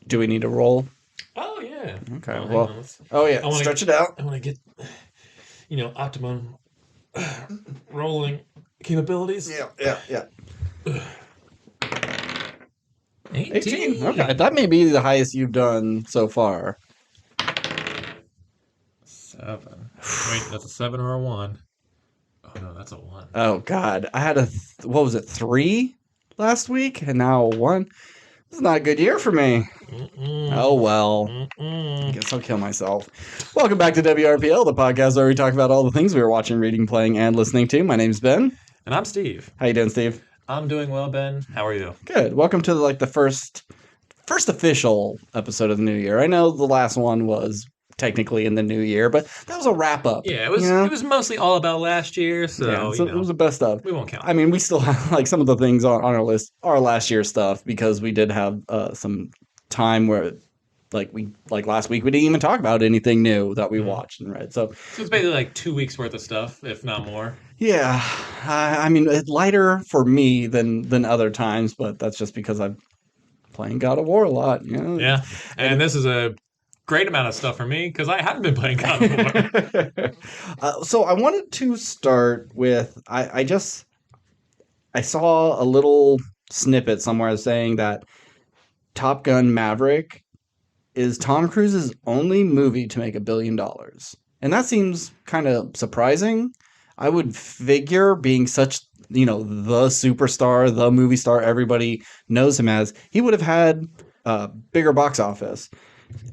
Do we need to roll? Oh yeah. Okay. Oh, hang Well. on. Oh yeah. I want Stretch it to. out. I want to get, optimum rolling capabilities. Yeah. 18. 18. Okay. That may be the highest you've done so far. 7. Wait, that's a 7 or a 1? Oh no, that's a 1. Oh God. I had what was it? 3 last week, and now 1. This is not a good year for me. Oh well. I guess I'll kill myself. Welcome back to WRPL, the podcast where we talk about all the things we were watching, reading, playing, and listening to. My name's Ben. And I'm Steve. How you doing, Steve? I'm doing well, Ben. How are you? Good. Welcome to the first official episode of the new year. I know the last one was technically in the new year, but that was a wrap up. Yeah, it was. It was mostly all about last year, so it was the best stuff. We won't count. I mean, we still have some of the things on our list are last year's stuff because we did have some time where last week we didn't even talk about anything new that we watched and read. So it's basically 2 weeks worth of stuff, if not more. Yeah, I mean, it's lighter for me than other times, but that's just because I'm playing God of War a lot. Yeah, and this is a great amount of stuff for me because I haven't been playing God of War. So I wanted to start with I saw a little snippet somewhere saying that Top Gun Maverick is Tom Cruise's only movie to make $1 billion, and that seems kind of surprising. I would figure, being such the superstar, the movie star everybody knows him as, he would have had a bigger box office.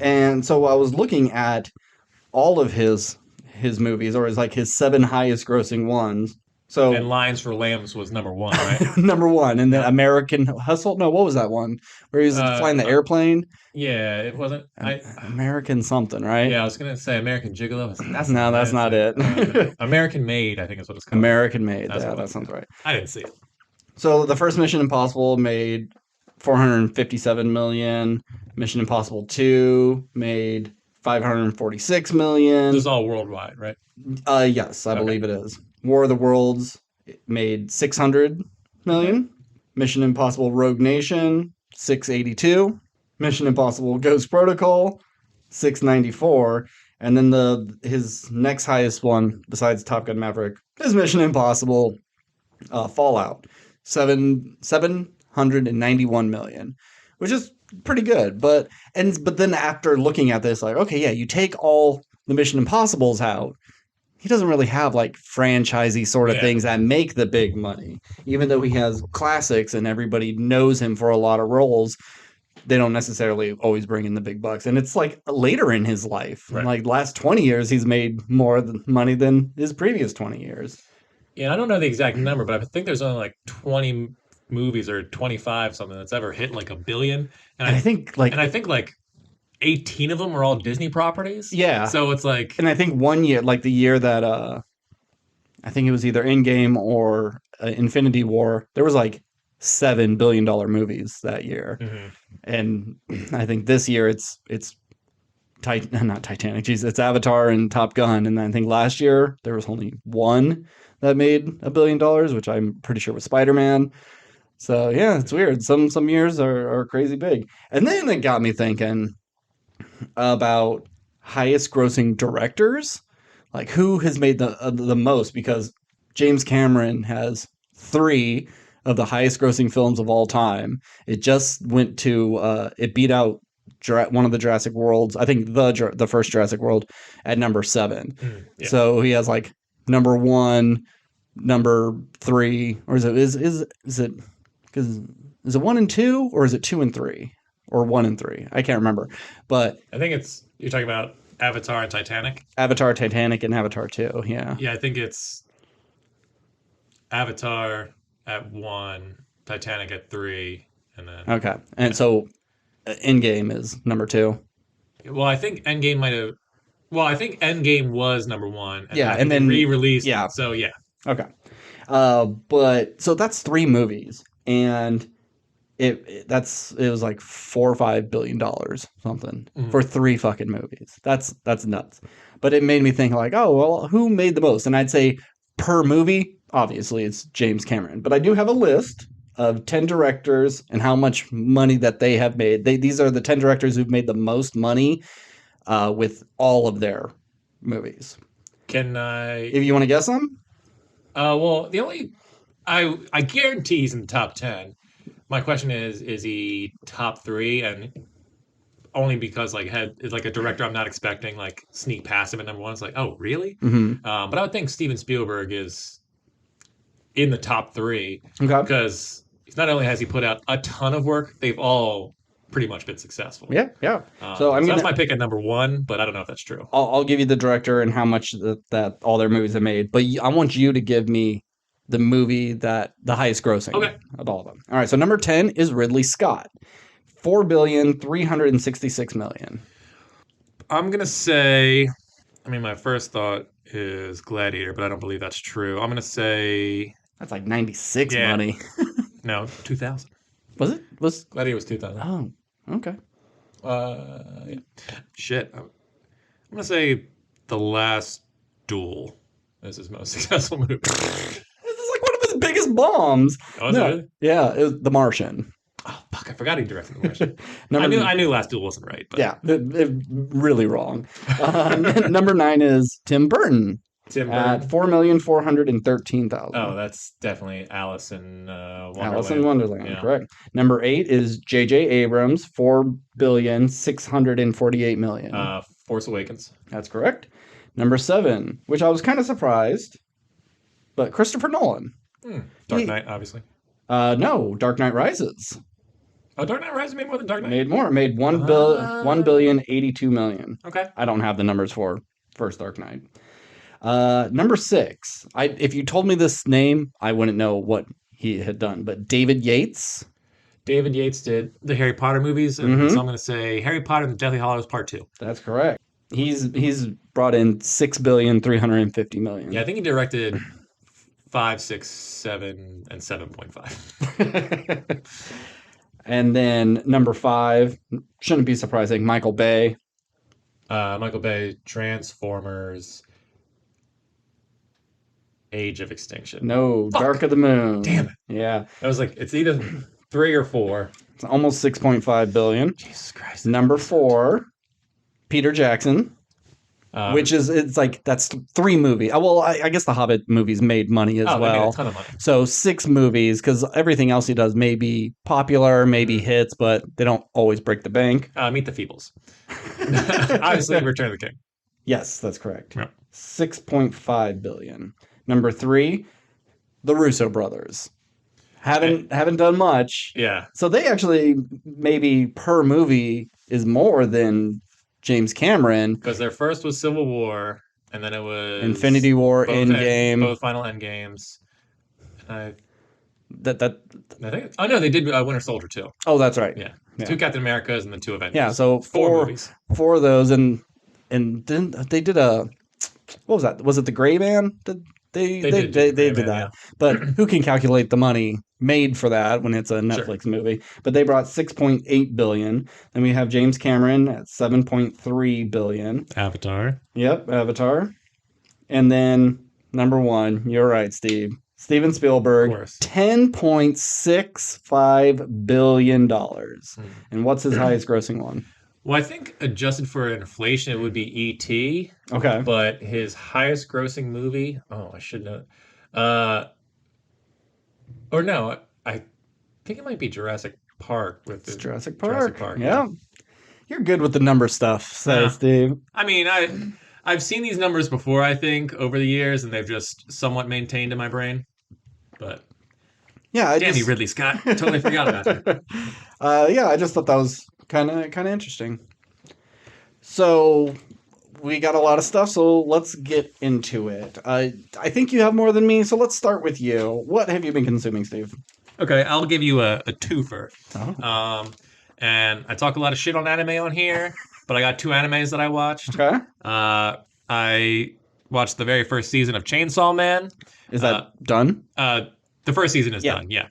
And so I was looking at all of his movies, or his 7 highest grossing ones. So and Lions for Lambs was number 1, right? Number 1, and then American Hustle. No, what was that one where he was flying the airplane? Yeah, it wasn't. American something, right? Yeah, I was gonna say American Gigolo. That's not it. American Made, I think is what it's called. American Made. Yeah, that sounds right. I didn't see it. So the first Mission Impossible made $457 million. Mission Impossible 2 made $546 million. This is all worldwide, right? Yes, I believe it is. War of the Worlds made $600 million. Mission Impossible Rogue Nation, $682. Mission Impossible Ghost Protocol, $694. And then his next highest one, besides Top Gun Maverick, is Mission Impossible Fallout, $791 million, which is pretty good. But then after looking at this, okay, yeah, you take all the Mission Impossibles out, he doesn't really have franchisey sort of things that make the big money. Even though he has classics and everybody knows him for a lot of roles, they don't necessarily always bring in the big bucks. And it's later in his life. Right. Last 20 years, he's made more money than his previous 20 years. Yeah, I don't know the exact number, but I think there's only 20 movies or 25 something that's ever hit $1 billion. And I think 18 of them are all Disney properties. Yeah. So it's and I think one year, the year that I think it was either Endgame or Infinity War, there was $7 billion movies that year. Mm-hmm. And I think this year it's not Titanic, it's Avatar and Top Gun. And I think last year there was only one that made $1 billion, which I'm pretty sure was Spider-Man. So yeah, it's weird. Some years are crazy big. And then it got me thinking about highest grossing directors, who has made the most, because James Cameron has 3 of the highest grossing films of all time. It just went to it beat out one of the Jurassic Worlds, I think the first Jurassic World, at number 7. Yeah. So he has number 1, number 3, or is it 1 and 2, or is it 2 and 3? Or 1 and 3. I can't remember. But I think you're talking about Avatar and Titanic? Avatar, Titanic, and Avatar 2, yeah. Yeah, I think it's Avatar at 1, Titanic at 3, and then... Okay. And so Endgame is number 2. Well, I think Endgame might have... Well, I think Endgame was number 1. And then... re-released. Yeah. So, yeah. Okay. But... So that's 3 movies. And... It was $4 or $5 billion something for 3 fucking movies. That's nuts. But it made me think oh, well, who made the most? And I'd say per movie, obviously it's James Cameron. But I do have a list of 10 directors and how much money that they have made. These are the 10 directors who've made the most money with all of their movies. Can I? If you want to guess them? Well, the only I guarantee he's in the top 10. My question is he top 3? And only because like is like a director I'm not expecting like sneak past him at number 1. It's like, oh really? Mm-hmm. But I would think Steven Spielberg is in the top 3 Okay. because not only has he put out a ton of work, they've all pretty much been successful. Yeah. So that's my pick at number 1, but I don't know if that's true. I'll give you the director and how much that all their movies have made, but I want you to give me the movie that the highest grossing of all of them. All right, so number 10 is Ridley Scott, $4,366,000,000. I'm gonna say, I mean, my first thought is Gladiator, but I don't believe that's true. I'm gonna say that's like 96 money. No, 2000. Was it? Was Gladiator was 2000? Oh, okay. Yeah. Shit. I'm gonna say The Last Duel is his most successful movie. This is like one of his biggest bombs. Oh, is it really? Yeah, it was The Martian. Oh fuck! I forgot he directed The Martian. I knew Last Duel wasn't right. But. Yeah, really wrong. Number 9 is Tim Burton. At $4,413,000. Oh, that's definitely Alice in Wonderland. Alice in Wonderland, correct. Number 8 is J.J. Abrams, $4,648,000,000. Force Awakens. That's correct. Number 7, which I was kind of surprised, but Christopher Nolan. Dark Knight, obviously. No, Dark Knight Rises. Oh, Dark Knight Rises made more than Dark Knight? Made more. Made $1,082,000,000. Okay. I don't have the numbers for first Dark Knight. Number 6. If you told me this name, I wouldn't know what he had done. But David Yates. David Yates did the Harry Potter movies, and so I'm going to say Harry Potter and the Deathly Hallows Part 2. That's correct. He's brought in $6,350,000,000. Yeah, I think he directed 5, 6, 7, and 7.5. And then number 5, shouldn't be surprising, Michael Bay. Michael Bay, Transformers, Age of Extinction. No, Fuck. Dark of the Moon. Damn it. Yeah. I was like, it's either 3 or 4. It's almost $6.5 billion. Jesus Christ. Number 4, Peter Jackson. Which it's like, that's 3 movies. Well, I guess the Hobbit movies made money as well. They made a ton of money. So 6 movies, because everything else he does may be popular, maybe hits, but they don't always break the bank. Meet the Feebles. Obviously, Return of the King. Yes, that's correct. Yep. $6.5 billion. Number 3, the Russo brothers. Haven't done much. Yeah. So they actually, maybe per movie, is more than James Cameron. Because their first was Civil War, and then it was Infinity War, Endgame. Both final Endgames. I think. Oh no, they did Winter Soldier too. Oh, that's right. Yeah. 2 Captain Americas and then 2 Avengers. Yeah, so 4 movies. 4 of those, and then they did a, what was that? Was it The Gray Man? They did that. Yeah. But who can calculate the money made for that when it's a Netflix movie? But they brought $6.8 billion. Then we have James Cameron at $7.3 billion. Avatar. Yep, Avatar. And then number 1, you're right, Steve. Steven Spielberg, $10.65 billion. And what's his highest grossing one? Well, I think adjusted for inflation, it would be E.T. Okay. But his highest grossing movie, I should know. Or no, I think it might be Jurassic Park. Jurassic Park. Yeah. You're good with the number stuff, says Steve. I mean, I've seen these numbers before, I think, over the years, and they've just somewhat maintained in my brain. But yeah, Danny Ridley Scott, totally forgot about it. Yeah, I just thought that was kind of interesting. So we got a lot of stuff, so let's get into it. I think you have more than me, so let's start with you. What have you been consuming, Steve? Okay, I'll give you a twofer. Oh. And I talk a lot of shit on anime on here, but I got 2 animes that I watched. Okay. I watched the very first season of Chainsaw Man. Is that done? The first season is done, yeah.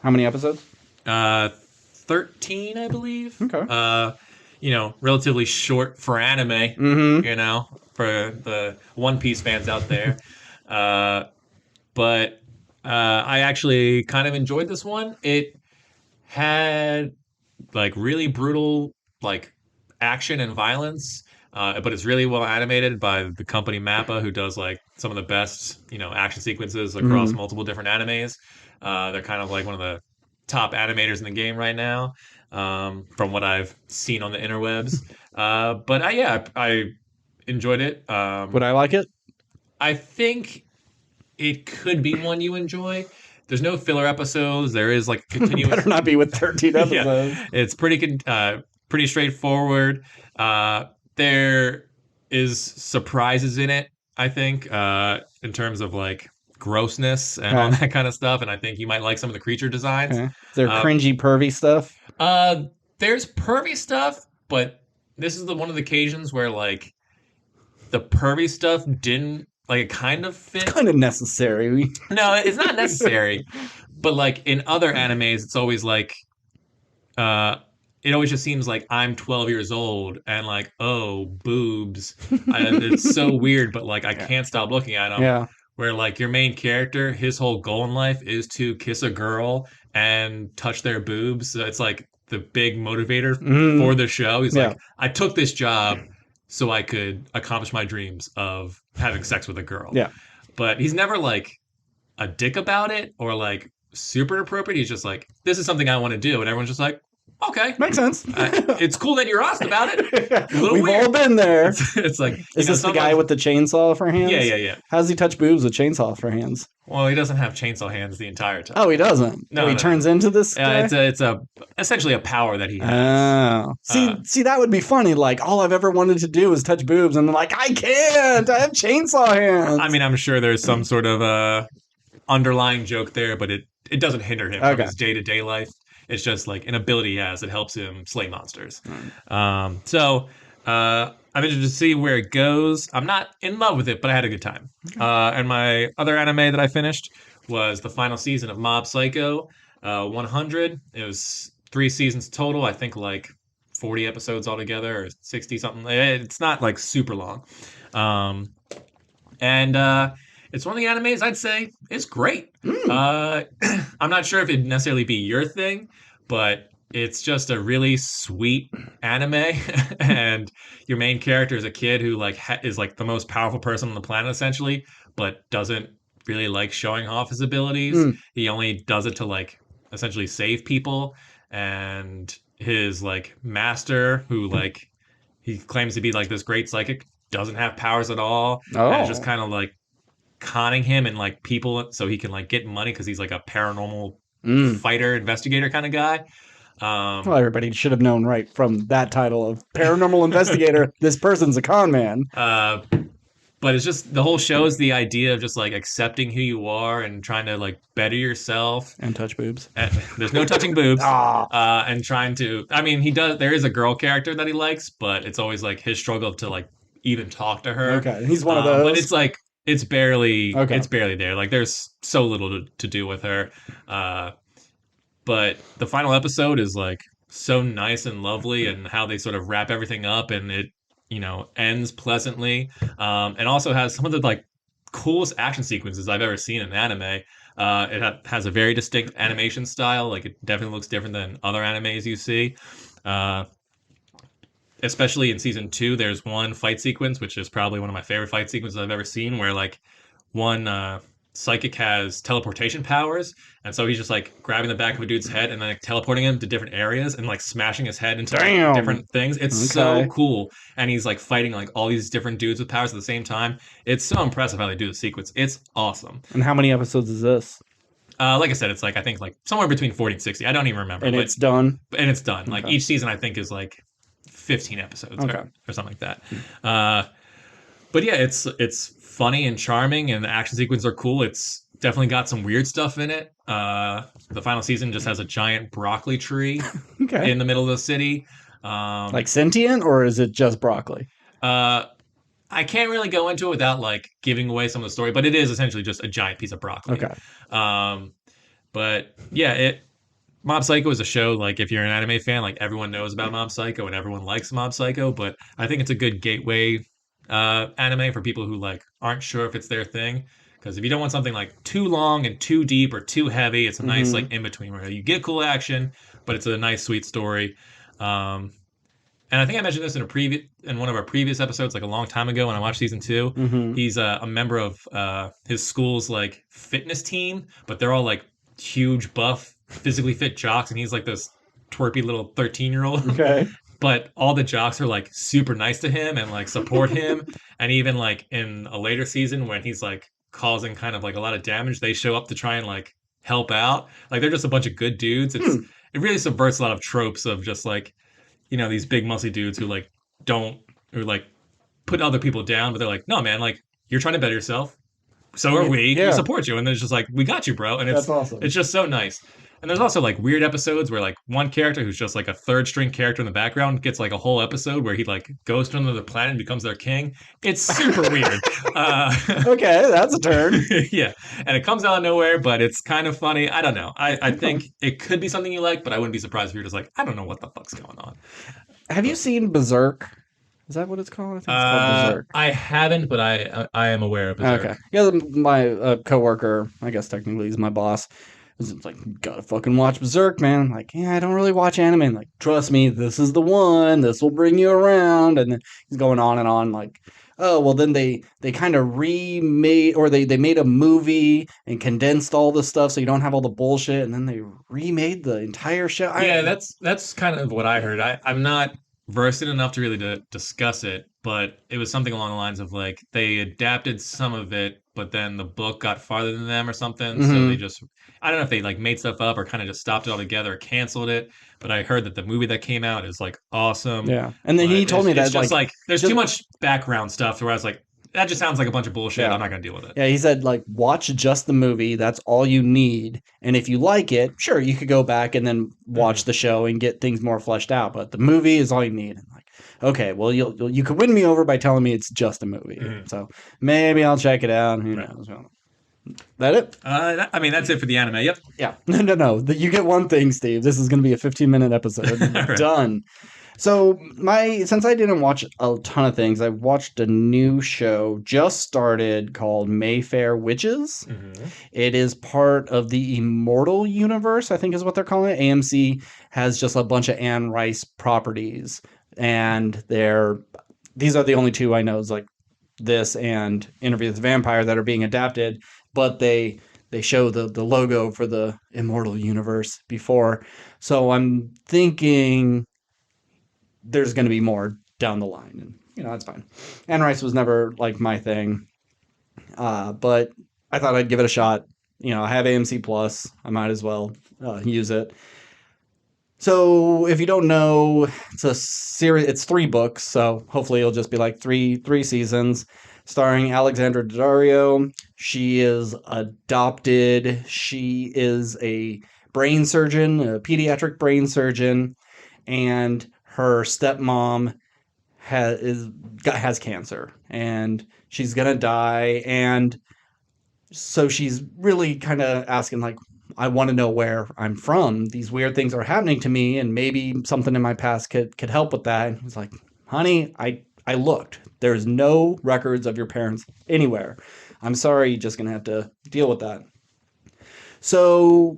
How many episodes? 13, I believe. Okay. Relatively short for anime, for the One Piece fans out there. But I actually kind of enjoyed this one. It had like really brutal like action and violence, but it's really well animated by the company Mappa, who does like some of the best action sequences across Mm. multiple different animes. They're kind of like one of the top animators in the game right now, from what I've seen on the interwebs. But yeah, I enjoyed it. Would I like it? I think it could be one you enjoy. There's no filler episodes. There is like Better continuous. not be with 13 Yeah, episodes. it's pretty straightforward. There is surprises in it, I think, in terms of like grossness and all Okay. that kind of stuff. And I think you might like some of the creature designs. Okay. Is there Uh, cringy, pervy stuff? uh, there's pervy stuff, but this is the one of the occasions where like the pervy stuff didn't like it kind of It's fit. kind of necessary. No, it's not necessary. But like in other animes, it's always like uh it always just seems like I'm 12 years old and like, oh, boobs. It's so weird, but like I Yeah. can't stop looking at them. Yeah. Where like your main character, his whole goal in life is to kiss a girl and touch their boobs. So it's like the big motivator for Mm. the show. He's Yeah. like, I took this job so I could accomplish my dreams of having sex with a girl. Yeah. But he's never like a dick about it or like super appropriate. He's just like, this is something I want to do. And everyone's just like, okay. Makes sense. It's cool that you're honest about it. A little We've weird. all been there. It's like, Is this the guy with the chainsaw for hands? Yeah, yeah, yeah. How does he touch boobs with chainsaw for hands? Well, he doesn't have chainsaw hands the entire time. Oh, he doesn't. No, he no. turns into this guy. It's a essentially a power that he has. Oh, see, that would be funny. Like, all I've ever wanted to do is touch boobs, and I'm like, I can't. I have chainsaw hands. I mean, I'm sure there's some sort of underlying joke there, but it doesn't hinder him from his day to day life. It's just like an ability he has that helps him slay monsters. So I'm interested to see where it goes. I'm not in love with it, but I had a good time. And my other anime that I finished was the final season of Mob Psycho 100. It was 3 seasons total. I think like 40 episodes altogether or 60 something. It's not like super long. And it's one of the animes I'd say is great. I'm not sure if it'd necessarily be your thing, but it's just a really sweet anime, and your main character is a kid who like is like the most powerful person on the planet essentially, but doesn't really like showing off his abilities. He only does it to like essentially save people, and his like master, who like he claims to be like this great psychic, doesn't have powers at all, and it's just kind of like conning him and like people so he can like get money because he's like a paranormal fighter investigator kind of guy. Well, everybody should have known right from that title of paranormal investigator. This person's a con man. But it's just the whole show is the idea of just like accepting who you are and trying to like better yourself and touch boobs. And there's no touching boobs. And trying to, I mean, he does. There is a girl character that he likes, but it's always like his struggle to like even talk to her. Okay, he's one of those. But it's like it's barely there. Like there's so little to do with her. But the final episode is like so nice and lovely, and how they sort of wrap everything up, and it ends pleasantly, and also has some of the like coolest action sequences I've ever seen in anime. It has a very distinct animation style. Like it definitely looks different than other animes you see. Especially in season 2, there's one fight sequence, which is probably one of my favorite fight sequences I've ever seen, where like one psychic has teleportation powers, and so he's just like grabbing the back of a dude's head and then like teleporting him to different areas and like smashing his head into like, different things. It's so cool, and he's like fighting like all these different dudes with powers at the same time. It's so impressive how they do the sequence. It's awesome. And how many episodes is this? Like I said, it's like I think like somewhere between 40 and 60. I don't even remember. And it's done. And it's done. Like each season, I think is like 15 episodes or something like that. But yeah, it's funny and charming, and the action sequences are cool. It's definitely got some weird stuff in it. The final season just has a giant broccoli tree in the middle of the city. Like sentient, or is it just broccoli? I can't really go into it without like giving away some of the story, but it is essentially just a giant piece of broccoli. But yeah, Mob Psycho is a show, like if you're an anime fan, like everyone knows about Mob Psycho and everyone likes Mob Psycho, but I think it's a good gateway anime for people who like aren't sure if it's their thing, Because if you don't want something like too long and too deep or too heavy, it's a nice Mm-hmm. like in between where you get cool action, but it's a nice sweet story. Um, and I think I mentioned this in one of our previous episodes, like a long time ago when I watched season two. Mm-hmm. He's a member of his school's like fitness team, but they're all like huge, buff, physically fit jocks, and he's like this twerpy little 13-year-old. Okay. But all the jocks are like super nice to him and like support him. And even like in a later season when he's like causing kind of like a lot of damage, they show up to try and like help out. Like they're just a bunch of good dudes. Hmm. It really subverts a lot of tropes of just like, these big muscly dudes who like don't or like put other people down, but they're like, no man, like you're trying to better yourself. So are Yeah. we. We Yeah. support you. And it's just like, we got you, bro. And That's it's awesome. just so nice. And there's also like weird episodes where like one character who's just like a third string character in the background gets like a whole episode where he like goes to another planet and becomes their king. It's super weird. Okay, that's a turn. Yeah. And it comes out of nowhere, but it's kind of funny. I don't know. I think it could be something you like, but I wouldn't be surprised if you're just like, I don't know what the fuck's going on. Have you But seen Berserk? Is that what it's called? I think it's called Berserk. I haven't, but I am aware of Okay. Berserk. Yeah, my coworker, I guess technically he's my boss, was like, gotta fucking watch Berserk, man. I'm like, yeah, I don't really watch anime. And like, trust me, this is the one. This will bring you around. And then he's going on and on, like, oh, well, then they kind of remade, or they made a movie and condensed all the stuff so you don't have all the bullshit. And then they remade the entire show. Yeah, that's kind of what I heard. I'm not versed in enough to really discuss it, but it was something along the lines of like they adapted some of it, but then the book got farther than them or something. So they Hmm. just I don't know if they like made stuff up or kind of just stopped it altogether or canceled it. But I heard that the movie that came out is like awesome. Yeah. And then he But told me it's that, just like, like there's too just, much background stuff to where I was like, that just sounds like a bunch of bullshit. yeah. I'm not gonna deal with it. Yeah, he said, like, watch just the movie. That's all you need. And if you like it, sure, you could go back and then watch Hmm. the show and get things more fleshed out. But the movie is all you need. And like, okay, well, you could win me over by telling me it's just a movie. Hmm. So maybe I'll check it out. Who Right. knows? Well, that it? I mean, that's it for the anime. Yep. Yeah. No. You get one thing, Steve. This is going to be a 15-minute episode. All right. Done. So since I didn't watch a ton of things, I watched a new show just started called Mayfair Witches. Hmm. It is part of the Immortal universe, I think is what they're calling it. AMC has just a bunch of Anne Rice properties, and these are the only two I know, is like this and Interview with the Vampire, that are being adapted, but they show the logo for the Immortal universe before. So I'm thinking there's going to be more down the line, and that's fine. Anne Rice was never like my thing, but I thought I'd give it a shot. I have AMC Plus. I might as well use it. So if you don't know, it's a series. It's 3 books, so hopefully it'll just be like three seasons, starring Alexandra Daddario. She is adopted. She is a brain surgeon, a pediatric brain surgeon, and her stepmom has cancer, and she's gonna die. And so she's really kind of asking, like, I want to know where I'm from. These weird things are happening to me, and maybe something in my past could help with that. And he's like, honey, I looked. There's no records of your parents anywhere. I'm sorry, you're just gonna have to deal with that. So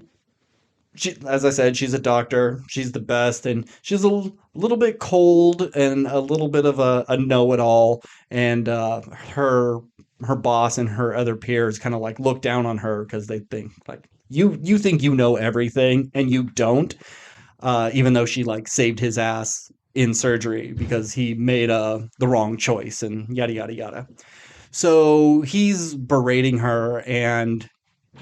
as I said, she's a doctor. She's the best, and she's a little bit cold and a little bit of a know-it-all. And her boss and her other peers kind of like look down on her because they think like you think you know everything and you don't. Even though she like saved his ass in surgery because he made the wrong choice and yada yada yada. So he's berating her, and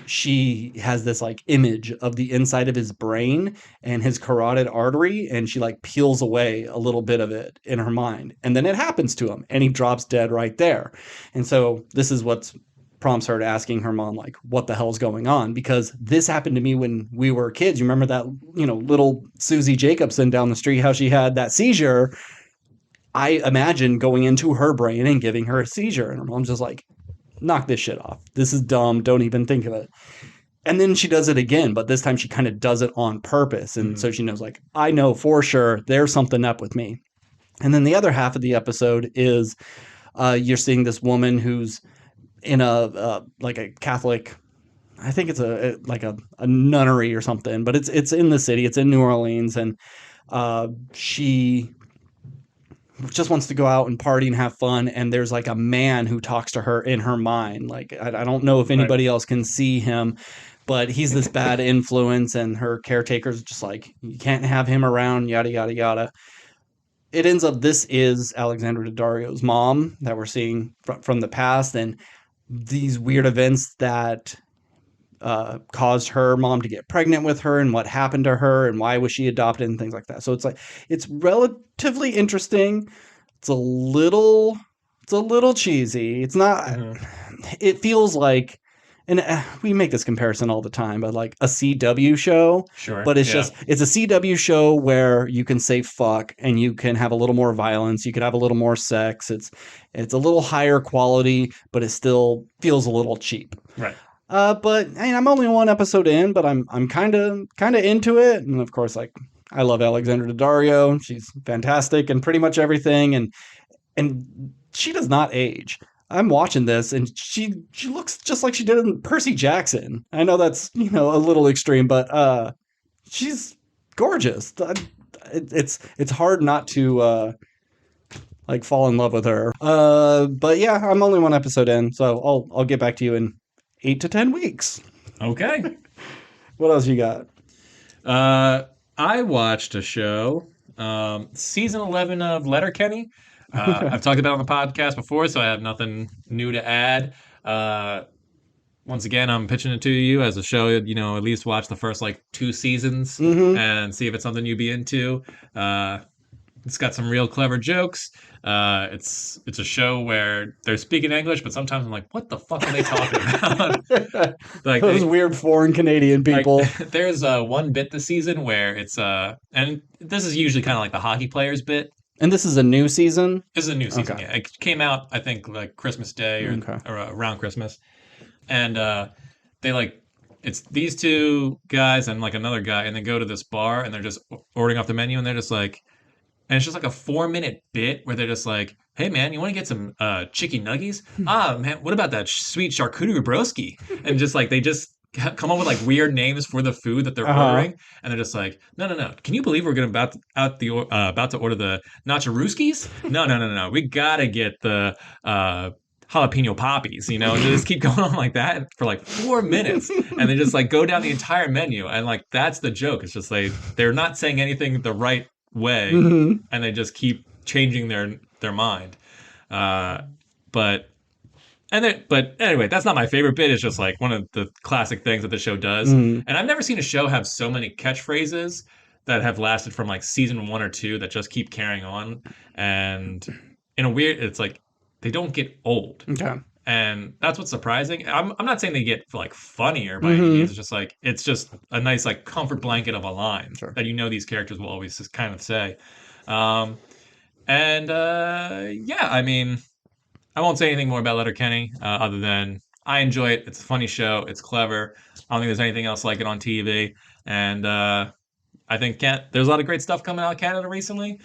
she has this like image of the inside of his brain and his carotid artery, and she like peels away a little bit of it in her mind, and then it happens to him and he drops dead right there. And so this is what prompts her to asking her mom, like, what the hell's going on, because this happened to me when we were kids. You remember that little Susie Jacobson down the street, how she had that seizure? I imagine going into her brain and giving her a seizure, and her mom's just like, knock this shit off. This is dumb. Don't even think of it. And then she does it again, but this time she kind of does it on purpose. And so she knows, like, I know for sure there's something up with me. And then the other half of the episode is you're seeing this woman who's in a like a Catholic. I think it's like a nunnery or something, but it's in the city. It's in New Orleans, and she just wants to go out and party and have fun. And there's like a man who talks to her in her mind. Like I don't know if Right. anybody else can see him, but he's this bad influence, and her caretaker's just like, you can't have him around, yada yada yada. It ends up this is Alexandra Daddario's mom that we're seeing from the past, and these weird events that caused her mom to get pregnant with her, and what happened to her, and why was she adopted, and things like that. So it's like, it's relatively interesting. It's a little it's a little cheesy. It's not. Hmm. It feels like, and we make this comparison all the time, but like a CW show. Sure. But Yeah. it's a CW show where you can say fuck, and you can have a little more violence. You could have a little more sex. It's a little higher quality, but it still feels a little cheap. Right. But I mean, I'm only one episode in, but I'm kind of into it, and of course, like, I love Alexandra Daddario. She's fantastic in pretty much everything, and she does not age. I'm watching this, and she looks just like she did in Percy Jackson. I know that's, a little extreme, but she's gorgeous. It's hard not to like fall in love with her. But yeah, I'm only one episode in, so I'll get back to you in 8 to 10 weeks. Okay. What else you got? I watched a show, season 11 of Letterkenny. I've talked about it on the podcast before, so I have nothing new to add. Once again, I'm pitching it to you as a show, at least watch the first like 2 seasons Mm-hmm. and see if it's something you'd be into. It's got some real clever jokes. It's a show where they're speaking English, but sometimes I'm like, what the fuck are they talking about? Like Those weird foreign Canadian people. there's one bit this season where it's and this is usually kind of like the hockey players bit. And this is a new season? This is a new season. Okay. Yeah, it came out I think like Christmas Day Okay. or around Christmas, and they like it's these two guys and like another guy, and they go to this bar and they're just ordering off the menu, and they're just like, and it's just like a 4 minute bit where they're just like, "Hey man, you want to get some chicken nuggies? Ah man, what about that sweet charcuterie broski?" And just like they just come up with like weird names for the food that they're ordering, and they're just like, "No, no, no! Can you believe we're gonna about to order the nacho No, we gotta get the jalapeno poppies, and they just keep going on like that for like 4 minutes, and they just like go down the entire menu, and like that's the joke. It's just like they're not saying anything the right way, Mm-hmm. and they just keep changing their mind. But but anyway, that's not my favorite bit. It's just like one of the classic things that the show does. Mm-hmm. And I've never seen a show have so many catchphrases that have lasted from like season 1 or 2 that just keep carrying on. And in a weird, it's like they don't get old. Okay. And that's what's surprising. I'm not saying they get like funnier by any Mm-hmm. means. It's just like it's just a nice like comfort blanket of a line Sure. that these characters will always just kind of say. Yeah, I mean, I won't say anything more about Letterkenny other than I enjoy it. It's a funny show. It's clever. I don't think there's anything else like it on TV. And I think there's a lot of great stuff coming out of Canada recently.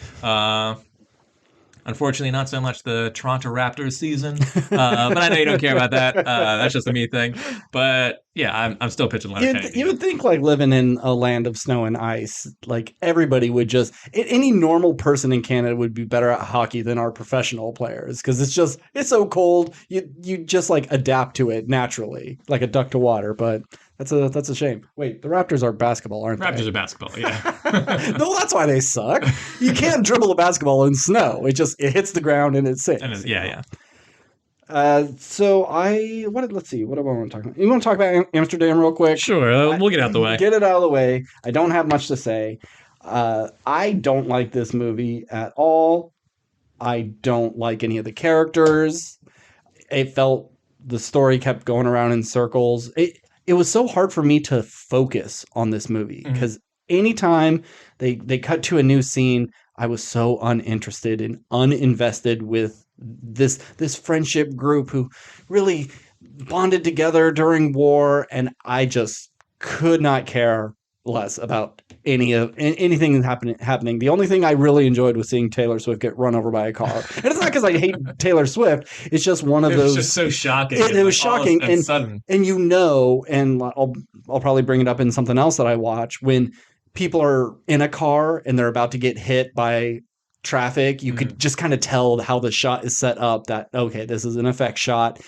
Unfortunately, not so much the Toronto Raptors season, but I know you don't care about that. That's just a me thing. But yeah, I'm still pitching Letterkenny. You would think, like, living in a land of snow and ice, like, everybody would just, any normal person in Canada would be better at hockey than our professional players, because it's so cold. You just like adapt to it naturally, like a duck to water. But that's a shame. Wait, the Raptors are basketball, aren't Raptors they? are basketball, yeah. No, that's why they suck. You can't dribble a basketball in snow. It hits the ground and it sinks. And yeah. So let's see. What do I want to talk about? You want to talk about Amsterdam real quick? Sure, we'll get out the way. Get it out of the way. I don't have much to say. I don't like this movie at all. I don't like any of the characters. It felt the story kept going around in circles. It was so hard for me to focus on this movie because anytime they cut to a new scene, I was so uninterested and uninvested with this friendship group who really bonded together during war, and I just could not care less about anything happening. The only thing I really enjoyed was seeing Taylor Swift get run over by a car. And it's not because I hate Taylor Swift. It's just one of It was those. just so shocking. It was shocking and sudden. And and I'll probably bring it up in something else that I watch when people are in a car and they're about to get hit by traffic. You could just kind of tell how the shot is set up. That okay, this is an effect shot.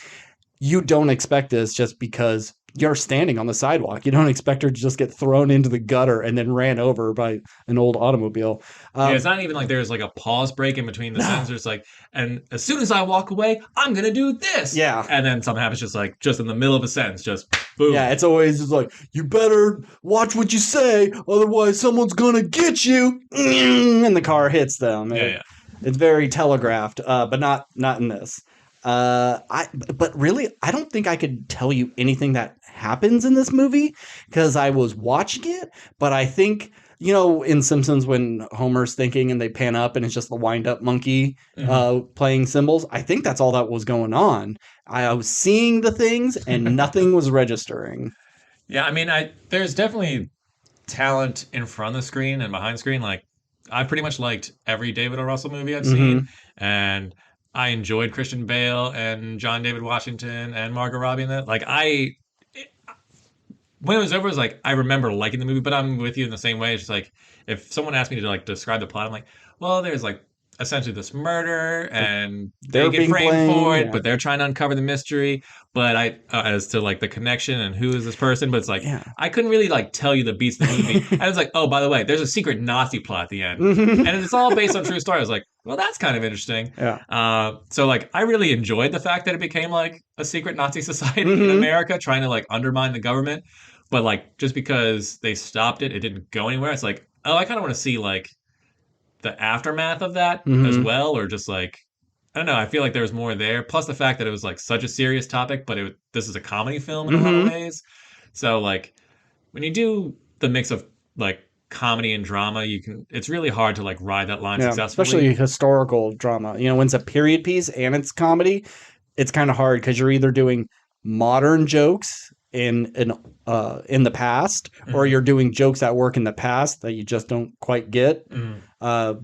You don't expect this just because you're standing on the sidewalk. You don't expect her to just get thrown into the gutter and then ran over by an old automobile. It's not even like there's like a pause break in between the sentences. Like, and as soon as I walk away, I'm going to do this. Yeah. And then something happens just in the middle of a sentence, just boom. Yeah, it's always just like, you better watch what you say, otherwise someone's going to get you. And the car hits them. Yeah. It's very telegraphed, but not in this. But really, I don't think I could tell you anything that happens in this movie because I was watching it. But I think, in Simpsons when Homer's thinking and they pan up and it's just the wind-up monkey playing cymbals, I think that's all that was going on. I was seeing the things and nothing was registering. Yeah, I mean, there's definitely talent in front of the screen and behind the screen. Like, I pretty much liked every David O. Russell movie I've seen, and I enjoyed Christian Bale and John David Washington and Margot Robbie in that. Like, when it was over, it was like, I remember liking the movie, but I'm with you in the same way. It's just like, if someone asked me to like describe the plot, I'm like, well, there's like essentially this murder and they get framed for it, but they're trying to uncover the mystery. But as to like the connection and who is this person, but it's like, I couldn't really like tell you the beats of the movie. And it's like, oh, by the way, there's a secret Nazi plot at the end. And it's all based on true story. I was like, well, that's kind of interesting. Yeah. So like, I really enjoyed the fact that it became like a secret Nazi society in America trying to like undermine the government. But like, just because they stopped it, it didn't go anywhere. It's like, oh, I kind of want to see like the aftermath of that as well, or just like, I don't know. I feel like there was more there. Plus the fact that it was like such a serious topic, but this is a comedy film in a lot of ways. So like, when you do the mix of like comedy and drama, it's really hard to like ride that line successfully. Especially historical drama. When it's a period piece and it's comedy, it's kind of hard because you're either doing modern jokes in the past, or you're doing jokes that work in the past that you just don't quite get. But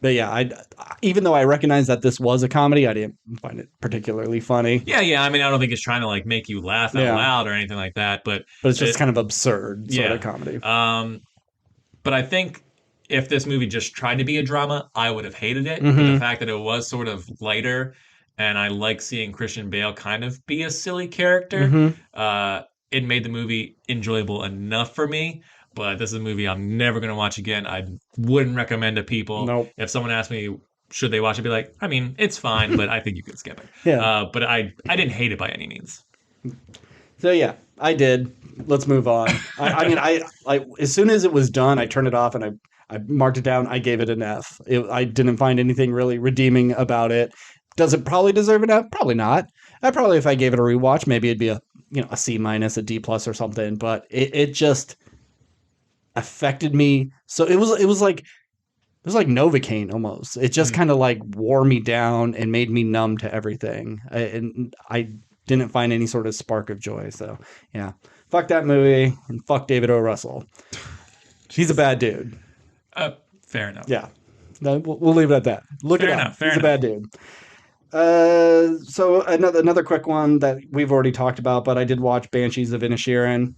yeah, even though I recognize that this was a comedy, I didn't find it particularly funny. Yeah. I mean, I don't think it's trying to like make you laugh out loud or anything like that. But it's just kind of absurd sort of comedy. But I think if this movie just tried to be a drama, I would have hated it. But the fact that it was sort of lighter, and I like seeing Christian Bale kind of be a silly character, it made the movie enjoyable enough for me. But this is a movie I'm never going to watch again. I wouldn't recommend to people. Nope. If someone asked me, should they watch it, I'd be like, I mean, it's fine, but I think you could skip it. But I didn't hate it by any means. So yeah, I did. Let's move on. I mean, I as soon as it was done, I turned it off and I marked it down. I gave it an F. I didn't find anything really redeeming about it. Does it probably deserve an F? Probably not. If I gave it a rewatch, maybe it'd be a C-, a D+ or something. But it just affected me. So it was like Novocaine almost. It just kind of like wore me down and made me numb to everything. And I didn't find any sort of spark of joy. So yeah, fuck that movie and fuck David O. Russell. He's a bad dude. Fair enough. Yeah, no, we'll leave it at that. Look it up. He's a bad dude. So another quick one that we've already talked about, but I did watch Banshees of Inisherin.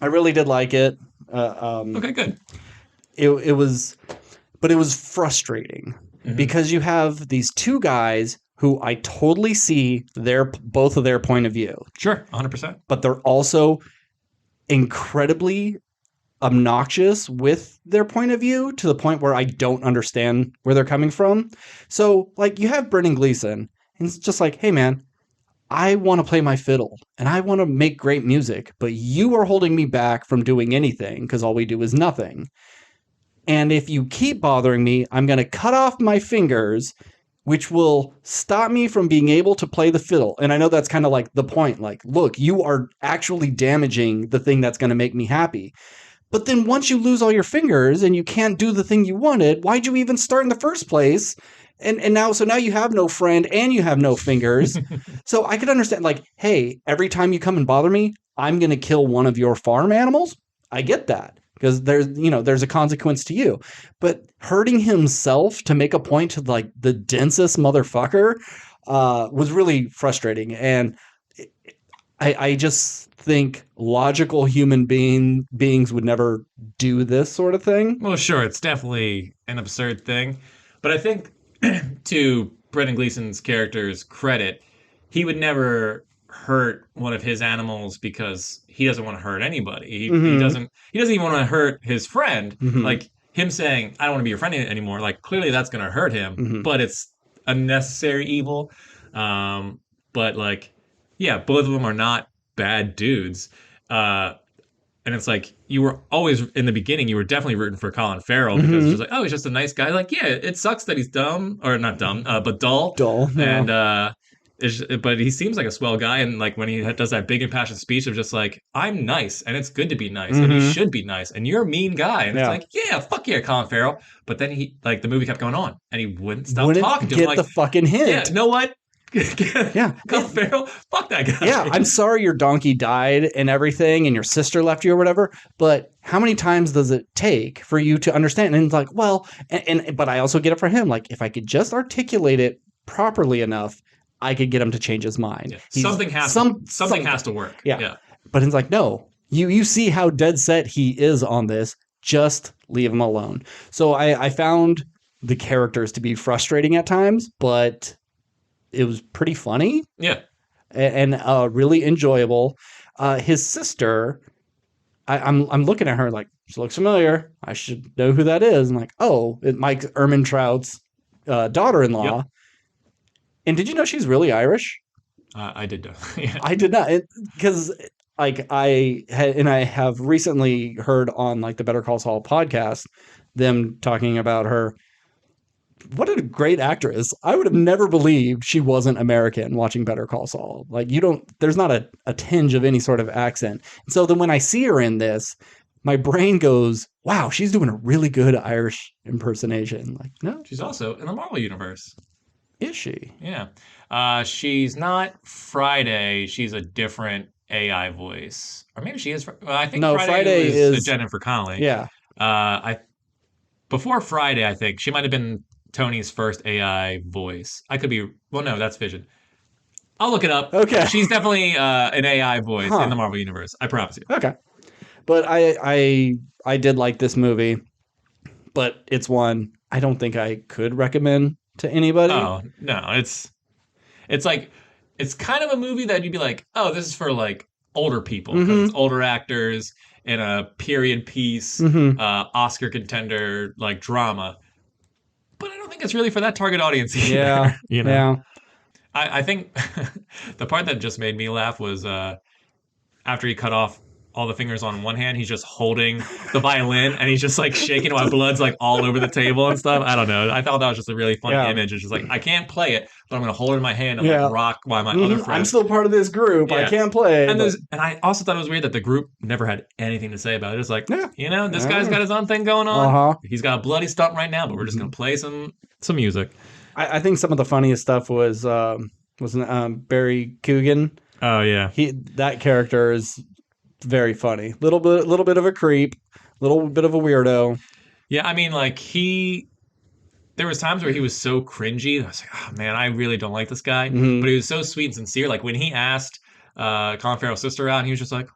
I really did like it. Okay, good. It was frustrating because you have these two guys who I totally see both of their point of view. Sure, 100%. But they're also incredibly obnoxious with their point of view to the point where I don't understand where they're coming from. So, like, you have Brendan Gleeson, and it's just like, hey, man, I want to play my fiddle, and I want to make great music, but you are holding me back from doing anything because all we do is nothing. And if you keep bothering me, I'm going to cut off my fingers, which will stop me from being able to play the fiddle. And I know that's kind of like the point. Like, look, you are actually damaging the thing that's going to make me happy. But then once you lose all your fingers and you can't do the thing you wanted, why'd you even start in the first place? And now you have no friend and you have no fingers. So I could understand, like, hey, every time you come and bother me, I'm going to kill one of your farm animals. I get that. because there's a consequence to you. But hurting himself to make a point to like the densest motherfucker was really frustrating. And I just think logical human beings would never do this sort of thing. Well, sure, it's definitely an absurd thing, but I think to Brendan Gleeson's character's credit, he would never hurt one of his animals because he doesn't want to hurt anybody. He Mm-hmm. doesn't even want to hurt his friend. Mm-hmm. Like him saying, "I don't want to be your friend anymore." Like clearly that's going to hurt him, Mm-hmm. but it's a necessary evil. But like, yeah, both of them are not bad dudes. Uh, and it's like you were always in the beginning, you were definitely rooting for Colin Farrell because it's Mm-hmm. just like, oh, he's just a nice guy. Like, yeah, it sucks that he's dumb or not dumb, but dull. Dull. Yeah. And but he seems like a swell guy. And like when he does that big impassioned speech of just like, I'm nice and it's good to be nice and you Mm-hmm. should be nice and you're a mean guy. And it's Yeah. like, yeah, fuck yeah, Colin Farrell. But then he like the movie kept going on and he wouldn't stop talking Wouldn't to him. get Like, the fucking yeah, hint. you know what? Yeah. Colin Farrell, fuck that guy. Yeah, I'm sorry your donkey died and everything and your sister left you or whatever, but how many times does it take for you to understand? And it's like, well, but I also get it for him. Like, if I could just articulate it properly enough, I could get him to change his mind. Yeah. Something has to work. Yeah. Yeah. But it's like, no, you see how dead set he is on this. Just leave him alone. So I found the characters to be frustrating at times, but it was pretty funny. Yeah. And really enjoyable. His sister, I'm looking at her like she looks familiar. I should know who that is. I'm like, oh, Mike Ehrmantraut's daughter-in-law. Yep. And did you know she's really Irish? I did know. Yeah. I did not, because like I have recently heard on like the Better Call Saul podcast them talking about her. What a great actress. I would have never believed she wasn't American watching Better Call Saul. Like, there's not a tinge of any sort of accent. And so then when I see her in this, my brain goes, wow, she's doing a really good Irish impersonation. Like, no. She's also in the Marvel universe. Is she? Yeah. She's not Friday. She's a different AI voice. Or maybe she is. I think No, Friday is Jennifer Connelly. Yeah. I Before Friday, I think she might have been Tony's first AI voice. I could be. Well, no, that's Vision. I'll look it up. Okay. She's definitely an AI voice Huh. in the Marvel universe. I promise you. Okay. But I did like this movie, but it's one I don't think I could recommend to anybody. Oh no, it's like it's kind of a movie that you'd be like, oh, this is for like older people because it's older actors in a period piece, Oscar contender like drama. But I don't think it's really for that target audience either. Yeah. You know? Yeah. I think the part that just made me laugh was after he cut off all the fingers on one hand, he's just holding the violin and he's just like shaking while blood's like all over the table and stuff. I don't know. I thought that was just a really funny image. It's just like, I can't play it, but I'm going to hold it in my hand and like rock while my other friends. I'm still part of this group. I can't play. And, and I also thought it was weird that the group never had anything to say about it. It's like, this guy's got his own thing going on. He's got a bloody stump right now, but we're just going to play some music. I think some of the funniest stuff was Barry Coogan. Oh yeah, that character is very funny. Little bit of a creep, little bit of a weirdo. Yeah, I mean, like there was times where he was so cringy. I was like, oh man, I really don't like this guy. But he was so sweet and sincere. Like when he asked Colin Farrell's sister out, and he was just like,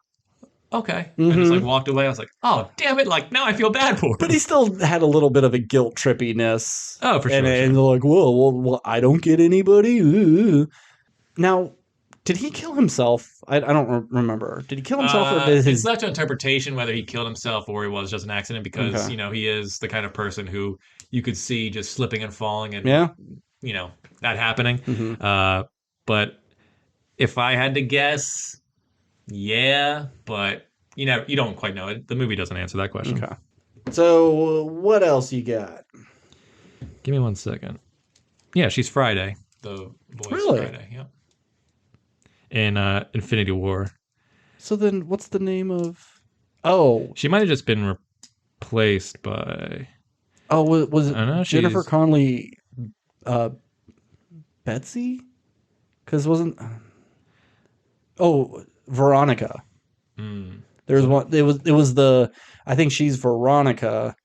okay, and just like walked away. I was like, oh damn it! Like now I feel bad for him. But he still had a little bit of a guilt trippiness. Oh, for sure. And they're like, well, I don't get anybody. Ooh. Now, did he kill himself? I don't remember. Did he kill himself? Or did it's left to interpretation whether he killed himself or it was just an accident because, he is the kind of person who you could see just slipping and falling and, that happening. But if I had to guess, yeah, but, you don't quite know it. The movie doesn't answer that question. Okay. So what else you got? Give me 1 second. Yeah, she's Friday. The voice really? Friday, yeah. In Infinity War. So then what's the name of... Oh. She might have just been replaced by... Oh, was it Jennifer Connelly Betsy? Because wasn't... Oh, Veronica. There's one. It was the. I think she's Veronica.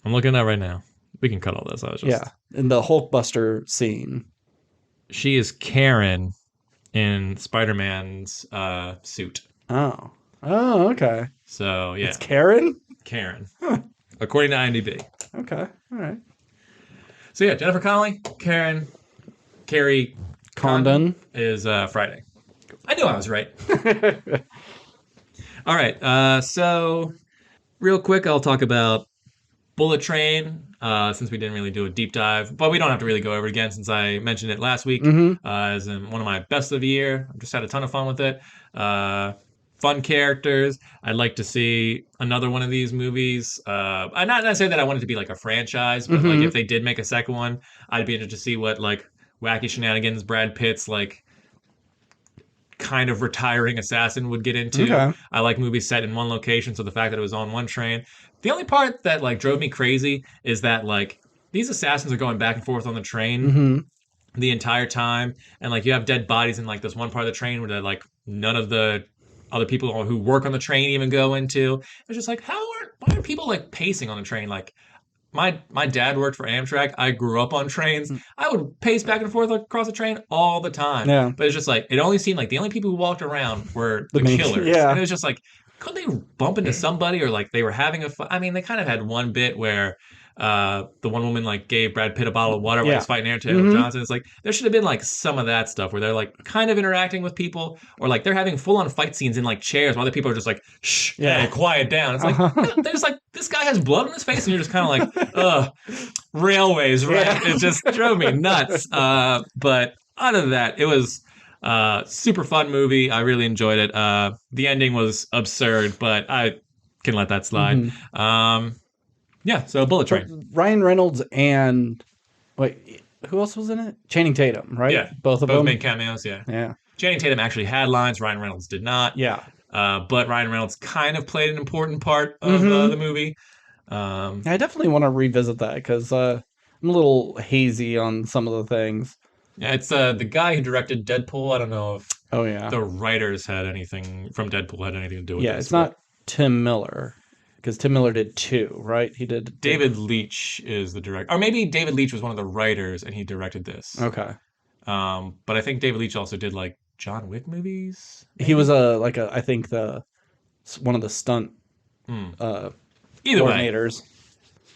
I'm looking at it right now. We can cut all this. I was just Yeah, in the Hulkbuster scene. She is Karen in Spider-Man's suit. Oh. Oh, okay. So yeah, It's Karen. Karen, Huh. according to IMDb. Okay. All right. So yeah, Jennifer Connelly, Karen, Carrie Condon is Friday. I knew I was right. All right. So real quick, I'll talk about Bullet Train, since we didn't really do a deep dive, but we don't have to really go over it again since I mentioned it last week as in one of my best of the year. I've just had a ton of fun with it. Fun characters. I'd like to see another one of these movies. I'm not saying that I want it to be like a franchise, but like if they did make a second one, I'd be interested to see what like wacky shenanigans Brad Pitt's like kind of retiring assassin would get into. Okay. I like movies set in one location, so the fact that it was on one train. The only part that like drove me crazy is that like these assassins are going back and forth on the train the entire time, and like you have dead bodies in like this one part of the train where like none of the other people who work on the train even go into. It's just like why are people like pacing on the train? Like my dad worked for Amtrak. I grew up on trains. I would pace back and forth across the train all the time. Yeah. But it's just like it only seemed like the only people who walked around were the main- killers. yeah. And it was just like, could they bump into somebody or like they were having a fight? I mean, they kind of had one bit where the one woman like gave Brad Pitt a bottle of water while he's fighting Aaron Taylor Johnson. It's like there should have been like some of that stuff where they're like kind of interacting with people, or like they're having full on fight scenes in like chairs while other people are just like shh, hey, quiet down. It's like there's like this guy has blood on his face and you're just kind of like railways, right? Yeah. It just drove me nuts. But other than that, it was super fun movie. I really enjoyed it. The ending was absurd, but I can let that slide. Yeah, so Bullet Train. Ryan Reynolds and wait, who else was in it? Channing Tatum, right? Yeah, both of both them. made cameos. Yeah, Yeah. Channing Tatum actually had lines. Ryan Reynolds did not. Yeah. But Ryan Reynolds kind of played an important part of the movie. I definitely want to revisit that because I'm a little hazy on some of the things. Yeah, it's the guy who directed Deadpool. I don't know if the writers had anything from Deadpool had anything to do with it. Yeah, it's not Tim Miller because Tim Miller did 2, right? He did. David Leitch is the director, or maybe David Leitch was one of the writers and he directed this. Okay. But I think David Leitch also did like John Wick movies. Maybe? He was I think one of the stunt Either coordinators. way,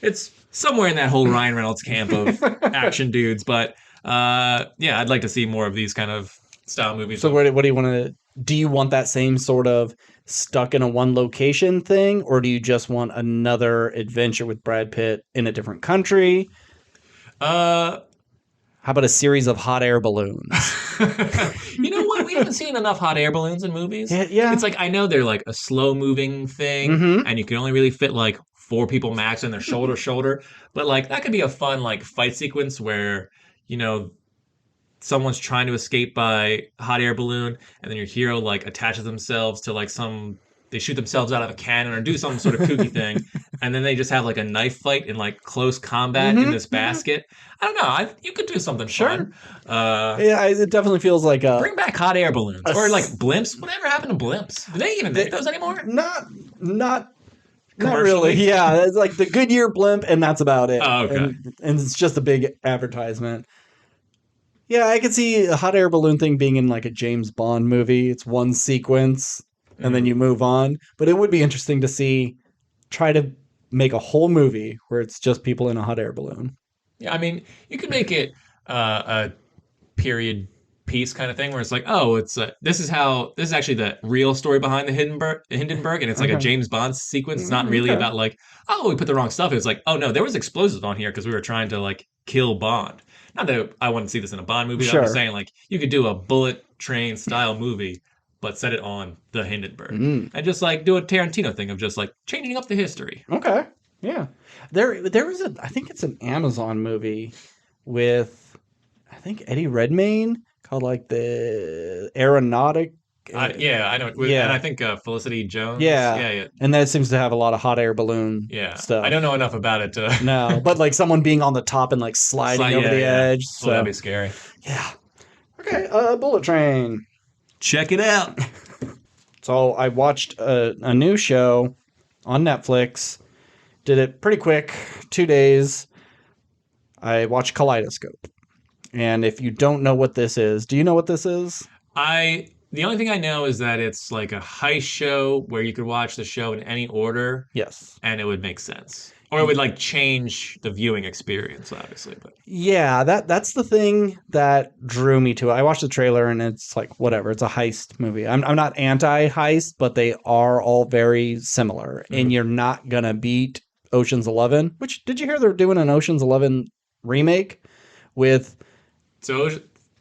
it's somewhere in that whole Ryan Reynolds camp of action dudes. But yeah, I'd like to see more of these kind of style movies. So what do you want to? Do you want that same sort of stuck in a one location thing, or do you just want another adventure with Brad Pitt in a different country? How about a series of hot air balloons? You know what? We haven't seen enough hot air balloons in movies. Yeah. It's like I know they're like a slow moving thing, and you can only really fit like 4 people max in their shoulder to shoulder. But like that could be a fun like fight sequence where someone's trying to escape by hot air balloon, and then your hero like attaches themselves to like they shoot themselves out of a cannon or do some sort of kooky thing, and then they just have like a knife fight in like close combat in this basket. I don't know. You could do something fun. Yeah, it definitely feels like bring back hot air balloons or like blimps. Whatever happened to blimps? Do they even make those anymore? Not really. Yeah, it's like the Goodyear blimp, and that's about it. Oh, okay. And it's just a big advertisement. Yeah, I could see a hot air balloon thing being in like a James Bond movie. It's one sequence, and then you move on. But it would be interesting to try to make a whole movie where it's just people in a hot air balloon. Yeah, I mean, you could make it a period piece kind of thing where it's like, oh, this is actually the real story behind the Hindenburg, and it's like a James Bond sequence. It's not really about like, oh, we put the wrong stuff. It's like, oh no, there was explosives on here because we were trying to like kill Bond. Not that I want to see this in a Bond movie. Sure. I'm just saying like you could do a bullet train style movie, but set it on the Hindenburg and just like do a Tarantino thing of just like changing up the history. Okay, yeah. There was I think it's an Amazon movie with I think Eddie Redmayne called like the Aeronautic. Yeah, I know. Yeah. And I think Felicity Jones. Yeah. And that seems to have a lot of hot air balloon stuff. I don't know enough about it to... No, but like someone being on the top and like sliding over the edge. So that'd be scary. Yeah. Okay, Bullet Train. Check it out. So I watched a new show on Netflix. Did it pretty quick, 2 days. I watched Kaleidoscope. And if you don't know what this is, do you know what this is? The only thing I know is that it's like a heist show where you could watch the show in any order Yes. and it would make sense. Or it would like change the viewing experience, obviously. But Yeah, that's the thing that drew me to it. I watched the trailer and it's like whatever, it's a heist movie. I'm not anti-heist, but they are all very similar. And Mhm. you're not gonna beat Ocean's 11. Which did you hear they're doing an Ocean's 11 remake with So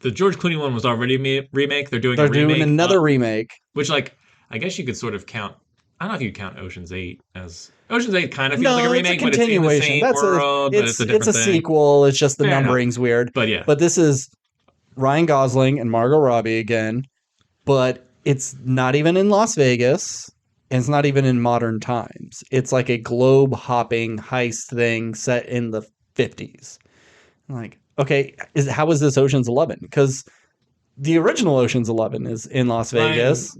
the George Clooney one was already a remake. They're doing a they're doing remake, another remake. which like I guess you could sort of count. I don't know if you count Ocean's 8 as Ocean's 8 kind of feels like a No, it's a remake, but it's in the continuation. same That's a world, but it's a it's a different thing. sequel. It's just the Fair enough. numbering's weird. But yeah, But this is Ryan Gosling and Margot Robbie again, but it's not even in Las Vegas. And it's not even in modern times. It's like a globe hopping heist thing set in the 50s. I'm like, okay, how is this Ocean's 11? Because the original Ocean's 11 is in Las Vegas.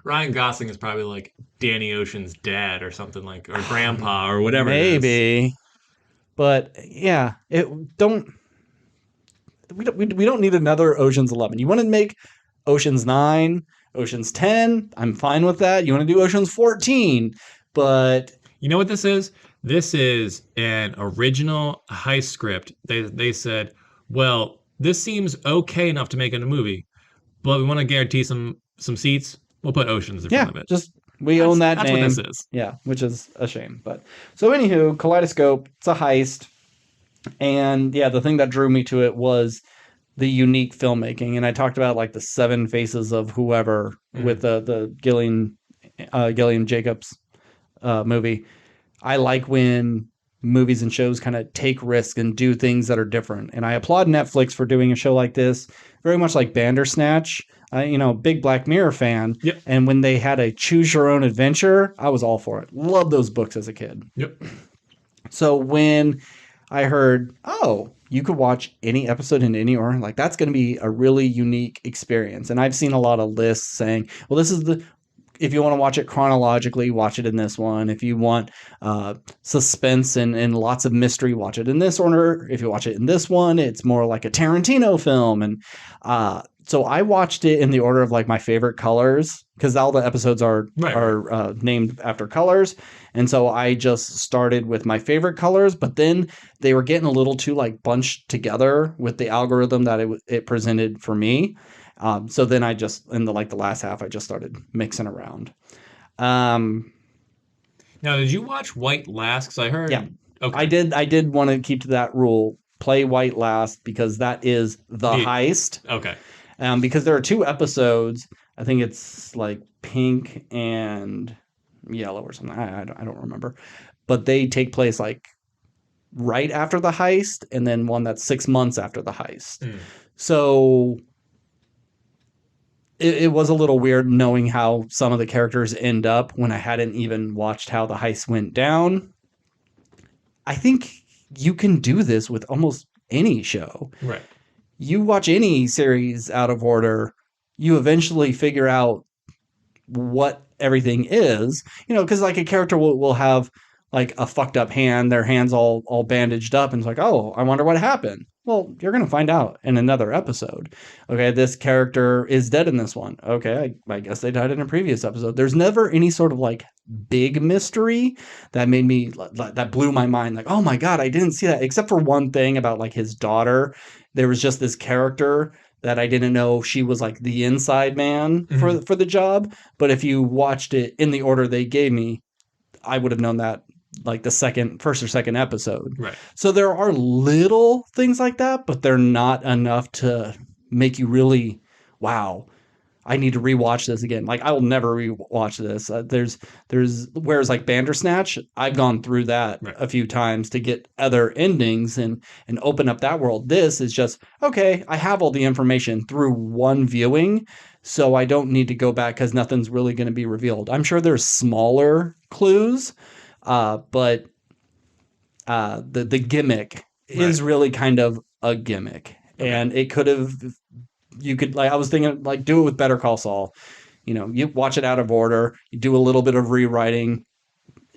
Ryan Gosling is probably like Danny Ocean's dad or something like, or grandpa or whatever it is. Maybe. But yeah, it don't we don't need another Ocean's 11. You want to make Ocean's 9, Ocean's 10, I'm fine with that. You want to do Ocean's 14, but You know what this is? This is an original heist script. They said, well, this seems okay enough to make it a movie, but we want to guarantee some seats. We'll put Oceans in yeah, front of it. just we own that That's name. what this is. Yeah, which is a shame. But so anywho, Kaleidoscope, it's a heist. And yeah, the thing that drew me to it was the unique filmmaking. And I talked about like the seven faces of whoever with the Gillian Jacobs movie. I like when movies and shows kind of take risks and do things that are different. And I applaud Netflix for doing a show like this, very much like Bandersnatch. Big Black Mirror fan. Yep. And when they had a choose your own adventure, I was all for it. Loved those books as a kid. Yep. So when I heard, oh, you could watch any episode in any order, like that's going to be a really unique experience. And I've seen a lot of lists saying, well, this is if you want to watch it chronologically, watch it in this one. If you want suspense and lots of mystery, watch it in this order. If you watch it in this one, it's more like a Tarantino film. And so I watched it in the order of like my favorite colors because all the episodes are named after colors. And so I just started with my favorite colors, but then they were getting a little too like bunched together with the algorithm that it presented for me. So then I just in the last half I just started mixing around. Now, did you watch White last? Because I heard. Yeah. Okay. I did want to keep to that rule. Play White last because that is the heist. Okay. Because there are two episodes. I think it's like pink and yellow or something. I don't remember. But they take place like right after the heist and then one that's 6 months after the heist. So it was a little weird knowing how some of the characters end up when I hadn't even watched how the heist went down. I think you can do this with almost any show. Right. You watch any series out of order, you eventually figure out what everything is, because like a character will have like a fucked up hand, their hand's all bandaged up, and it's like, oh, I wonder what happened. Well, you're going to find out in another episode. Okay, this character is dead in this one. Okay, I guess they died in a previous episode. There's never any sort of like big mystery that made me, that blew my mind. Like, oh my God, I didn't see that. Except for one thing about like his daughter. There was just this character that I didn't know she was like the inside man for the job. But if you watched it in the order they gave me, I would have known that like the first or second episode. Right. So there are little things like that, but they're not enough to make you really, wow, I need to rewatch this again. Like I will never rewatch this. There's whereas like Bandersnatch, I've gone through that a few times to get other endings and open up that world. This is just, okay, I have all the information through one viewing, so I don't need to go back because nothing's really going to be revealed. I'm sure there's smaller clues, but the gimmick is really kind of a gimmick. Okay. And it could have, you could, like, I was thinking, like, do it with Better Call Saul. You watch it out of order, you do a little bit of rewriting,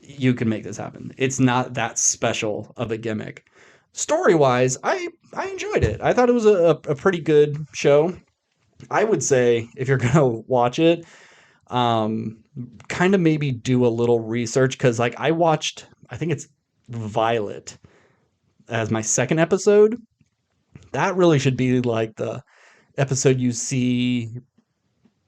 you can make this happen. It's not that special of a gimmick. Story wise, I enjoyed it. I thought it was a pretty good show. I would say if you're gonna watch it, um, kind of maybe do a little research because like I watched, I think it's Violet as my second episode. That really should be like the episode you see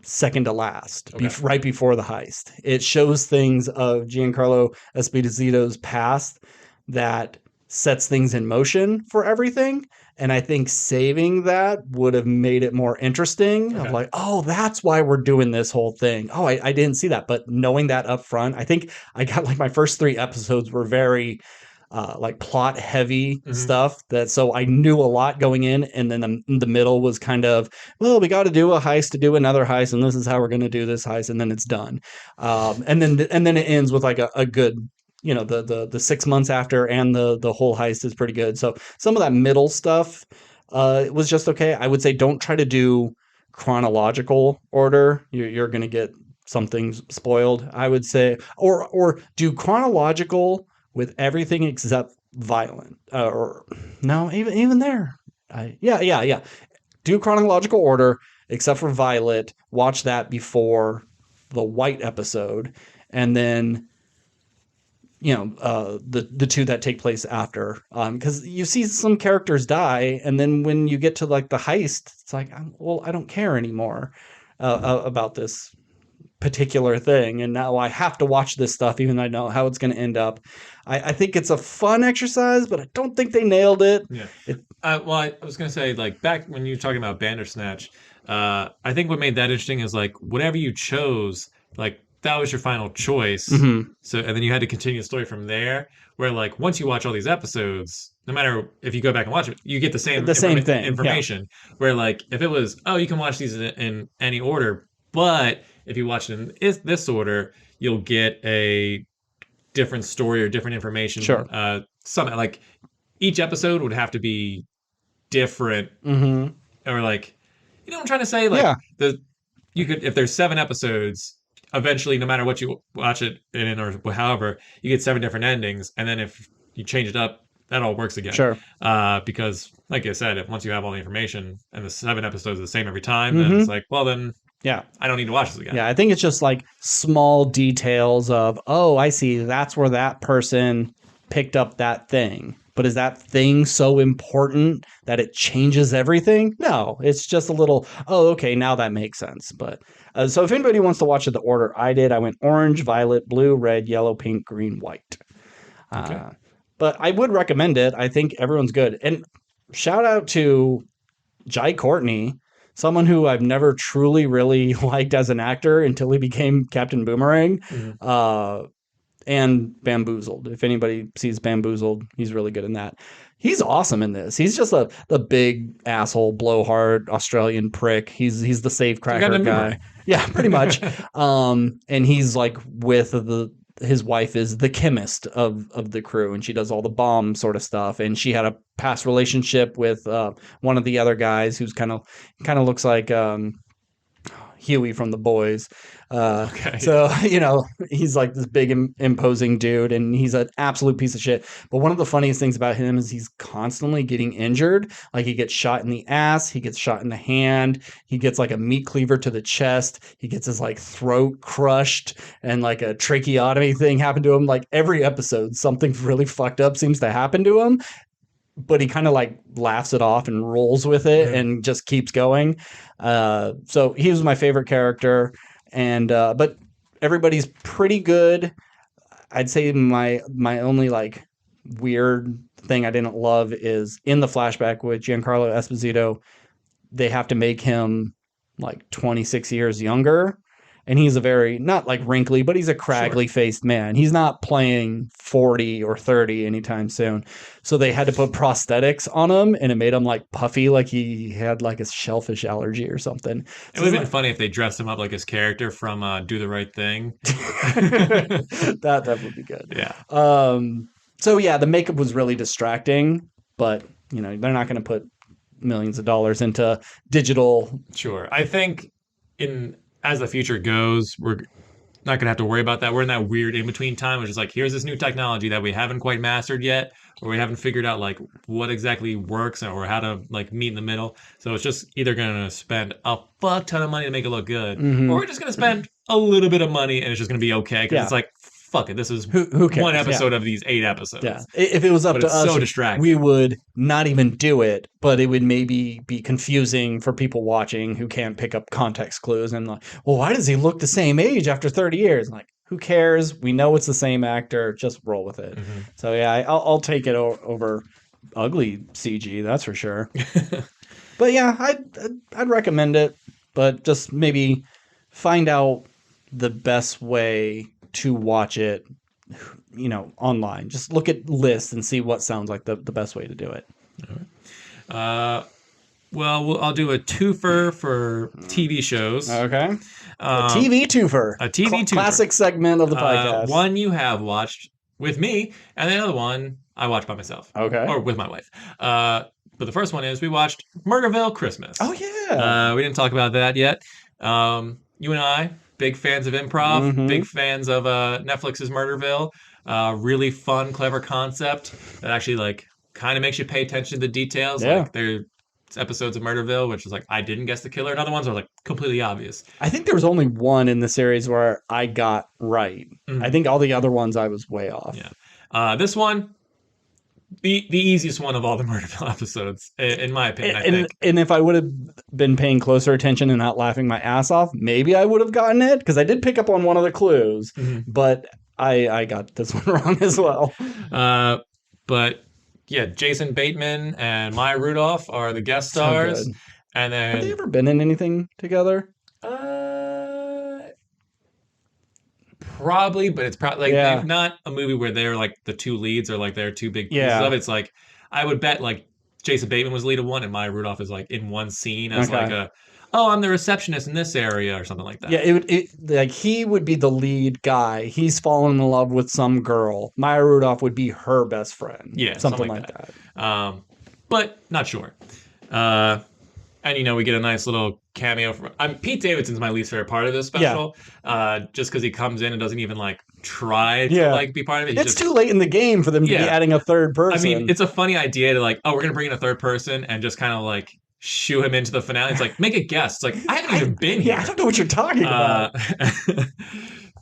second to last, Okay. right before the heist. It shows things of Giancarlo Esposito's past that sets things in motion for everything. And I think saving that would have made it more interesting of Okay. like, oh, that's why we're doing this whole thing. Oh, I didn't see that. But knowing that up front, I think I got like my first three episodes were very like plot heavy Hmm. stuff that so I knew a lot going in, and then the middle was kind of, well, we got to do a heist to do another heist, and this is how we're going to do this heist, and then it's done, and then it ends with like a good, the 6 months after, and the whole heist is pretty good. So some of that middle stuff was just okay. I would say don't try to do chronological order. You're going to get something spoiled, I would say, or do chronological with everything except violent, or no, even there. Yeah. Do chronological order except for Violet. Watch that before the White episode, and then the two that take place after, because you see some characters die, and then when you get to like the heist, it's like, well, I don't care anymore about this particular thing, and now I have to watch this stuff even though I know how it's going to end up. I think it's a fun exercise, but I don't think they nailed it. Yeah. it Well, I was gonna say, like, back when you were talking about Bandersnatch, I think what made that interesting is like whatever you chose, like that was your final choice. mhm. So, and then you had to continue the story from there. Where like once you watch all these episodes, no matter if you go back and watch it, you get the same The same thing, yeah, information. Where like if it was, oh, you can watch these in any order, but if you watch it in this order, you'll get a different story or different information. sure. Something like each episode would have to be different, Hmm. or like, you know what I'm trying to say, like Yeah, the you could, if there's 7 episodes, eventually no matter what you watch it in or however, you get 7 different endings, and then if you change it up, that all works again. sure. Because like I said, if once you have all the information and the 7 episodes are the same every time, then Hmm. it's like, well, then Yeah. I don't need to watch this again. Yeah, I think it's just like small details of, oh, I see, that's where that person picked up that thing. But is that thing so important that it changes everything? No, it's just a little, oh, okay, now that makes sense. But so if anybody wants to watch it the order I did, I went orange, violet, blue, red, yellow, pink, green, white. Okay. Uh, but I would recommend it. I think everyone's good. And shout out to Jai Courtney, someone who I've never truly really liked as an actor until he became Captain Boomerang, Mhm. uh, and Bamboozled. If anybody sees Bamboozled, he's really good in that. He's awesome in this. He's just the big asshole, blowhard Australian prick. He's the safecracker guy. Yeah, pretty much. And he's like with his wife is the chemist of the crew, and she does all the bomb sort of stuff. And she had a past relationship with one of the other guys who's kind of looks like Huey from The Boys. Okay. So, he's like this big, imposing dude, and he's an absolute piece of shit. But one of the funniest things about him is he's constantly getting injured. Like, he gets shot in the ass, he gets shot in the hand, he gets like a meat cleaver to the chest, he gets his like throat crushed, and like a tracheotomy thing happened to him. Like, every episode, something really fucked up seems to happen to him, but he kind of like laughs it off and rolls with it, Mhm. and just keeps going. So he was my favorite character, and but everybody's pretty good. I'd say my only like weird thing I didn't love is in the flashback with Giancarlo Esposito, they have to make him like 26 years younger. And he's a very, not like wrinkly, but he's a Sure. craggly faced man. He's not playing 40 or 30 anytime soon. So they had to put prosthetics on him, and it made him like puffy, like he had like a shellfish allergy or something. It So would it's have been like, funny if they dressed him up like his character from Do the Right Thing. that would be good. Yeah. So yeah, the makeup was really distracting, but they're not going to put millions of dollars into digital. Sure. I think in as the future goes, we're not gonna have to worry about that. We're in that weird in between time, which is like here's this new technology that we haven't quite mastered yet, or we haven't figured out like what exactly works or how to like meet in the middle. So it's just either gonna spend a fuck ton of money to make it look good, or Hmm. we're just gonna spend a little bit of money and it's just gonna be okay because it's Yeah. like fuck it, this is Who one cares? Yeah. episode of these 8 Yeah. episodes. If it was up But to it's us, so we distracting. would not even do it, but it would maybe be confusing for people watching who can't pick up context clues and like, well, why does he look the same age after 30 years? Like, who cares? We know it's the same actor. Just roll with it. Hmm. So yeah, I'll take it over ugly CG. That's for sure. But yeah, I'd recommend it, but just maybe find out the best way to watch it, online. Just look at lists and see what sounds like the best way to do it. uh, I'll do a twofer for TV shows. Okay. A Um, TV twofer. a TV twofer. Classic segment of the podcast. One you have watched with me, and the other one I watched by myself. Okay. Or with my wife. But the first one is we watched Murderville Christmas. Oh yeah. We didn't talk about that yet. You and I, big fans of improv, Mhm. big fans of Netflix's Murderville. Really fun, clever concept that actually like kind of makes you pay attention to the details. Yeah. Like there's episodes of Murderville, which is like I didn't guess the killer, and other ones are like completely obvious. I think there was only one in the series where I got right. Mhm. I think all the other ones I was way off. Yeah. This one, the easiest one of all the Murderville episodes, in my opinion. I think. And if I would have been paying closer attention and not laughing my ass off, maybe I would have gotten it because I did pick up on one of the clues, Mhm. but I got this one wrong as well. But yeah, Jason Bateman and Maya Rudolph are the guest So stars, good. and Have they then ever been in anything together? probably, but it's probably like Yeah. not a movie where they're like the two leads or like they're two big pieces Yeah. of it. It's like I would bet like Jason Bateman was lead of one, and Maya Rudolph is like in one scene as Okay. like oh, I'm the receptionist in this area or something like that. Yeah, like he would be the lead guy. He's fallen in love with some girl. Maya Rudolph would be her best friend. Yeah, something like that. But not sure. And we get a nice little cameo from. Pete Davidson's my least favorite part of this special. Just because he comes in and doesn't even like try to Yeah. like be part of it. It's too late in the game for them to be Yeah. adding a third person. I mean, it's a funny idea to like, oh, we're gonna bring in a third person and just kind of like shoo him into the finale. It's like make a guest. It's like I haven't even been here. Yeah, I don't know what you're talking about.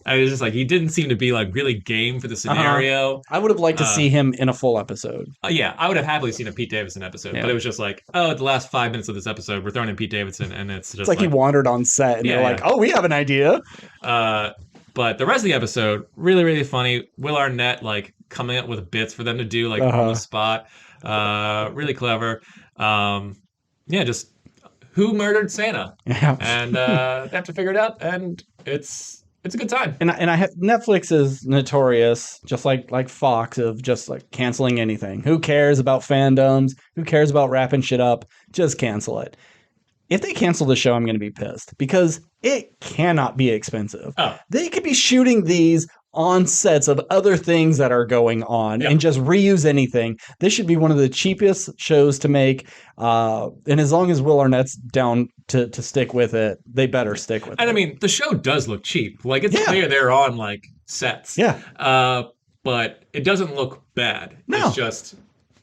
I was just like, he didn't seem to be like really game for the scenario. I would have liked to see him in a full episode. Yeah, I would have happily seen a Pete Davidson episode, Yeah. but it was just like, oh, at the last 5 minutes of this episode, we're throwing in Pete Davidson, and it's just It's like he wandered on set and Yeah, they're like, oh, we have an idea. But the rest of the episode, really, really funny. Will Arnett like coming up with bits for them to do like on the spot. Really clever. Just who murdered Santa? Yeah. And they have to figure it out, and it's a good time. And I have Netflix is notorious, just like Fox, of just like canceling anything. Who cares about fandoms? Who cares about wrapping shit up? Just cancel it. If they cancel the show, I'm going to be pissed because it cannot be expensive. Oh. They could be shooting these on sets of other things that are going on and just reuse anything. This should be one of the cheapest shows to make. And as long as Will Arnett's down to stick with it, they better stick with it. And I mean, the show does look cheap. Like it's clear they're on like sets. Yeah. But it doesn't look bad. No. It's just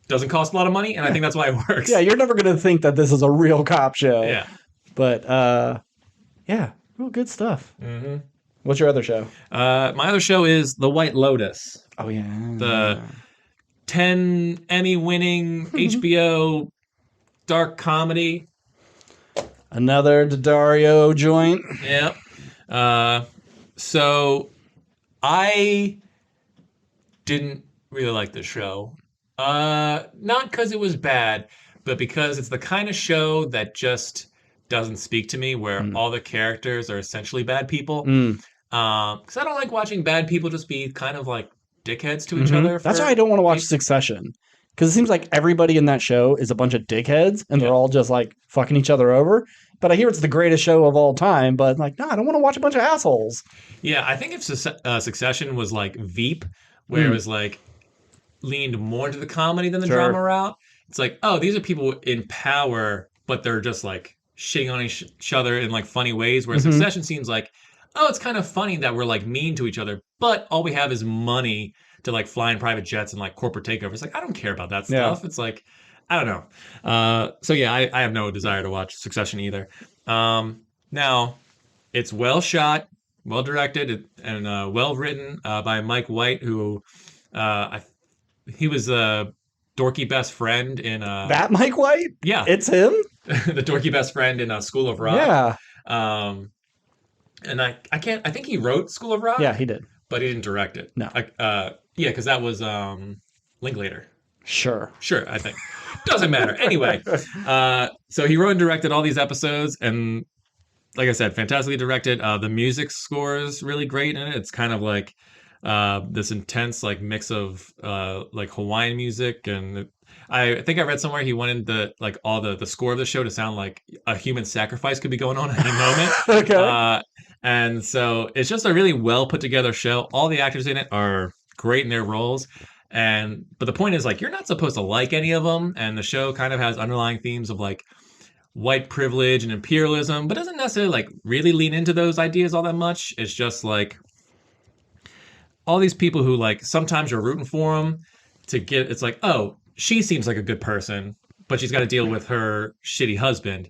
doesn't cost a lot of money, and I think that's why it works. Yeah, you're never going to think that this is a real cop show. Yeah. But real good stuff. Mm-hmm. What's your other show? My other show is The White Lotus. Oh, yeah. The 10 Emmy-winning HBO dark comedy. Another Daddario joint. Yeah. So I didn't really like the show. Not because it was bad, but because it's the kind of show that just doesn't speak to me, where all the characters are essentially bad people. Because I don't like watching bad people just be kind of like dickheads to each other. That's why I don't want to watch Succession. Because it seems like everybody in that show is a bunch of dickheads and they're all just like fucking each other over. But I hear it's the greatest show of all time. But like, no, I don't want to watch a bunch of assholes. Yeah, I think if Succession was like Veep, where it was like leaned more into the comedy than the drama route, it's like, oh, these are people in power, but they're just like shitting on each other in like funny ways. Where Hmm. Succession seems like, oh, it's kind of funny that we're like mean to each other, but all we have is money to like fly in private jets and like corporate takeovers. Like I don't care about that Yeah. stuff. It's like I don't know. So yeah, I have no desire to watch Succession either. Now it's well shot, well directed, and well written by Mike White, who I he was a dorky best friend in That Mike White? yeah, It's him? the dorky best friend in School of Rock. Yeah. Um, and I can't I think he wrote School of Yeah, Rock, he did. but he didn't direct it. No. Yeah, because that was Linklater. Sure. Sure, I think. Doesn't matter. Anyway, so he wrote and directed all these episodes, and like I said, fantastically directed. The music score is really great in it. It's kind of like this intense like mix of like Hawaiian music, and I think I read somewhere he wanted like all the score of the show to sound like a human sacrifice could be going on at any moment. Okay. And so it's just a really well put together show. All the actors in it are great in their roles. But the point is like you're not supposed to like any of them, and the show kind of has underlying themes of like white privilege and imperialism, but doesn't necessarily like really lean into those ideas all that much. It's just like all these people who like sometimes you're rooting for them to get. It's like, oh, she seems like a good person, but she's got to deal with her shitty husband.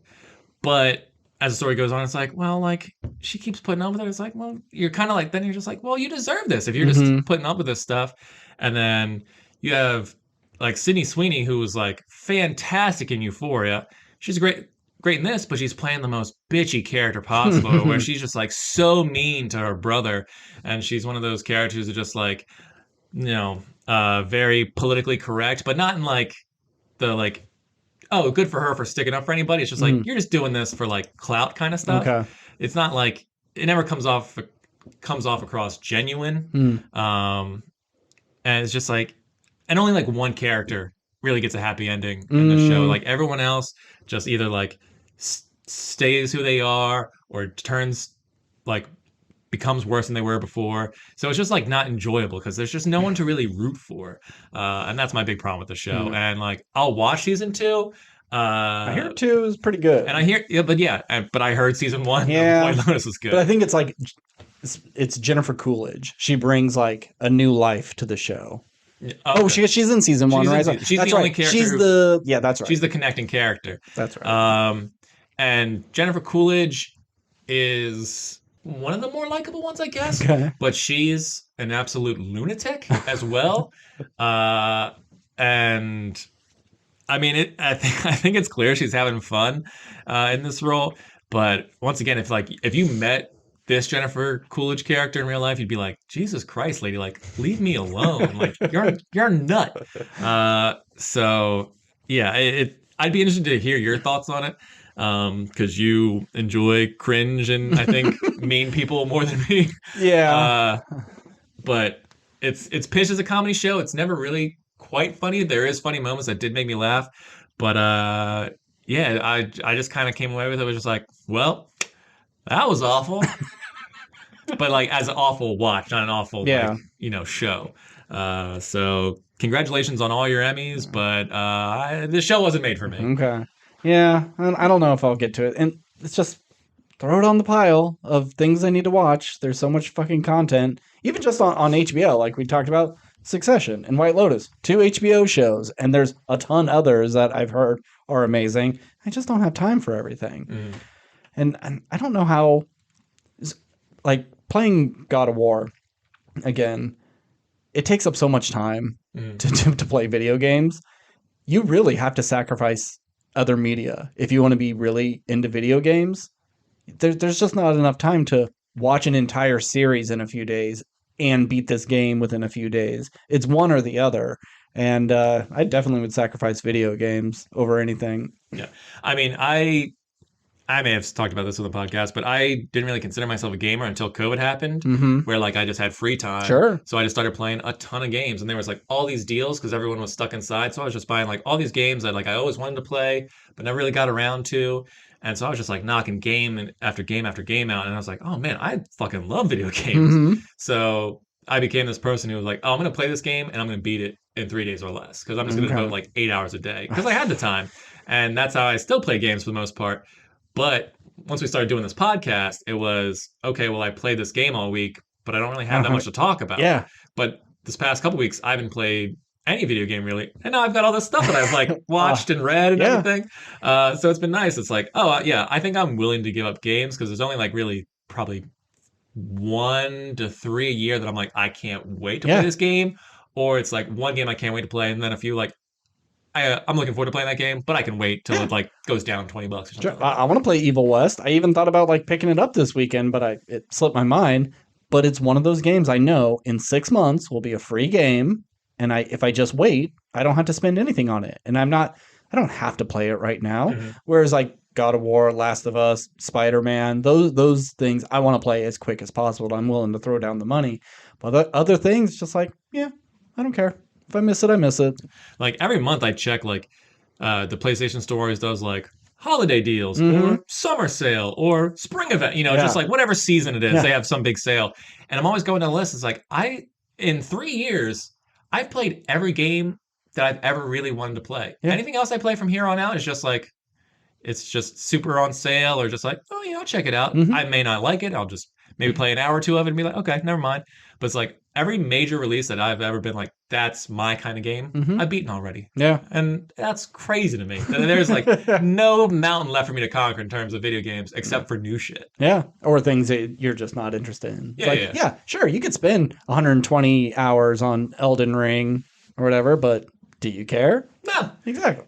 But as the story goes on, it's like, well, like she keeps putting up with it. It's like, well, you're kind of like then you're just like, well, you deserve this if you're just Hmm. putting up with this stuff. And then you have like Sydney Sweeney, who was like fantastic in Euphoria. She's great in this, but she's playing the most bitchy character possible, where she's just like so mean to her brother, and she's one of those characters who just like, very politically correct, but not in like the like, oh, good for her for sticking up for anybody. It's just like Mm. you're just doing this for like clout kind of stuff. Okay. It's not like it never comes off across genuine. Mm. And it's just like, and only like one character really gets a happy ending in the show. Mm. Like everyone else just either like stays who they are or turns like becomes worse than they were before. So it's just like not enjoyable because there's just no one to really root for, and that's my big problem with the show. Mm. And like I'll watch season two. I hear 2 is pretty good. And I hear, but I heard season one. Yeah. White Lotus was good. But I think it's like it's Jennifer Coolidge. She brings like a new life to the show. Oh, she's in season 1, right? She's that's the only right. character. That's right. She's the connecting character. That's right. And Jennifer Coolidge is one of the more likable ones, I guess. Okay. But she's an absolute lunatic as well. And I mean, I think it's clear she's having fun in this role. But once again, if you met this Jennifer Coolidge character in real life, you'd be like, Jesus Christ, lady, like leave me alone. Like you're a nut. So yeah, I'd be interested to hear your thoughts on it. Because you enjoy cringe and I think mean people more than me. Yeah. But it's pitched as a comedy show. It's never really quite funny. There is funny moments that did make me laugh, but yeah, I just kind of came away with it. I was just like, well, that was awful. But like as an awful watch, not an awful like, show. So congratulations on all your Emmys, but the show wasn't made for me. Okay. Yeah, I don't know if I'll get to it. And it's just throw it on the pile of things I need to watch. There's so much fucking content. Even just on HBO, like we talked about Succession and White Lotus, 2 HBO shows, and there's a ton others that I've heard are amazing. I just don't have time for everything. Mm. And I don't know how, like playing God of War again, it takes up so much time to play video games. You really have to sacrifice other media if you want to be really into video games. There's just not enough time to watch an entire series in a few days and beat this game within a few days. It's one or the other. And I definitely would sacrifice video games over anything. Yeah. I mean, I may have talked about this on the podcast, but I didn't really consider myself a gamer until COVID happened, where like I just had free time. Sure. So I just started playing a ton of games, and there was like all these deals because everyone was stuck inside. So I was just buying like all these games that like I always wanted to play, but never really got around to. And so I was just like knocking game after game after game out, and I was like, oh man, I fucking love video games. So I became this person who was like, oh, I'm gonna play this game and I'm gonna beat it in 3 days or less because I'm just gonna devote like 8 hours a day because I had the time, and that's how I still play games for the most part. But once we started doing this podcast, it was okay. Well, I played this game all week, but I don't really I have don't that have much it. to talk about. Yeah. But this past couple weeks, I haven't played any video game really, and now I've got all this stuff that I've like watched and read and Yeah. everything. So it's been nice. It's like, oh yeah, I think I'm willing to give up games because there's only like really probably 1 to 3 a year that I'm like, I can't wait to play Yeah. this game, or it's like one game I can't wait to play, and then a few like I'm looking forward to playing that game, but I can wait till Yeah. it like goes down $20 or something like I that. want to play Evil West. I even thought about like picking it up this weekend, but it slipped my mind. But it's one of those games I know in 6 months will be a free game, and if I just wait, I don't have to spend anything on it, and I don't have to play it right now. Mm-hmm. Whereas like God of War, Last of Us, Spider Man, those things I want to play as quick as possible. I'm willing to throw down the money, but other things, just like yeah, I don't care. If I miss it, I miss it. Like every month I check like the PlayStation Store always does like holiday deals Mm-hmm. or summer sale or spring event, just Yeah, like whatever season it is, yeah. they have some big sale. And I'm always going down the list. It's like in 3 years, I've played every game that I've ever really wanted to play. Yeah. Anything else I play from here on out is just like it's just super on sale or just like, oh yeah, I'll check it out. Mm-hmm. I may not like it. I'll just maybe play an hour or two of it and be like, okay, never mind. But it's like every major release that I've ever been like, that's my kind of game, Mm-hmm. I've beaten already. Yeah. And that's crazy to me. There's like no mountain left for me to conquer in terms of video games except for new shit. Yeah, or things that you're just not interested in. It's Yeah, like, yeah. yeah, sure, you could spend 120 hours on Elden Ring or whatever, but do you care? No. Exactly.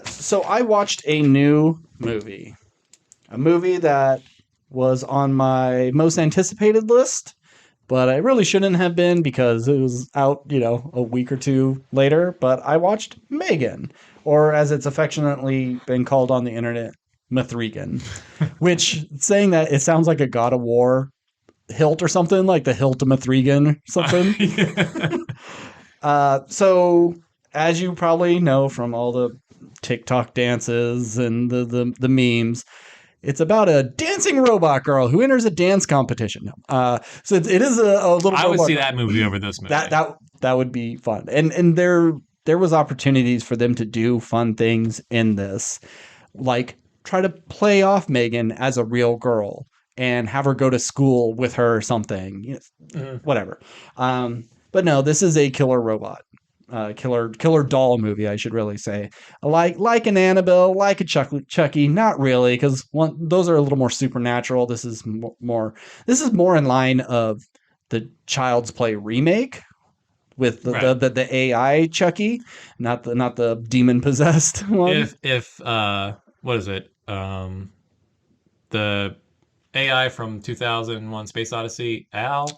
So I watched a new movie, a movie that was on my most anticipated list, but I really shouldn't have been because it was out, a week or two later. But I watched Megan, or as it's affectionately been called on the internet, Mithrigan, which saying that it sounds like a God of War hilt or something, like the hilt of Mithrigan or something. Yeah. So as you probably know from all the TikTok dances and the memes, it's about a dancing robot girl who enters a dance competition. So it is a little. I would robot see girl. that movie over this movie. That would be fun, and there was opportunities for them to do fun things in this, like try to play off Megan as a real girl and have her go to school with her or something, whatever. But no, this is a killer robot. Killer doll movie, I should really say. Like an Annabelle, like a Chucky, not really, because those are a little more supernatural. This is more in line of the Child's Play remake with the AI Chucky, not the demon possessed one. If what is it? The AI from 2001 Space Odyssey, Hal.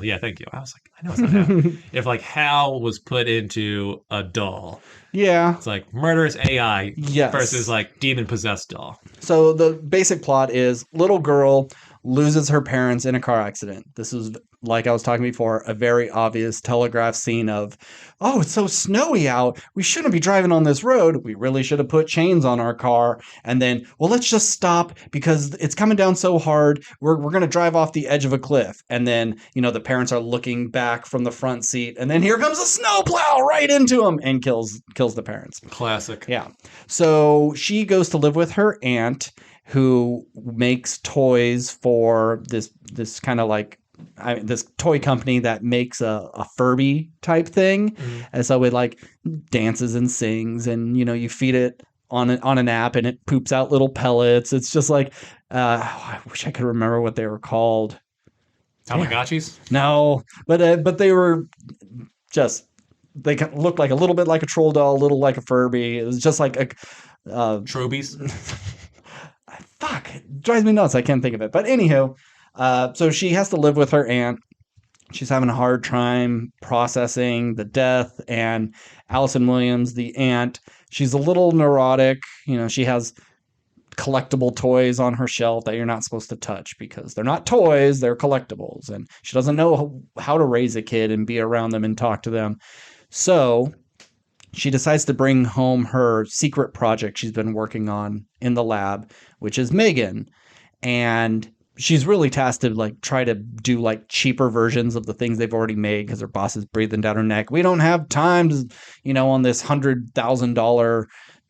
Yeah, thank you. I was like, I know it's not Hal. If like Hal was put into a doll, Yeah. it's like murderous AI Yes. versus like demon possessed doll. So the basic plot is little girl loses her parents in a car accident. This is, like I was talking before, a very obvious telegraph scene of, oh, it's so snowy out. We shouldn't be driving on this road. We really should have put chains on our car. And then, well, let's just stop because it's coming down so hard. We're going to drive off the edge of a cliff. And then, the parents are looking back from the front seat. And then here comes a snowplow right into them and kills the parents. Classic. Yeah. So she goes to live with her aunt, who makes toys for this kind of like this toy company that makes a Furby type thing. Mm-hmm. And so it like dances and sings, and you feed it on an app and it poops out little pellets. It's just like I wish I could remember what they were called. Tamagotchis? No, but they were just, they looked like a little bit like a troll doll, a little like a Furby. It was just like a Trobies? Fuck, it drives me nuts. I can't think of it. But anywho, so she has to live with her aunt. She's having a hard time processing the death. And Allison Williams, the aunt, she's a little neurotic. She has collectible toys on her shelf that you're not supposed to touch because they're not toys, they're collectibles. And she doesn't know how to raise a kid and be around them and talk to them. So she decides to bring home her secret project she's been working on in the lab, which is Megan. And she's really tasked to like try to do like cheaper versions of the things they've already made because her boss is breathing down her neck. We don't have time to, on this $100,000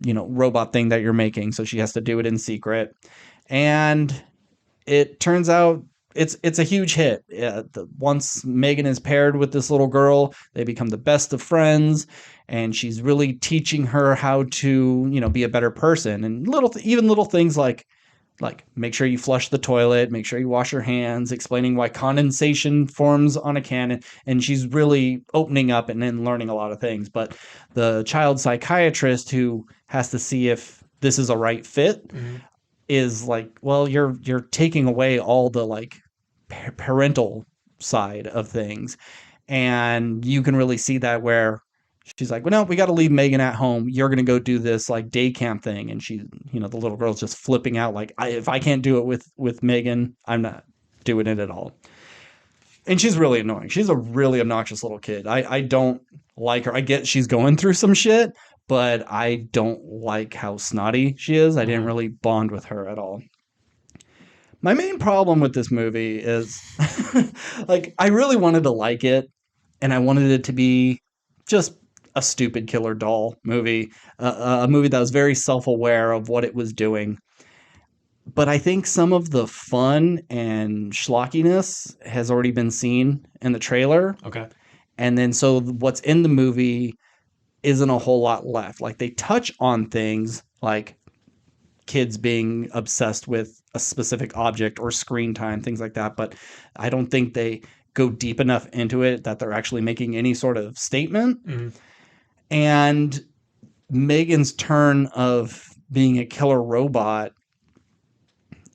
robot thing that you're making. So she has to do it in secret. And it turns out it's a huge hit. Once Megan is paired with this little girl, they become the best of friends, and she's really teaching her how to, be a better person. And even little things like make sure you flush the toilet, make sure you wash your hands, explaining why condensation forms on a can. And she's really opening up and then learning a lot of things. But the child psychiatrist who has to see if this is a right fit is like, well, you're taking away all the like parental side of things. And you can really see that where she's like, well, no, we got to leave Megan at home. You're going to go do this like day camp thing. And she, the little girl's just flipping out. Like, if I can't do it with Megan, I'm not doing it at all. And she's really annoying. She's a really obnoxious little kid. I don't like her. I get she's going through some shit, but I don't like how snotty she is. I didn't really bond with her at all. My main problem with this movie is like, I really wanted to like it, and I wanted it to be just a stupid killer doll movie, a movie that was very self-aware of what it was doing. But I think some of the fun and schlockiness has already been seen in the trailer. Okay. And then so what's in the movie isn't a whole lot left. Like, they touch on things like kids being obsessed with a specific object or screen time, things like that. But I don't think they go deep enough into it that they're actually making any sort of statement. Mm-hmm. And Megan's turn of being a killer robot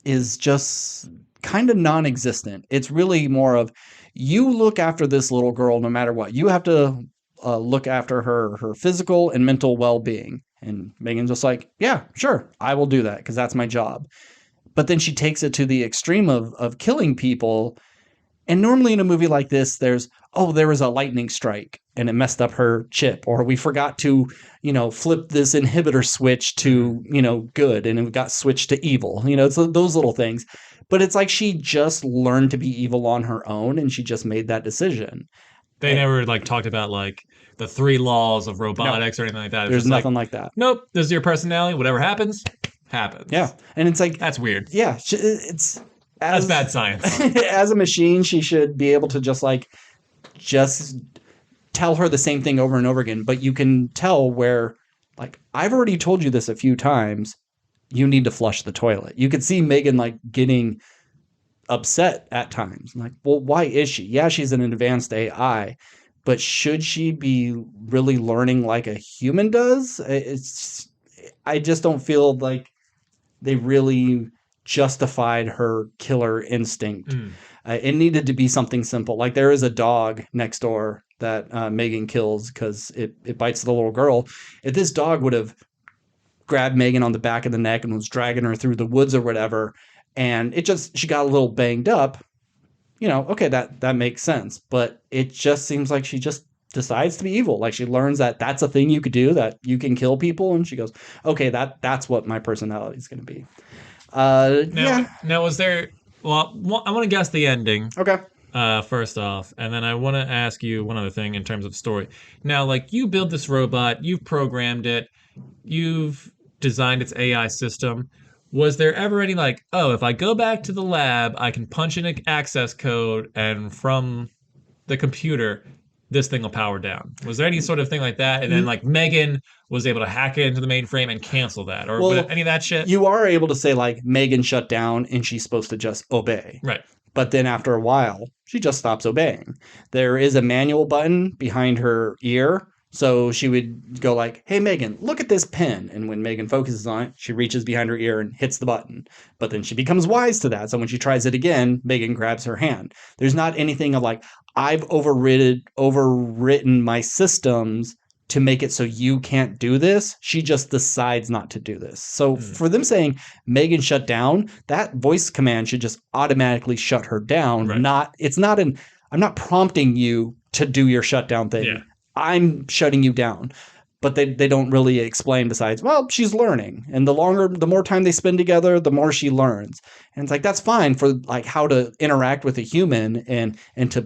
is just kind of non-existent. It's really more of, you look after this little girl no matter what. You have to look after her physical and mental well-being. And Megan's just like, yeah, sure, I will do that because that's my job. But then she takes it to the extreme of killing people. And normally in a movie like this, there was a lightning strike and it messed up her chip, or we forgot to, flip this inhibitor switch to, good, and it got switched to evil. It's those little things. But it's like she just learned to be evil on her own, and she just made that decision. They never talked about the 3 laws of robotics or anything like that. There's nothing like that. Nope. This is your personality. Whatever happens, happens. Yeah. And it's like, that's weird. Yeah. That's bad science. As a machine, she should be able to just tell her the same thing over and over again. But you can tell where, I've already told you this a few times, you need to flush the toilet. You could see Megan getting upset at times. Well, why is she? Yeah, she's an advanced AI, but should she be really learning like a human does? I just don't feel like they really justified her killer instinct. It needed to be something simple. Like, there is a dog next door that Megan kills because it bites the little girl. If this dog would have grabbed Megan on the back of the neck and was dragging her through the woods or whatever, and she got a little banged up, okay, that makes sense. But it just seems like she just decides to be evil. Like, she learns that that's a thing you could do, that you can kill people, and she goes, okay, that's what my personality is going to be. Now, was there... Well, I want to guess the ending. Okay. First off, and then I want to ask you one other thing in terms of story. Now, you build this robot, you've programmed it, you've designed its AI system. Was there ever any if I go back to the lab, I can punch in an access code, and from the computer, this thing will power down? Was there any sort of thing like that? And then Megan was able to hack it into the mainframe and cancel that, or any of that shit? You are able to say Megan shut down and she's supposed to just obey. Right. But then after a while, she just stops obeying. There is a manual button behind her ear. So she would go hey, Megan, look at this pen. And when Megan focuses on it, she reaches behind her ear and hits the button. But then she becomes wise to that. So when she tries it again, Megan grabs her hand. There's not anything of I've overwritten my systems to make it so you can't do this. She just decides not to do this. So for them saying Megan shut down, that voice command should just automatically shut her down. Right. I'm not prompting you to do your shutdown thing. Yeah. I'm shutting you down. But they don't really explain besides, well, she's learning. And the more time they spend together, the more she learns. And it's that's fine for how to interact with a human and to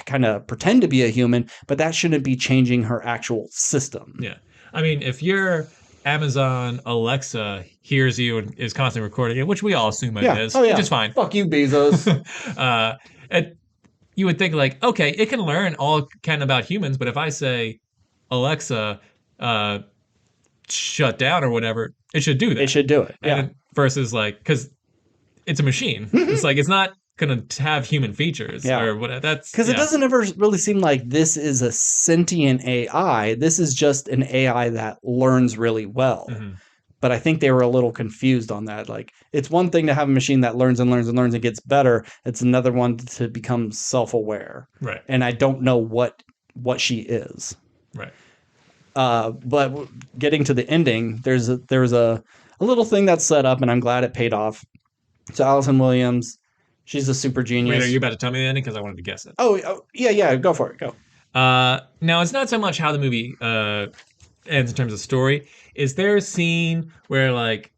kind of pretend to be a human, but that shouldn't be changing her actual system. Yeah. I mean, if you're Amazon Alexa hears you and is constantly recording it, which we all assume it Yeah. is, Oh which yeah. is fine. Fuck you, Bezos. uh, it, you would think like, okay, it can learn all it can about humans, but if I say Alexa, uh, shut down or whatever, it should do It that. should do it. And Yeah. versus like, because it's a machine, it's like it's not gonna have human features Yeah. or what. That's Because it yeah. doesn't ever really seem like this is a sentient AI. This is just an AI that learns really well. Mhm. But I think they were a little confused on that. Like, it's one thing to have a machine that learns and learns and learns and gets better. It's another one to become self-aware. Right. And I don't know what she is. Right. But getting to the ending, there's a little thing that's set up, and I'm glad it paid off. So Allison Williams, she's a super genius. Wait, are you about to tell me the ending? Because I wanted to guess it. Oh yeah, go for it, go. Now it's not so much how the movie ends in terms of story. Is there a scene where like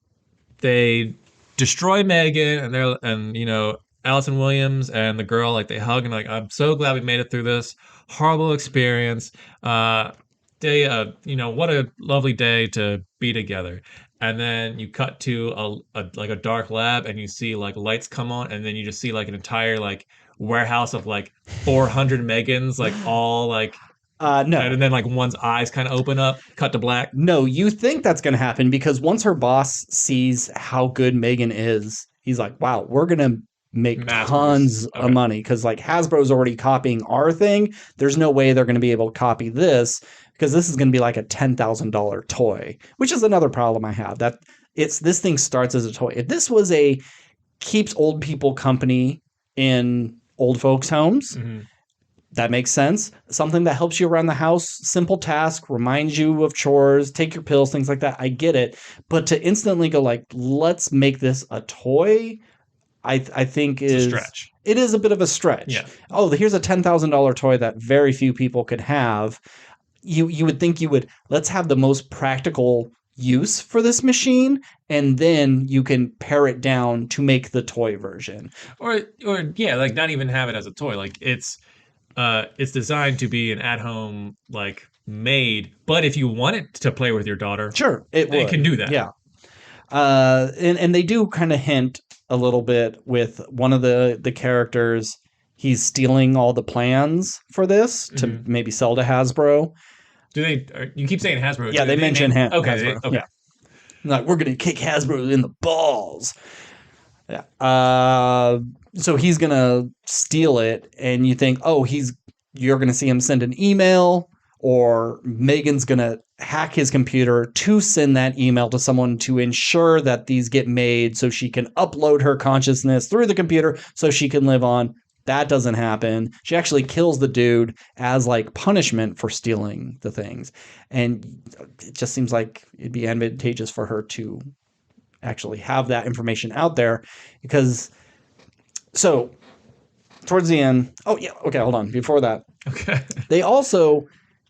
they destroy Megan and they're and you know Allison Williams and the girl like they hug and like I'm so glad we made it through this horrible experience. They you know what a lovely day to be together. And then you cut to a like a dark lab and you see like lights come on and then you just see like an entire like warehouse of like 400 Megans like all like No. and then like one's eyes kind of open up, cut to black. No, you think that's going to happen because once her boss sees how good Megan is, he's like, wow, we're going to make tons of money because like Hasbro's already copying our thing. There's no way they're going to be able to copy this because this is going to be like a $10,000 toy, which is another problem I have. That this thing starts as a toy. If this was a keeps old people company in old folks' homes, that makes sense. Something that helps you around the house, simple task, reminds you of chores, take your pills, things like that. I get it. But to instantly go like, let's make this a toy, I think is a stretch. It is a bit of a stretch. Yeah. Oh, here's a $10,000 toy that very few people could have. You would think let's have the most practical use for this machine, and then you can pare it down to make the toy version. Or yeah, like not even have it as a toy. Like it's designed to be an at-home like made, but if you want it to play with your daughter, sure, it can do that. Yeah. And they do kind of hint a little bit with one of the characters. He's stealing all the plans for this to maybe sell to Hasbro. Do they? You keep saying Hasbro. Yeah, they mention Hasbro. Okay. Yeah. Like, we're going to kick Hasbro in the balls. Yeah. So he's going to steal it, and you think, oh, you're going to see him send an email, or Megan's going to hack his computer to send that email to someone to ensure that these get made so she can upload her consciousness through the computer so she can live on. That doesn't happen. She actually kills the dude as like punishment for stealing the things. And it just seems like it'd be advantageous for her to actually have that information out there because so towards the end, oh yeah, okay, hold on. Before that, okay,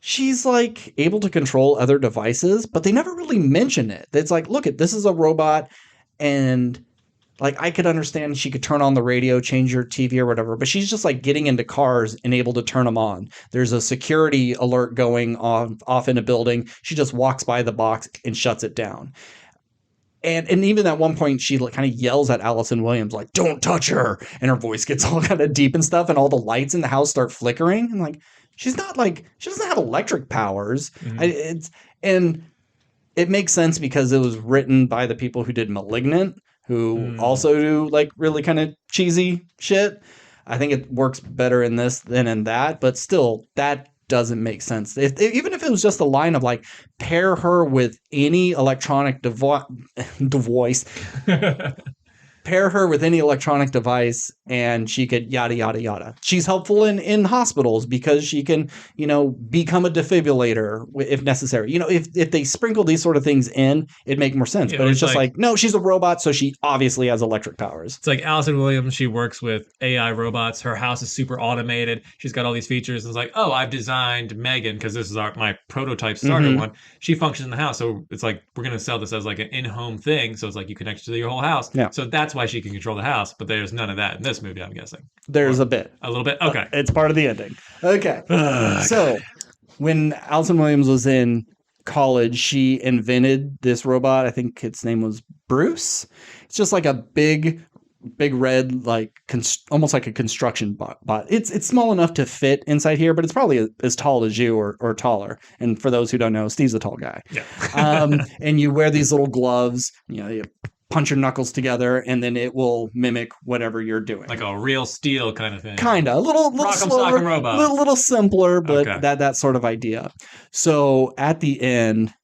she's like able to control other devices, but they never really mention it. It's like, look, this is a robot, and like I could understand she could turn on the radio, change your TV or whatever, but she's just like getting into cars and able to turn them on. There's a security alert going off in a building. She just walks by the box and shuts it down. And even at one point, she kind of yells at Allison Williams, like, don't touch her. And her voice gets all kind of deep and stuff. And all the lights in the house start flickering. And like, she doesn't have electric powers. And it makes sense because it was written by the people who did Malignant, who also do like really kind of cheesy shit. I think it works better in this than in that. But still, that doesn't make sense. Even if it was just a line of like, pair her with any electronic device, pair her with any electronic device, and she could yada yada yada. She's helpful in hospitals because she can, become a defibrillator if necessary. If they sprinkle these sort of things in, it'd make more sense. But it's just like, no, she's a robot, so she obviously has electric powers. It's like Allison Williams. She works with AI robots. Her house is super automated. She's got all these features. It's like, oh, I've designed Megan because this is my prototype starter one. She functions in the house, so it's like we're gonna sell this as like an in-home thing. So it's like you connect to your whole house. Yeah. So that's why she can control the house, but there's none of that in this movie, I'm guessing. There's a little bit. Okay. It's part of the ending. Okay. So when Allison Williams was in college, she invented this robot. I think its name was Bruce. It's just like a big red, like almost like a construction bot. It's small enough to fit inside here, but it's probably as tall as you or taller. And for those who don't know, Steve's a tall guy. Yeah. And you wear these little gloves. You punch your knuckles together, and then it will mimic whatever you're doing. Like a real steel kind of thing. Kinda a little Rock'em slower, sock'em robot. little simpler, but Okay. that sort of idea. So at the end,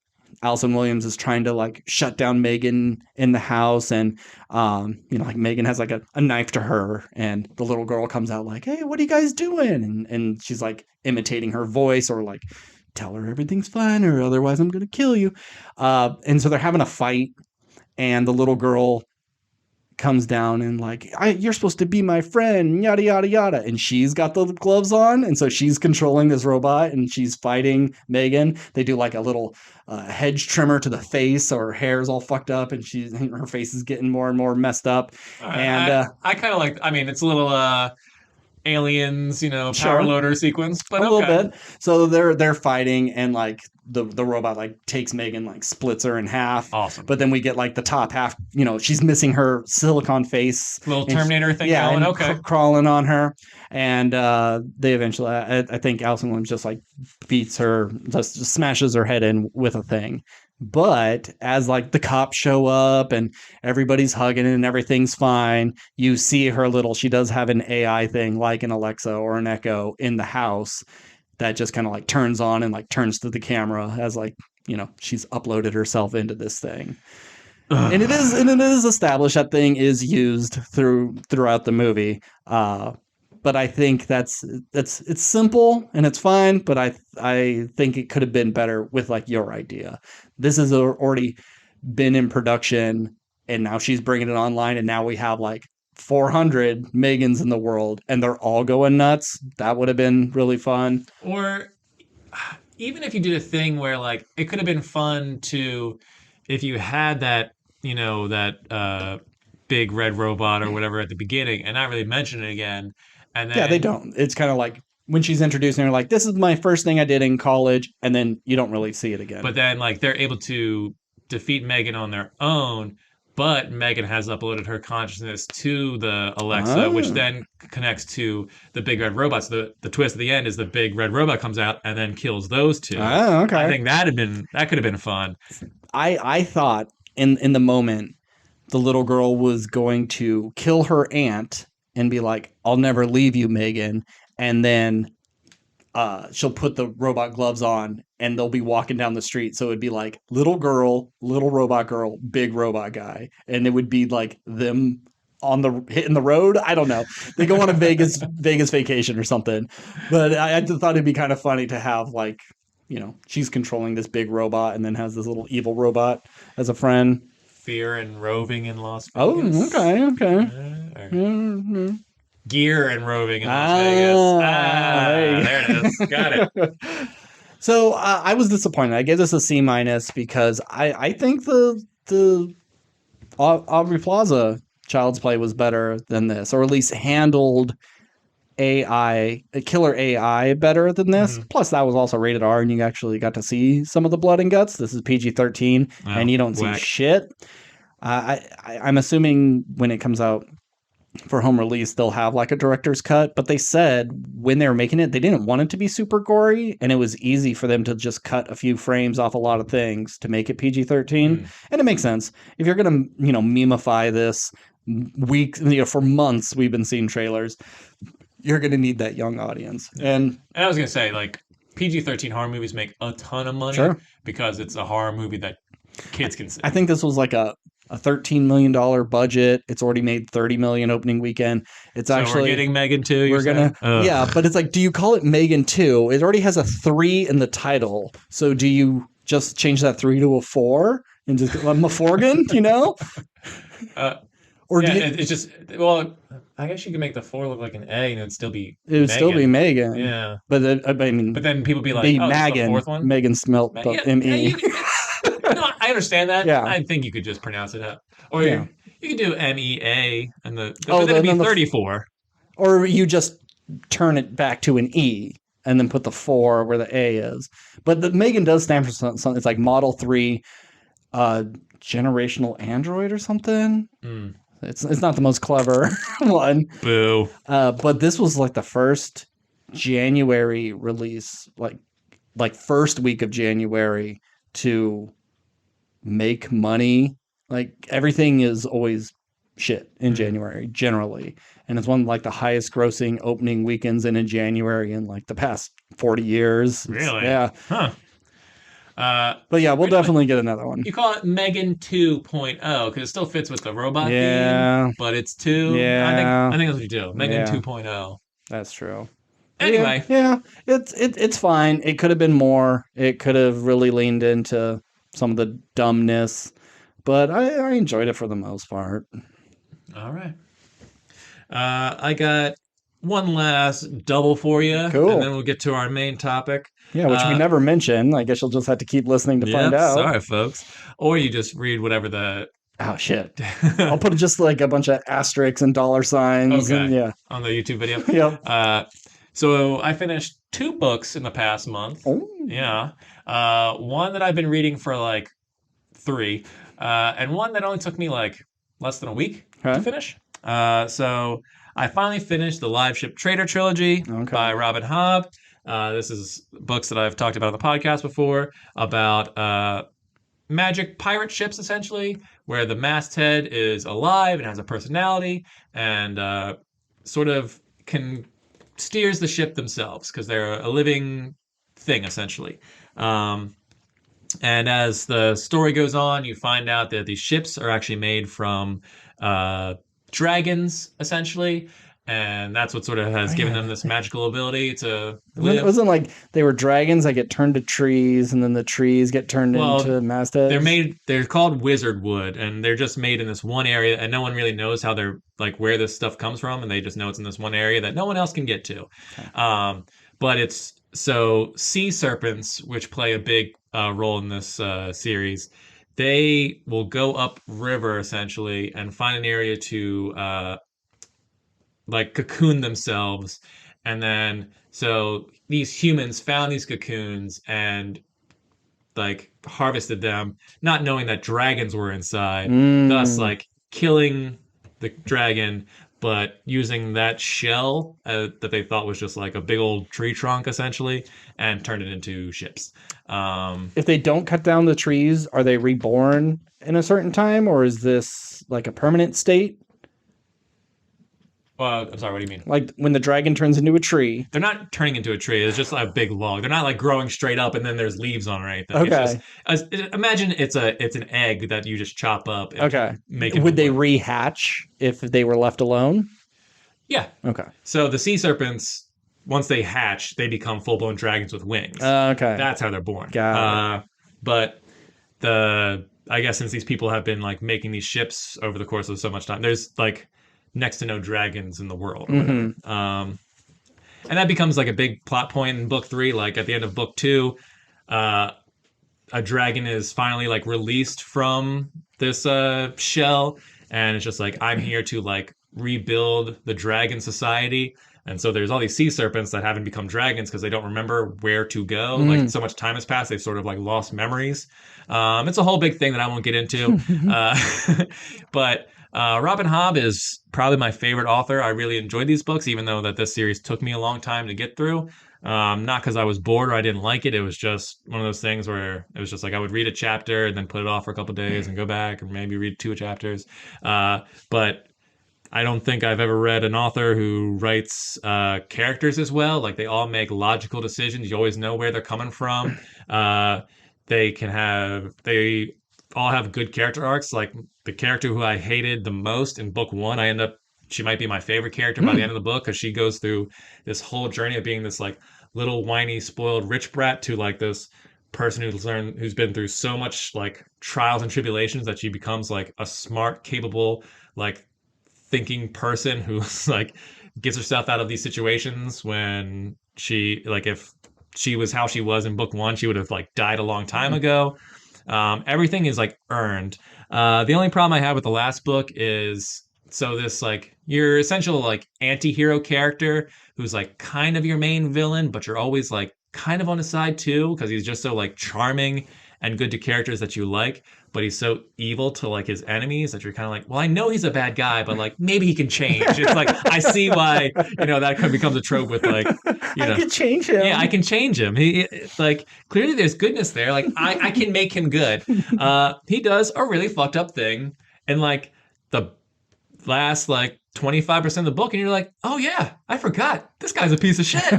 Allison Williams is trying to like shut down Megan in the house, and like Megan has like a knife to her, and the little girl comes out like, "Hey, what are you guys doing?" And she's like imitating her voice, or like, "Tell her everything's fine, or otherwise I'm gonna kill you." And so they're having a fight, and the little girl comes down and like, "You're supposed to be my friend, yada yada yada," and she's got the gloves on, and so she's controlling this robot, and she's fighting Megan. They do like a little hedge trimmer to the face, so her hair's all fucked up, and her face is getting more and more messed up. And I kind of like. I mean, it's a little aliens, power Sure. loader sequence, but a okay. little bit. So they're fighting, and like the robot like takes Megan, like splits her in half. Awesome. But then we get like the top half. She's missing her silicone face. Little Terminator thing Yeah, going. and Okay. crawling on her, and they eventually, I think Allison Williams just like beats her, just smashes her head in with a thing. But as like the cops show up and everybody's hugging and everything's fine, you see her she does have an AI thing like an Alexa or an Echo in the house that just kind of like turns on and like turns to the camera as like, she's uploaded herself into this thing. And it is established that thing is used throughout the movie. But I think it's simple and it's fine, but I think it could have been better with like your idea. This has already been in production, and now she's bringing it online, and now we have like 400 Megans in the world, and they're all going nuts. That would have been really fun. Or even if you did a thing where like it could have been fun to, if you had that, that big red robot or whatever at the beginning, and not really mention it again. And then, yeah, they don't. It's kind of like when she's introducing her, like, "This is my first thing I did in college," and then you don't really see it again. But then like they're able to defeat Megan on their own, but Megan has uploaded her consciousness to the Alexa, which then connects to the big red robots. The twist at the end is the big red robot comes out and then kills those two. Oh, okay. I think that could have been fun. I thought in the moment the little girl was going to kill her aunt and be like, "I'll never leave you, Megan," and then she'll put the robot gloves on and they'll be walking down the street. So it'd be like little girl, little robot girl, big robot guy. And it would be like them hitting the road. I don't know. They go on a Vegas vacation or something. But I just thought it'd be kind of funny to have like, she's controlling this big robot and then has this little evil robot as a friend. Fear and roving in Las Vegas. Oh, okay. Mm-hmm. Gear and roving in Las Vegas. There it is. Got it. So I was disappointed. I gave this a C- because I think the Aubrey Plaza Child's Play was better than this, or at least handled killer AI better than this. Mm-hmm. Plus, that was also rated R, and you actually got to see some of the blood and guts. This is PG-13, and you don't see shit. I'm assuming when it comes out for home release, they'll have like a director's cut, but they said when they were making it, they didn't want it to be super gory, and it was easy for them to just cut a few frames off a lot of things to make it PG-13. And it makes sense. If you're going to, memify this for months, we've been seeing trailers, you're going to need that young audience. And I was going to say, like, PG-13 horror movies make a ton of money because it's a horror movie that kids can see. I think this was like a $13 million budget. It's already made $30 million opening weekend. We're getting Megan 2. We're gonna, yeah, but it's like, do you call it Megan 2? It already has a 3 in the title. So do you just change that 3 to a 4 and just I'm a Forgan? Or it's just I guess you could make the 4 look like an A and it'd still be. It would still be Megan. Yeah, but then people be like, "Oh, Megan, the fourth one." Megan smelt the M-E. No, I understand that. Yeah. I think you could just pronounce it out. Or you could do MEA and then it'd be 34. Or you just turn it back to an E. and then put the 4 where the A is. But the Megan does stand for something. It's like Model 3 uh, generational Android or something. Mm. It's not the most clever one. Boo. But this was like the first January release, like first week of January to make money. Like everything is always shit in January generally, and it's one of like the highest grossing opening weekends in January in like the past 40 years. Really? Yeah, Huh. but yeah, we'll Wait a minute. definitely get another one. You call it Megan 2.0 because it still fits with the robot theme, Yeah, but it's 2. yeah, I think that's what you do. Megan yeah, 2.0. that's true. But yeah, Anyway, yeah, it's fine. It could have been more. It could have really leaned into some of the dumbness, but I enjoyed it for the most part. all right. I got one last double for you, and Cool. then we'll get to our main topic. Yeah, which we Uh, never mentioned. I guess you'll just have to keep listening to find yep, out. sorry, folks. Or you just read whatever the. Oh shit! I'll put just like a bunch of asterisks and dollar signs, and Okay, yeah, on the YouTube video. yep. So I finished 2 books in the past month. Oh, Yeah. One that I've been reading for like 3, and one that only took me like less than a week to okay. finish. So I finally finished the Live Ship Trader trilogy Okay. by Robin Hobb. This is books that I've talked about on the podcast before about magic pirate ships, essentially, where the masthead is alive and has a personality and sort of can steers the ship themselves because they're a living thing, essentially. Um, and as the story goes on, you find out that these ships are actually made from dragons, essentially. And that's what sort of has given them this magical ability to It live. wasn't like they were dragons that get turned to trees, and then the trees get turned into mastheads. They're called wizard wood, and they're just made in this one area, and no one really knows how they're like where this stuff comes from, and they just know it's in this one area that no one else can get to. Okay. But it's so sea serpents, which play a big role in this series. They will go up river essentially and find an area to like cocoon themselves, and then so these humans found these cocoons and like harvested them, not knowing that dragons were inside, thus Mm. like killing the dragon, but using that shell that they thought was just like a big old tree trunk essentially, and turned it into ships. If they don't cut down the trees, are they reborn in a certain time, or is this like a permanent state? I'm sorry, what do you mean? Like when the dragon turns into a tree. They're not turning into a tree. It's just like a big log. They're not like growing straight up and then there's leaves on it or anything. Okay. It's just imagine it's an egg that you just chop up. And Okay. Make it. Would they rehatch if they were left alone? Yeah. Okay. So the sea serpents, once they hatch, they become full blown dragons with wings. Okay. That's how they're born. Got it. But I guess since these people have been like making these ships over the course of so much time, there's like next to no dragons in the world. Or Mm-hmm. and that becomes like a big plot point in book 3. Like at the end of book 2, a dragon is finally like released from this shell, and it's just like, I'm here to like rebuild the dragon society. And so there's all these sea serpents that haven't become dragons because they don't remember where to go. Like so much time has passed, they've sort of like lost memories. It's a whole big thing that I won't get into. But Robin Hobb is probably my favorite author. I really enjoyed these books, even though that this series took me a long time to get through. Not because I was bored or I didn't like it. It was just one of those things where it was just like I would read a chapter and then put it off for a couple of days and go back and maybe read 2 chapters. But I don't think I've ever read an author who writes characters as well. Like they all make logical decisions. You always know where they're coming from. They all have good character arcs. Like the character who I hated the most in book 1, she might be my favorite character by the end of the book because she goes through this whole journey of being this like little whiny spoiled rich brat to like this person who's been through so much like trials and tribulations that she becomes like a smart, capable, like thinking person who's like gets herself out of these situations when she like if she was how she was in book 1, she would have like died a long time ago. Everything is like earned. The only problem I have with the last book is so this like your essential like anti-hero character who's like kind of your main villain, but you're always like kind of on his side too because he's just so like charming and good to characters that you like, but he's so evil to like his enemies that you're kind of like, well, I know he's a bad guy, but like maybe he can change. It's like I see why, that kind of becomes a trope with like, you I know, could change yeah, I him. can change him. He like clearly there's goodness there. Like I can make him good. He does a really fucked up thing, and like the last like 25% of the book, and you're like, oh yeah, I forgot this guy's a piece of shit.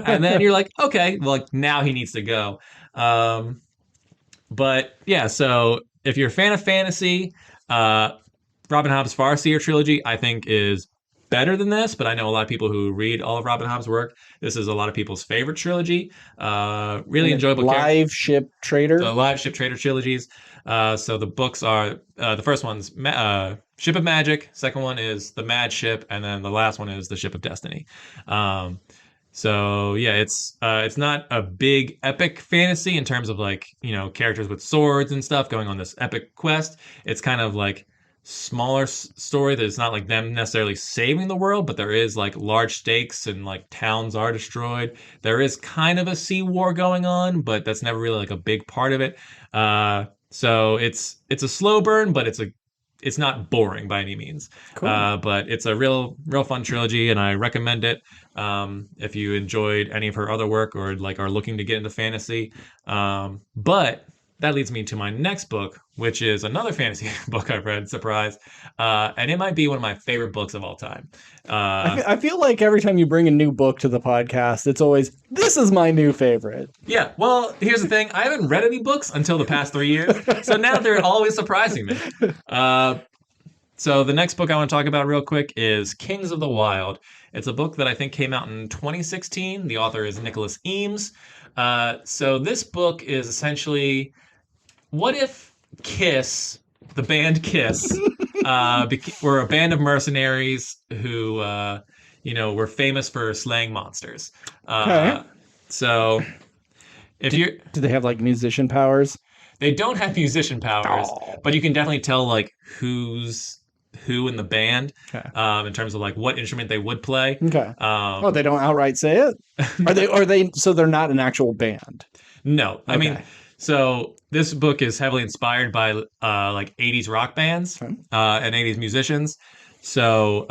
And then you're like, okay, well, like now he needs to go. Um, but yeah, so if you're a fan of fantasy, uh, Robin Hobb's Farseer trilogy, I think, is better than this, but I know a lot of people who read all of Robin Hobb's work. This is a lot of people's favorite trilogy. Really enjoyable character. Live ship trader. The Live Ship Trader trilogies. So the books are the first one's Ship of Magic, second one is The Mad Ship, and then the last one is The Ship of Destiny. Um, so yeah, it's not a big epic fantasy in terms of like characters with swords and stuff going on this epic quest. It's kind of like smaller story that it's not like them necessarily saving the world, but there is like large stakes and like towns are destroyed. There is kind of a sea war going on, but that's never really like a big part of it. So it's a slow burn, but it's not boring by any means. Cool. But it's a real fun trilogy, and I recommend it if you enjoyed any of her other work or like are looking to get into fantasy. But that leads me to my next book, which is another fantasy book I've read, surprise, and it might be one of my favorite books of all time. I feel like every time you bring a new book to the podcast, it's always, this is my new favorite. Yeah, well, here's the thing. I haven't read any books until the past 3 years, so now they're always surprising me. So the next book I want to talk about real quick is Kings of the Wild. It's a book that I think came out in 2016. The author is Nicholas Eames. So this book is essentially, what if Kiss, the band Kiss, were a band of mercenaries who, were famous for slaying monsters. Okay. So if you Do they have like musician powers? they don't have musician powers, Oh. but you can definitely tell like who's who in the band, Okay. in terms of like what instrument they would play. Okay. Oh, they don't outright say it? So they're not an actual band? No, I mean, Okay. so this book is heavily inspired by like 80s rock bands Okay. and 80s musicians. So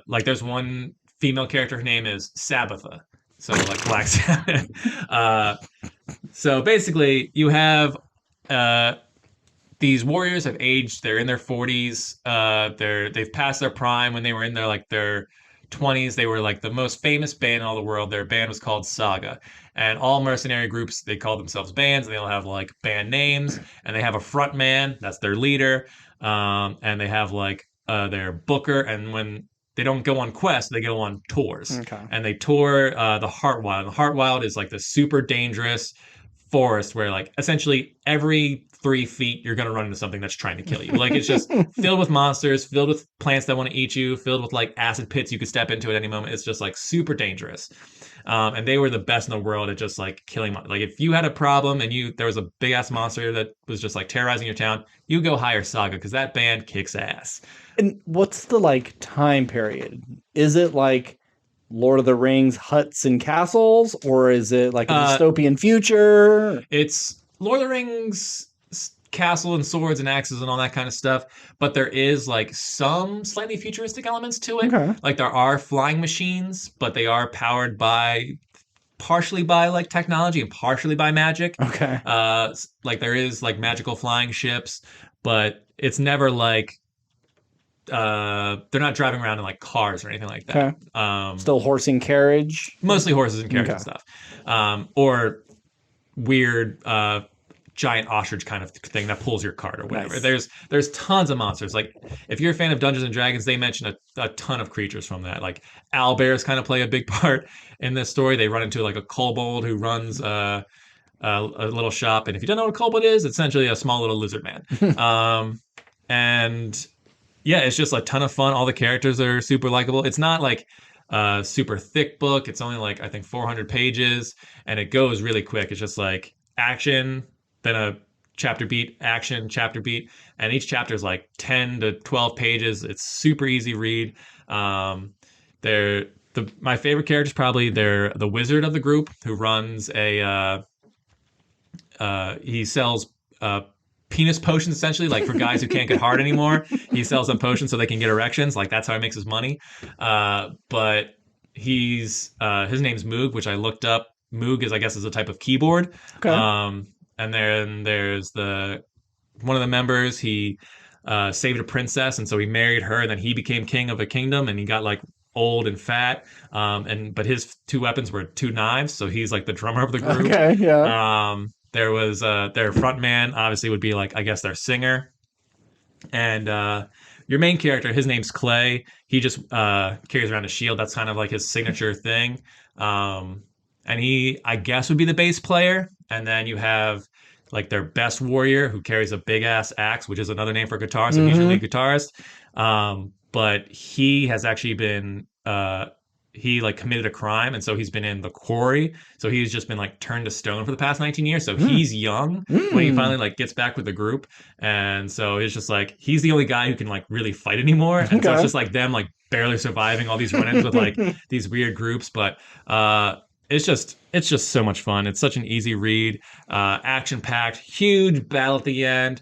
like there's one female character, her name is Sabbatha. So like Black Sabbath. So basically you have these warriors have aged, they're in their 40s, they've passed their prime. When they were in their 20s, they were like the most famous band in all the world. Their band was called Saga, and all mercenary groups, they call themselves bands, and they all have like band names, and they have a front man, that's their leader, and they have like their booker, and when they don't go on quests, they go on tours. Okay. And they tour the Heartwild. The Heartwild is like the super dangerous forest where like essentially every 3 feet you're going to run into something that's trying to kill you. Like it's just filled with monsters, filled with plants that want to eat you, filled with like acid pits you could step into at any moment. It's just like super dangerous. And they were the best in the world at just like killing. Like if you had a problem and there was a big ass monster that was just like terrorizing your town, you go hire Saga because that band kicks ass. And what's the like time period? Is it like Lord of the Rings huts and castles, or is it like a dystopian future? It's Lord of the Rings castle and swords and axes and all that kind of stuff, but there is like some slightly futuristic elements to it. Okay. Like there are flying machines, but they are powered partially by like technology and partially by magic. Okay. Like there is like magical flying ships, but it's never like they're not driving around in like cars or anything like that. Okay. Still horse and carriage? Mostly horses and carriage Okay. and stuff. Or weird giant ostrich kind of thing that pulls your cart or whatever. Nice. There's tons of monsters. Like if you're a fan of Dungeons and Dragons, they mention a ton of creatures from that. Like owlbears kind of play a big part in this story. They run into like a kobold who runs a little shop, and if you don't know what a kobold is, it's essentially a small little lizard man. And yeah, it's just a ton of fun. All the characters are super likable. It's not like a super thick book. It's only like I think 400 pages, and it goes really quick. It's just like action, then a chapter beat, action, chapter beat, and each chapter is like 10 to 12 pages. It's super easy read. They're my favorite character is probably they're the wizard of the group who runs he sells penis potions essentially, like for guys who can't get hard anymore. He sells them potions so they can get erections. Like that's how he makes his money. But he's his name's Moog, which I looked up. Moog is, I guess, is a type of keyboard. Okay. And then there's one of the members. He saved a princess, and so he married her, and then he became king of a kingdom, and he got like old and fat. But his two weapons were two knives, so he's like the drummer of the group. Okay, yeah. There was their front man, obviously would be like, I guess, their singer. And your main character, his name's Clay. He just carries around a shield. That's kind of like his signature thing. And he, I guess, would be the bass player. And then you have like their best warrior who carries a big ass axe, which is another name for guitar. So he's your lead guitarist. But he has actually been he like committed a crime, and so he's been in the quarry. So he's just been like turned to stone for the past 19 years. So he's young when he finally like gets back with the group, and so it's just like he's the only guy who can like really fight anymore. And so it's just like them like barely surviving all these run-ins with like these weird groups. But it's just so much fun. It's such an easy read, action packed, huge battle at the end.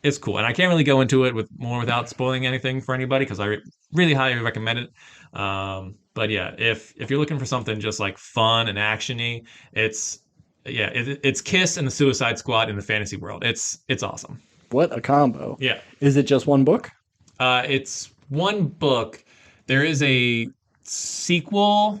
It's cool, and I can't really go into it without spoiling anything for anybody because I really highly recommend it. But yeah, if you're looking for something just like fun and actiony, it's Kiss and the Suicide Squad in the fantasy world. It's awesome. What a combo! Yeah, is it just one book? It's one book. There is a sequel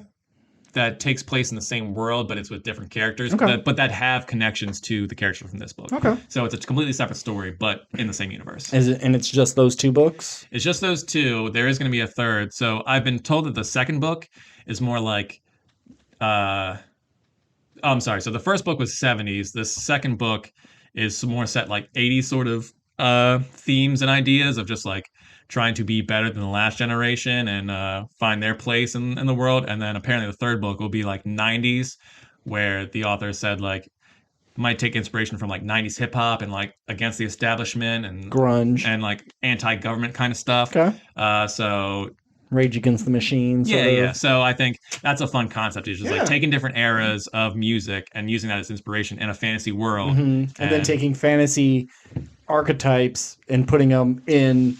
that takes place in the same world, but it's with different characters, but that have connections to the characters from this book. Okay. So it's a completely separate story, but in the same universe. Is it? And it's just those two books? It's just those two. There is going to be a third. So I've been told that the second book is more like, I'm sorry. So the first book was 70s. The second book is more set like 80s sort of themes and ideas of just like trying to be better than the last generation and find their place in the world. And then apparently the third book will be like 90s, where the author said like might take inspiration from like 90s hip hop and like against the establishment and grunge and like anti-government kind of stuff. Okay. So Rage Against the Machine. Yeah. So I think that's a fun concept. It's just like taking different eras of music and using that as inspiration in a fantasy world. And then taking fantasy archetypes and putting them in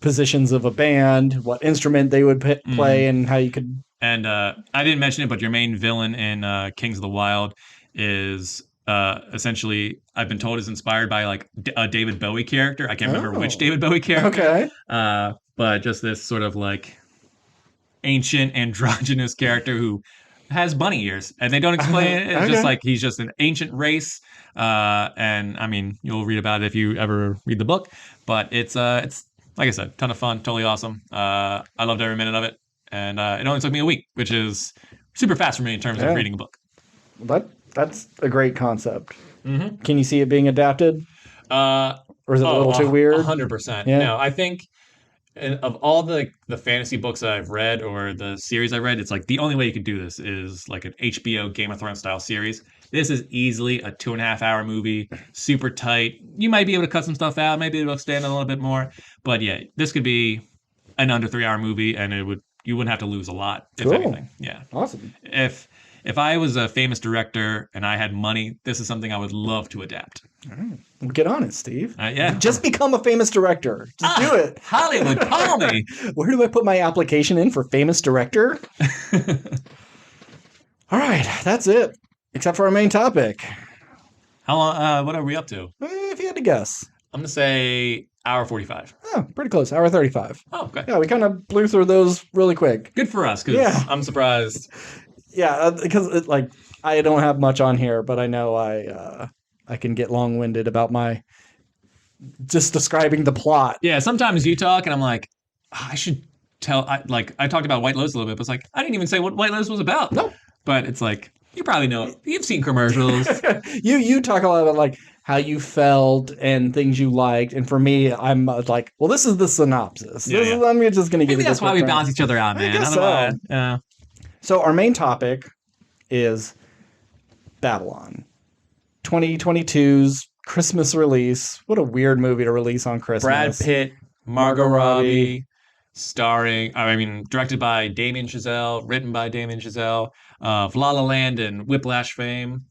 positions of a band, what instrument they would play, and how you could. And I didn't mention it, but your main villain in Kings of the Wild is essentially, I've been told, is inspired by like a David Bowie character. I can't remember which David Bowie character. Okay. But just this sort of like ancient androgynous character who has bunny ears, and they don't explain it. It's just like he's just an ancient race. And I mean, you'll read about it if you ever read the book. But it's like I said, ton of fun, totally awesome. I loved every minute of it, and it only took me a week, which is super fast for me in terms of reading a book. That's a great concept. Can you see it being adapted? Or is it a little too weird? 100%. Yeah. No, I think of all the fantasy books that I've read or the series I read, it's like the only way you could do this is like an HBO Game of Thrones style series. This is easily a 2.5-hour movie, super tight. You might be able to cut some stuff out, maybe it'll stand a little bit more. But yeah, this could be an under 3-hour movie, and you wouldn't have to lose a lot, if anything. Yeah. Awesome. If I was a famous director and I had money, this is something I would love to adapt. All right. Well, get on it, Steve. Yeah. Just become a famous director. Just do it. Hollywood, call me. Where do I put my application in for famous director? All right. That's it. Except for our main topic. How long? What are we up to? If you had to guess. I'm going to say hour 45. Oh, pretty close. Hour 35. Oh, okay. Yeah, we kind of blew through those really quick. Good for us, because I'm surprised. Yeah, because like I don't have much on here, but I know I can get long-winded about my just describing the plot. Yeah, sometimes you talk and I'm like, I should tell. I talked about White Lotus a little bit, but it's like I didn't even say what White Lotus was about. No, but it's like you probably know. You've seen commercials. you talk a lot about like how you felt and things you liked, and for me, I'm like, well, this is the synopsis. I'm just going to give. Maybe that's why we balance each other out, man. I guess so. So our main topic is Babylon. 2022's Christmas release. What a weird movie to release on Christmas. Brad Pitt, Margot Margot Robbie. Robbie, directed by Damien Chazelle, written by Damien Chazelle, of La La Land and Whiplash fame.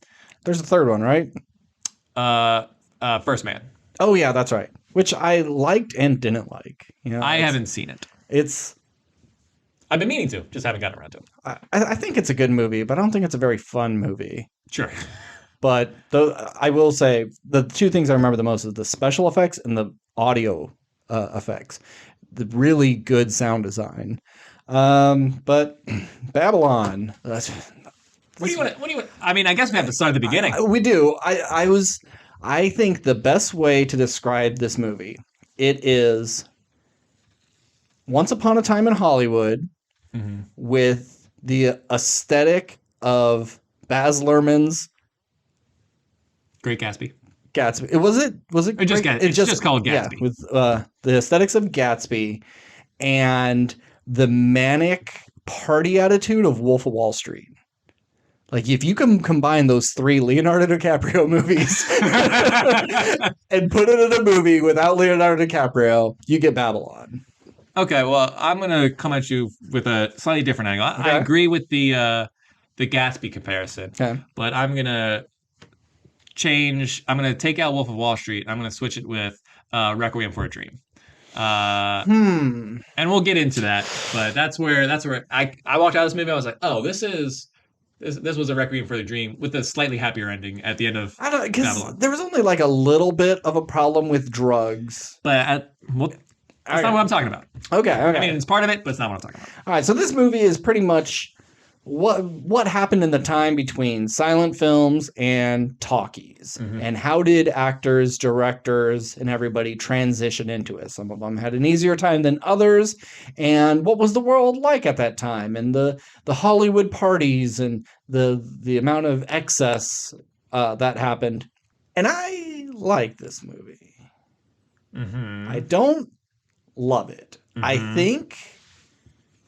There's a third one, right? First Man. Oh yeah, that's right. Which I liked and didn't like. I haven't seen it. I've been meaning to, just haven't gotten around to it. I think it's a good movie, but I don't think it's a very fun movie. Sure. But I will say the two things I remember the most is the special effects and the audio effects. The really good sound design. But Babylon. What do you want? I mean, I guess we have to start at the beginning. We do. I think the best way to describe this movie, it is Once Upon a Time in Hollywood with the aesthetic of Baz Luhrmann's Great Gatsby. Gatsby. Was it It's just called Gatsby. Yeah, with the aesthetics of Gatsby and the manic party attitude of Wolf of Wall Street. Like, if you can combine those three Leonardo DiCaprio movies and put it in a movie without Leonardo DiCaprio, you get Babylon. Okay, well, I'm going to come at you with a slightly different angle. Okay. I agree with the Gatsby comparison, Okay. but I'm going to I'm going to take out Wolf of Wall Street. I'm going to switch it with Requiem for a Dream. And we'll get into that, but that's where I walked out of this movie. I was like, oh, this was a Requiem for a Dream with a slightly happier ending at the end of Babylon. Babylon. There was only like a little bit of a problem with drugs. But that's not what I'm talking about. Okay. I mean, it's part of it, but it's not what I'm talking about. All right, so this movie is pretty much what happened in the time between silent films and talkies, and how did actors, directors, and everybody transition into it? Some of them had an easier time than others, and what was the world like at that time, and the Hollywood parties and the amount of excess that happened. And I like this movie. I don't love it. I think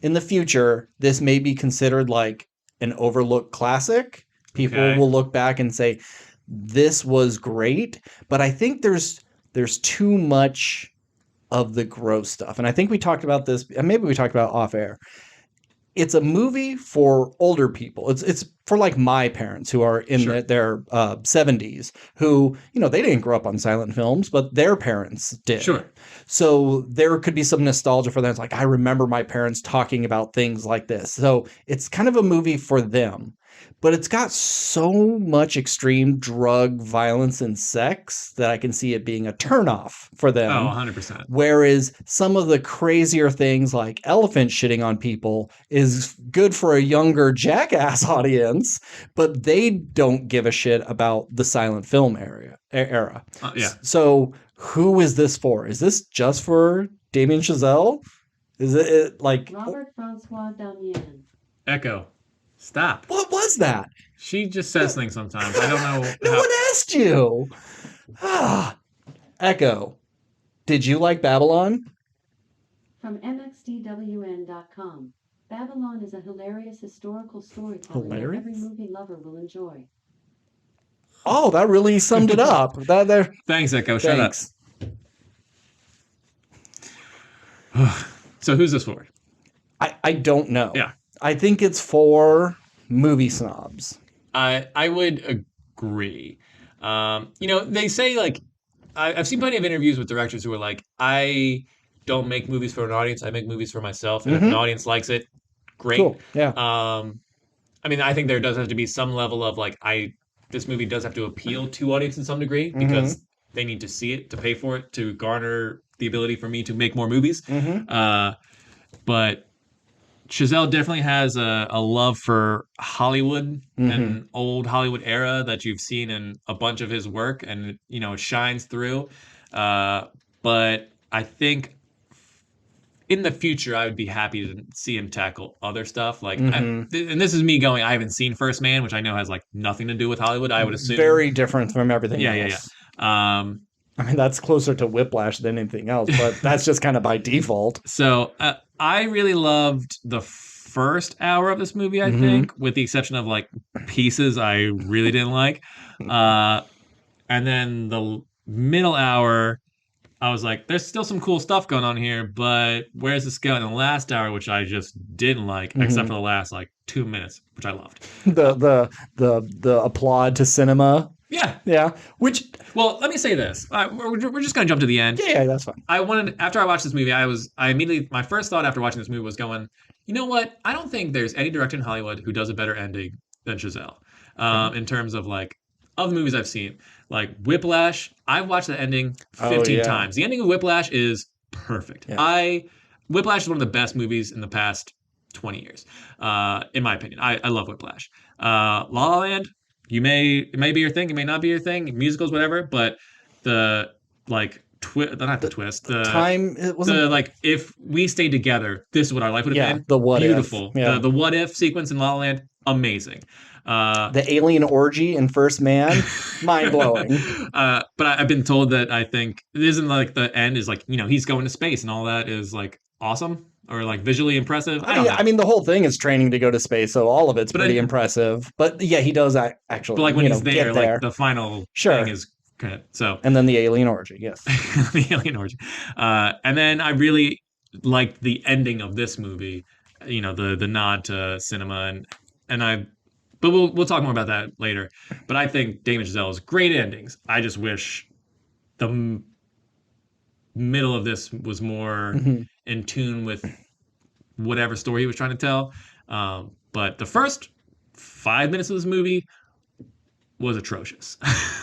in the future, this may be considered like an overlooked classic. People will look back and say, this was great. But I think there's too much of the gross stuff. And I think we talked about this, and maybe we talked about off air. It's a movie for older people. It's for like my parents who are in their 70s, who, they didn't grow up on silent films, but their parents did. Sure. So there could be some nostalgia for them. It's like, I remember my parents talking about things like this. So it's kind of a movie for them. But it's got so much extreme drug violence and sex that I can see it being a turnoff for them. Oh, 100%. Whereas some of the crazier things like elephant shitting on people is good for a younger jackass audience, but they don't give a shit about the silent film era. Yeah. So who is this for? Is this just for Damien Chazelle? Is it like Robert Francois Damien? Echo. Stop. What was that? She just says things sometimes. I don't know. No one asked you. Echo, did you like Babylon? From mxdwn.com. Babylon is a hilarious historical storytelling that every movie lover will enjoy. Oh, that really summed it up. Thanks, Echo. Shut up. Thanks. So who's this for? I don't know. Yeah. I think it's for movie snobs. I would agree. They say, like, I've seen plenty of interviews with directors who are like, I don't make movies for an audience. I make movies for myself. And if an audience likes it, great. Cool. Yeah. I mean, I think there does have to be some level of like, this movie does have to appeal to audience in some degree because they need to see it to pay for it to garner the ability for me to make more movies. But Chazelle definitely has a love for Hollywood and old Hollywood era that you've seen in a bunch of his work, and it shines through. But I think in the future, I would be happy to see him tackle other stuff. Like, and this is me going, I haven't seen First Man, which I know has like nothing to do with Hollywood. I would assume very different from everything else. Yeah. I mean, that's closer to Whiplash than anything else, but that's just kind of by default. So I really loved the first hour of this movie, I think, with the exception of like pieces I really didn't like. And then the middle hour, I was like, there's still some cool stuff going on here, but where's this going? And the last hour, which I just didn't like, except for the last like 2 minutes, which I loved. The applaud to cinema. Yeah. Yeah. Which, well, let me say this. We're just gonna jump to the end. yeah, that's fine. After I watched this movie, I immediately, my first thought after watching this movie was going, you know what? I don't think there's any director in Hollywood who does a better ending than Giselle. In terms of like, of the movies I've seen. Like Whiplash, I've watched the ending 15 times. The ending of Whiplash is perfect. Yeah. Whiplash is one of the best movies in the past 20 years, in my opinion. I love Whiplash. La La Land, it may be your thing, it may not be your thing, musicals, whatever, but the like not the twist, the time, it wasn't the like, if we stayed together, this is what our life would have been. The what beautiful. If. Yeah. The what if sequence in La La Land, amazing. The alien orgy in First Man, mind blowing. But I've been told that I think it isn't like the end is like, he's going to space and all that is like awesome or like visually impressive. I mean, the whole thing is training to go to space, so all of it's pretty impressive. But yeah, he does actually. But like when he's there, like the final thing is good. So and then the alien orgy, yes, the alien orgy, and then I really liked the ending of this movie. The nod to cinema but we'll talk more about that later. But I think Damien Chazelle's great endings. I just wish the middle of this was more in tune with whatever story he was trying to tell. But the first 5 minutes of this movie was atrocious.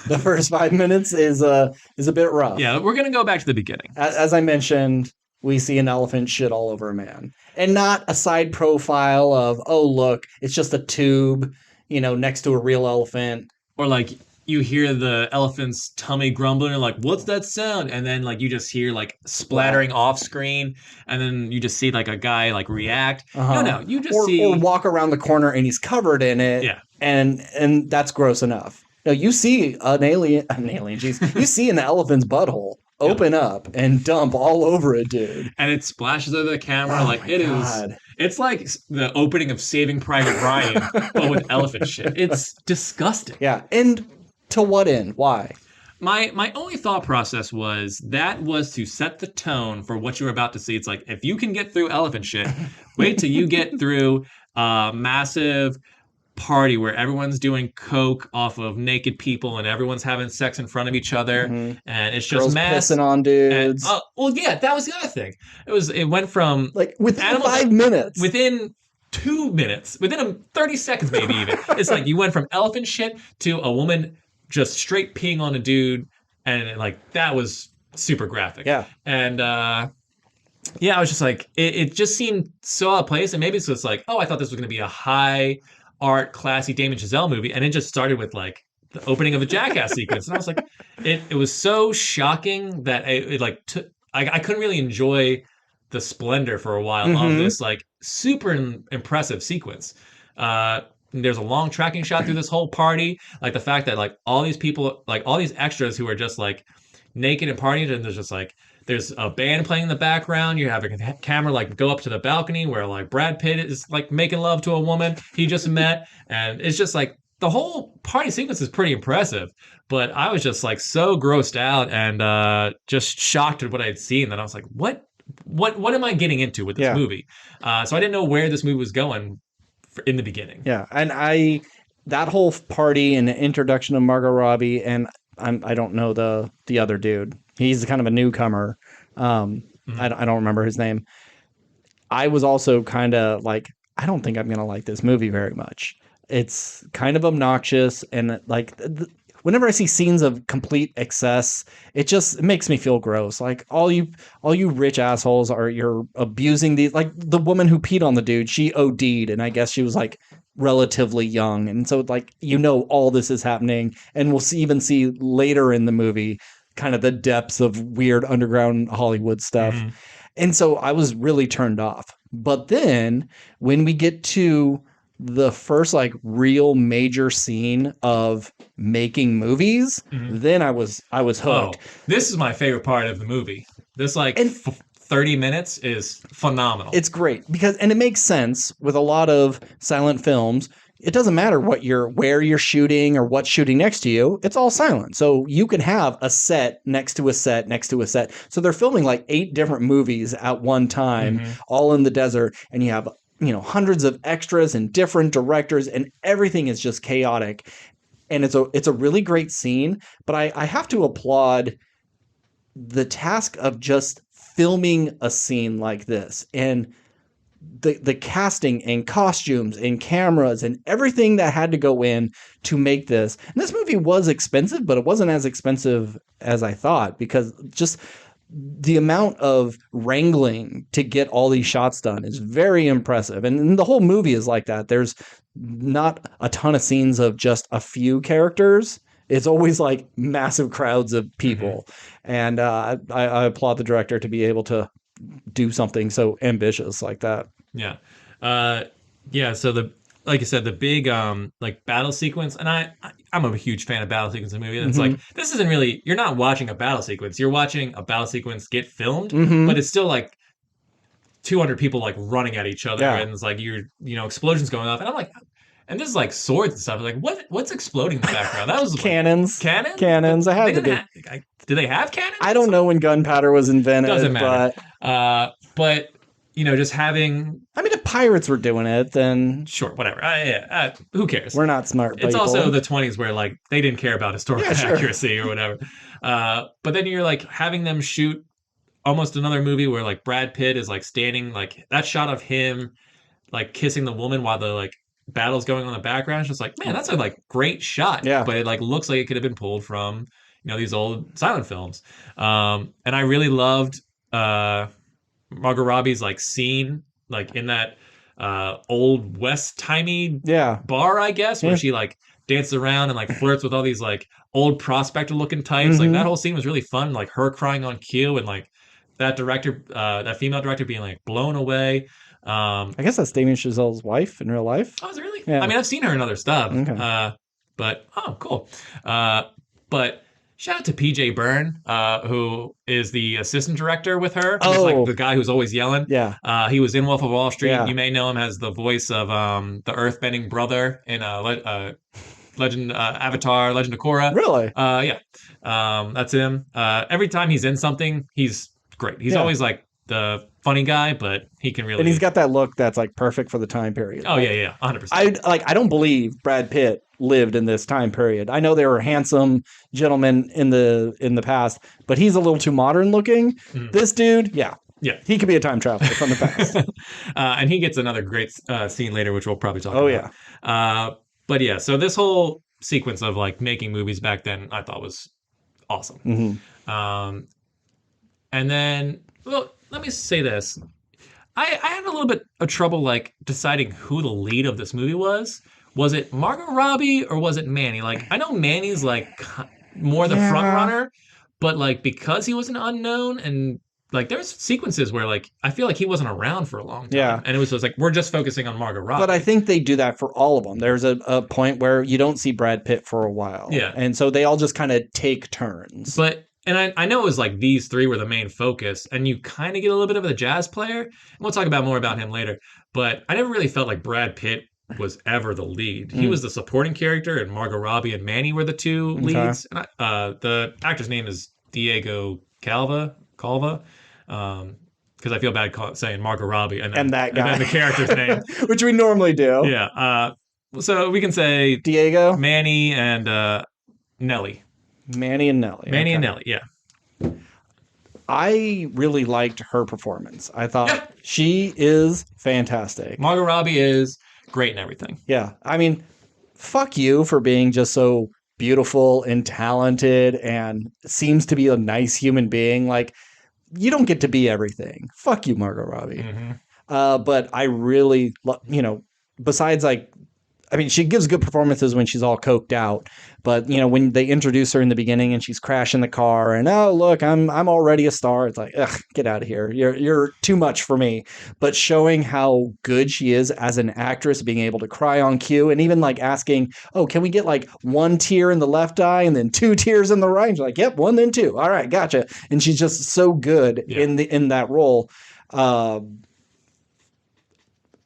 The first 5 minutes is a bit rough. Yeah, we're gonna go back to the beginning. As I mentioned, we see an elephant shit all over a man. And not a side profile of, oh, look, it's just a tube, next to a real elephant. Or like you hear the elephant's tummy grumbling, and like, what's that sound? And then like you just hear like splattering off screen, and then you just see like a guy like react. No, you just see or walk around the corner and he's covered in it. Yeah. And that's gross enough. No, you see an alien, jeez. You see an elephant's butthole open up and dump all over a dude. And it splashes over the camera it's like the opening of Saving Private Ryan, but with elephant shit. It's disgusting. Yeah. And to what end? Why? My only thought process was to set the tone for what you were about to see. It's like, if you can get through elephant shit, wait till you get through massive party where everyone's doing coke off of naked people and everyone's having sex in front of each other, and it's girls just mass pissing on dudes. Well, yeah, that was the other thing. It went from like within 5 minutes, within 2 minutes, within 30 seconds, maybe even. It's like you went from elephant shit to a woman just straight peeing on a dude, and like that was super graphic. Yeah, and I was just like, it just seemed so out of place, and maybe it's just like, oh, I thought this was going to be a high art, classy Damien Chazelle movie, and it just started with like the opening of a Jackass sequence, and I was like, it was so shocking that I couldn't really enjoy the splendor for a while of this like super impressive sequence. There's a long tracking shot through this whole party, like the fact that like all these people, like all these extras who are just like naked and partying, and there's just like there's a band playing in the background. You have a camera like go up to the balcony where like Brad Pitt is like making love to a woman he just met. And it's just like the whole party sequence is pretty impressive. But I was just like so grossed out and just shocked at what I had seen that I was like, what am I getting into with this movie? So I didn't know where this movie was going in the beginning. Yeah. And that whole party and the introduction of Margot Robbie, and I don't know the other dude. He's kind of a newcomer. I don't remember his name. I was also kind of like, I don't think I'm going to like this movie very much. It's kind of obnoxious, and like whenever I see scenes of complete excess, it makes me feel gross. Like all you rich assholes you're abusing these. Like the woman who peed on the dude, she OD'd, and I guess she was like relatively young, and so like all this is happening, and we'll even see later in the movie kind of the depths of weird underground Hollywood stuff. And so I was really turned off. But then when we get to the first like real major scene of making movies, then I was hooked. Oh, this is my favorite part of the movie. This 30 minutes is phenomenal. It's great because, and it makes sense with a lot of silent films. it doesn't matter where you're shooting or what's shooting next to you. It's all silent. So you can have a set next to a set next to a set. So they're filming like 8 different movies at one time, all in the desert, and you have hundreds of extras and different directors, and everything is just chaotic. And it's a really great scene, but I have to applaud the task of just filming a scene like this, and the casting and costumes and cameras and everything that had to go in to make this. And this movie was expensive, but it wasn't as expensive as I thought, because just the amount of wrangling to get all these shots done is very impressive. And the whole movie is like that. There's not a ton of scenes of just a few characters. It's always like massive crowds of people. And I applaud the director to be able to do something so ambitious like that. Yeah. So like you said, the big like battle sequence, and I'm a huge fan of battle sequence in movies. And it's like, this isn't really, you're not watching a battle sequence. You're watching a battle sequence get filmed, but it's still like 200 people like running at each other, and it's like explosions going off, and I'm like, and this is like swords and stuff. Like, what's exploding in the background? That was cannons. Cannons. Cannons. I had to be. Do they have cannons? I don't know when gunpowder was invented. Doesn't matter. But just having. I mean, if pirates were doing it, then sure, whatever. Who cares? We're not smart people. It's also the 20s where like they didn't care about historical accuracy or whatever. But then you're like having them shoot almost another movie where like Brad Pitt is like standing, like that shot of him like kissing the woman while the like battle's going on in the background. It's just like, man, that's a like great shot. Yeah. But it like looks like it could have been pulled from these old silent films. And I really loved Margot Robbie's like scene like in that old West timey bar, I guess, where she like dances around and like flirts with all these like old prospector looking types. Like that whole scene was really fun. Like her crying on cue, and like that director, that female director being like blown away. I guess that's Damien Chazelle's wife in real life. Oh, is it really? Yeah. I mean, I've seen her in other stuff. Okay. But cool. But shout out to PJ Byrne, who is the assistant director with her. He's like the guy who's always yelling. Yeah. He was in Wolf of Wall Street. Yeah. You may know him as the voice of the earthbending brother in Avatar, Legend of Korra. Really? Yeah. That's him. Every time he's in something, he's great. He's always like the funny guy, but he can really. And he's got that look that's like perfect for the time period. Oh, yeah, 100%. I don't believe Brad Pitt lived in this time period. I know they were handsome gentlemen in the past, but he's a little too modern looking. This dude, yeah, he could be a time traveler from the past. And he gets another great scene later, which we'll probably talk about. Oh, yeah. But yeah, so this whole sequence of like making movies back then, I thought was awesome. And then, well, let me say this. I had a little bit of trouble like deciding who the lead of this movie was. Was it Margot Robbie or was it Manny? Like, I know Manny's like more the front runner, but like because he was an unknown, and like there's sequences where like I feel like he wasn't around for a long time. Yeah. And it was just like, we're just focusing on Margot Robbie. But I think they do that for all of them. There's a point where you don't see Brad Pitt for a while. Yeah. And so they all just kind of take turns. But and I know it was like these three were the main focus, and you kind of get a little bit of a jazz player. And we'll talk about more about him later. But I never really felt like Brad Pitt was ever the lead. He was the supporting character, and Margot Robbie and Manny were the two leads. And the actor's name is Diego Calva, because I feel bad saying Margot Robbie and that guy, and then the character's name, which we normally do. Yeah. So we can say Diego, Manny, and Nelly. Manny and Nelly. Manny and Nelly, yeah. I really liked her performance. I thought she is fantastic. Margot Robbie is great in everything. Yeah. I mean, fuck you for being just so beautiful and talented and seems to be a nice human being. Like, you don't get to be everything. Fuck you, Margot Robbie. But I really, besides like, I mean, she gives good performances when she's all coked out, but when they introduce her in the beginning and she's crashing the car and, oh, look, I'm already a star. It's like, ugh, get out of here. You're too much for me. But showing how good she is as an actress, being able to cry on cue, and even like asking, oh, can we get like 1 tear in the left eye and then 2 tears in the right? And she's like, yep, 1 then 2. All right, gotcha. And she's just so good in that role.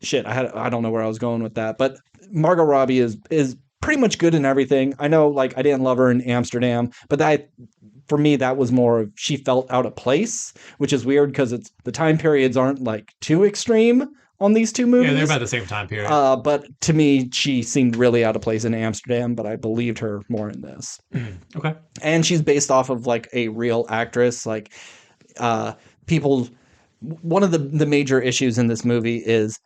Shit, I don't know where I was going with that, but Margot Robbie is pretty much good in everything. I know, like, I didn't love her in Amsterdam, but that for me that was more of she felt out of place, which is weird because it's the time periods aren't like too extreme on these two movies. Yeah, they're about the same time period. But to me, she seemed really out of place in Amsterdam, but I believed her more in this. Okay. And she's based off of like a real actress. Like, people, one of the major issues in this movie is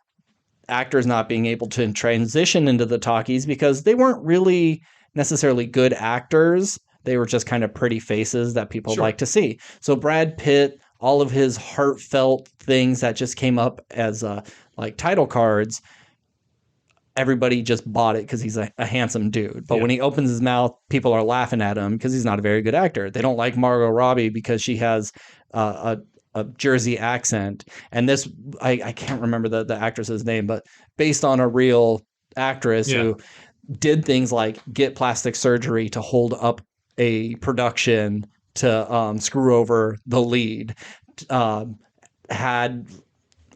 actors not being able to transition into the talkies because they weren't really necessarily good actors. They were just kind of pretty faces that people like to see. So Brad Pitt, all of his heartfelt things that just came up as like title cards, everybody just bought it because he's a handsome dude. But when he opens his mouth, people are laughing at him because he's not a very good actor. They don't like Margot Robbie because she has a Jersey accent. And this, I can't remember the actress's name, but based on a real actress who did things like get plastic surgery to hold up a production to screw over the lead, had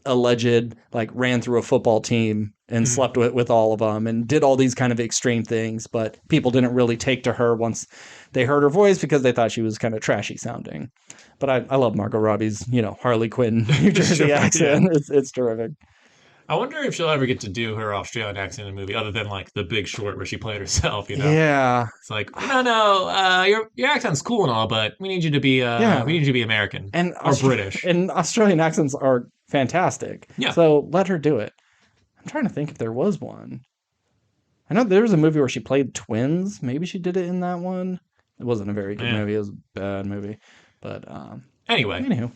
alleged like ran through a football team and slept with all of them and did all these kind of extreme things, but people didn't really take to her once they heard her voice because they thought she was kind of trashy sounding. But I love Margot Robbie's, Harley Quinn New Jersey accent. It's terrific. I wonder if she'll ever get to do her Australian accent in a movie other than like The Big Short where she played herself, Yeah. It's like, no, your accent's cool and all, but we need you to be we need you to be American or British. And Australian accents are fantastic. Yeah. So let her do it. I'm trying to think if there was one. I know there was a movie where she played twins. Maybe she did it in that one. It wasn't a very good movie. It was a bad movie. But anyway,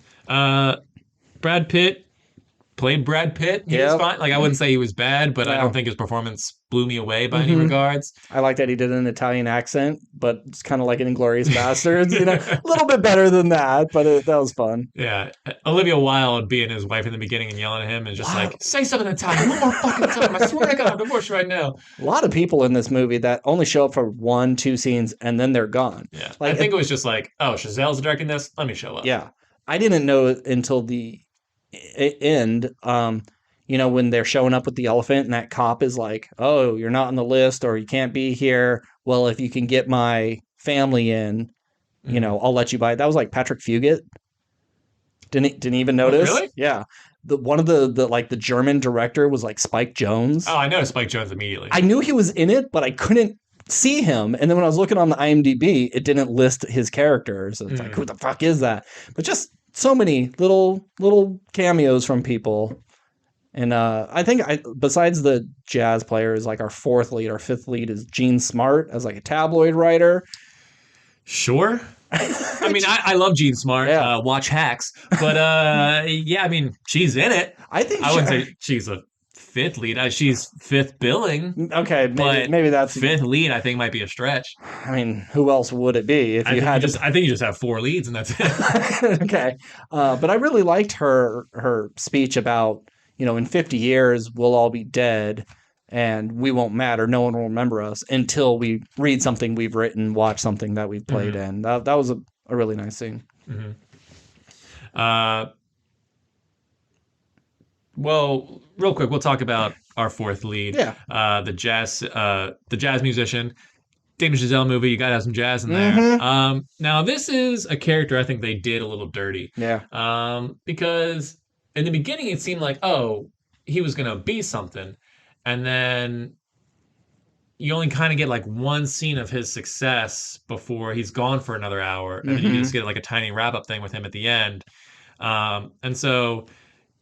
Brad Pitt played Brad Pitt. He was fine. Like, I wouldn't say he was bad, but I don't think his performance blew me away by any regards. I like that he did an Italian accent, but it's kind of like an Inglourious Basterds, a little bit better than that, but that was fun. Yeah. Olivia Wilde being his wife in the beginning and yelling at him and just like, say something in Italian one more fucking time. I swear to God, I'm divorced right now. A lot of people in this movie that only show up for 1-2 scenes and then they're gone. Yeah. Like, I think it was just like, oh, Chazelle's directing this. Let me show up. Yeah. I didn't know until the end, when they're showing up with the elephant and that cop is like, oh, you're not on the list or you can't be here. Well, if you can get my family in, I'll let you buy it. That was like Patrick Fugit. Didn't even notice. Oh, really? Yeah. One of the German director was like Spike Jonze. Oh, I noticed Spike Jonze immediately. I knew he was in it, but I couldn't see him. And then when I was looking on the IMDb, it didn't list his characters. It's like, who the fuck is that? But just so many little cameos from people. And I think besides the jazz players, like our fifth lead is Gene Smart as like a tabloid writer. Sure. I mean, I love Gene Smart. Yeah. Watch Hacks. But I mean, she's in it. I wouldn't say she's a fifth lead. She's fifth billing. Okay, maybe that's fifth lead. I think might be a stretch. I mean, who else would it be if you had? I think you just have 4 leads and that's it. Okay, but I really liked her speech about in 50 years we'll all be dead and we won't matter. No one will remember us until we read something we've written, watch something that we've played in. That was a really nice scene. Well, real quick, we'll talk about our fourth lead. Yeah. The jazz musician. Damien Chazelle movie, you gotta have some jazz in there. Now this is a character I think they did a little dirty. Yeah. Because in the beginning it seemed like, oh, he was gonna be something. And then you only kind of get like one scene of his success before he's gone for another hour. And then you just get like a tiny wrap-up thing with him at the end. And so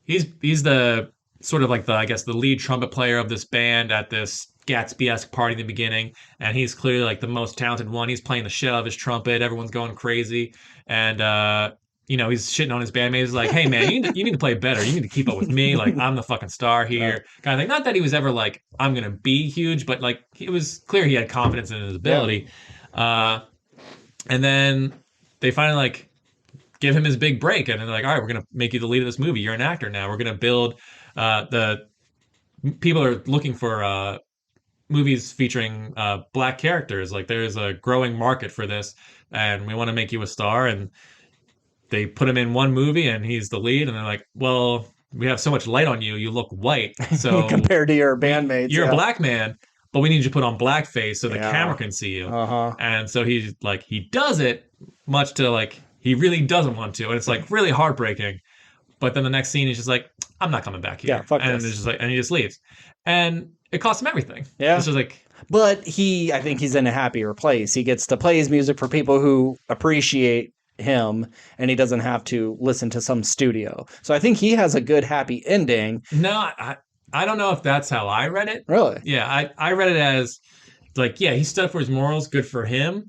he's the sort of like the lead trumpet player of this band at this Gatsby-esque party in the beginning. And he's clearly like the most talented one. He's playing the shit out of his trumpet. Everyone's going crazy. And, he's shitting on his bandmates. He's like, hey, man, you need to play better. You need to keep up with me. Like, I'm the fucking star here. Kind of thing. Not that he was ever like, I'm going to be huge, but like, it was clear he had confidence in his ability. And then they finally like give him his big break. And they're like, all right, we're going to make you the lead of this movie. You're an actor now. We're going to build people are looking for movies featuring black characters. Like, there's a growing market for this. And we want to make you a star. And they put him in one movie and he's the lead, and they're like, well, we have so much light on you, you look white. So compared to your bandmates. you're a black man, but we need you to put on blackface so the camera can see you. Uh-huh. And so he's like, he does it much to like, he really doesn't want to. And it's like really heartbreaking. But then the next scene, he's just like, I'm not coming back here. Yeah, fuck and this. it's just like, and he just leaves. And it costs him everything. Yeah. It's just like, but I think he's in a happier place. He gets to play his music for people who appreciate him, and he doesn't have to listen to some studio. So I think he has a good, happy ending. no, I don't know if that's how I read it. Really? Yeah, I read it as like, yeah, he stood up for his morals, good for him.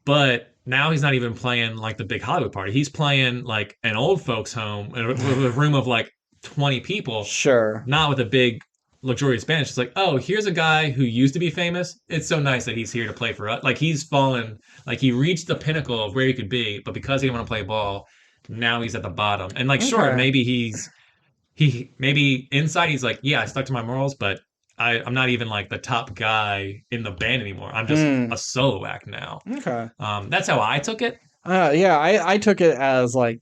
But now he's not even playing like the big Hollywood party. He's playing like an old folks' home with a room of like 20 people. Sure. Not with a big luxurious band. It's just like, oh, here's a guy who used to be famous. It's so nice that he's here to play for us. Like he's fallen, like he reached the pinnacle of where he could be, but because he didn't want to play ball, now he's at the bottom. And like, sure, maybe maybe inside he's like, yeah, I stuck to my morals, but I'm not even like the top guy in the band anymore. I'm just a solo act now. Okay. That's how I took it. Yeah, I took it as like,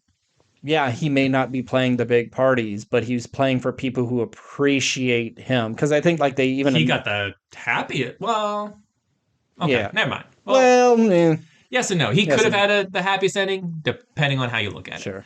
yeah, he may not be playing the big parties, but he's playing for people who appreciate him. Because I think like they even... He got the happiest... Well... Okay, yeah. Never mind. Well, yes and no. He could have had the happiest ending, depending on how you look at it. Sure.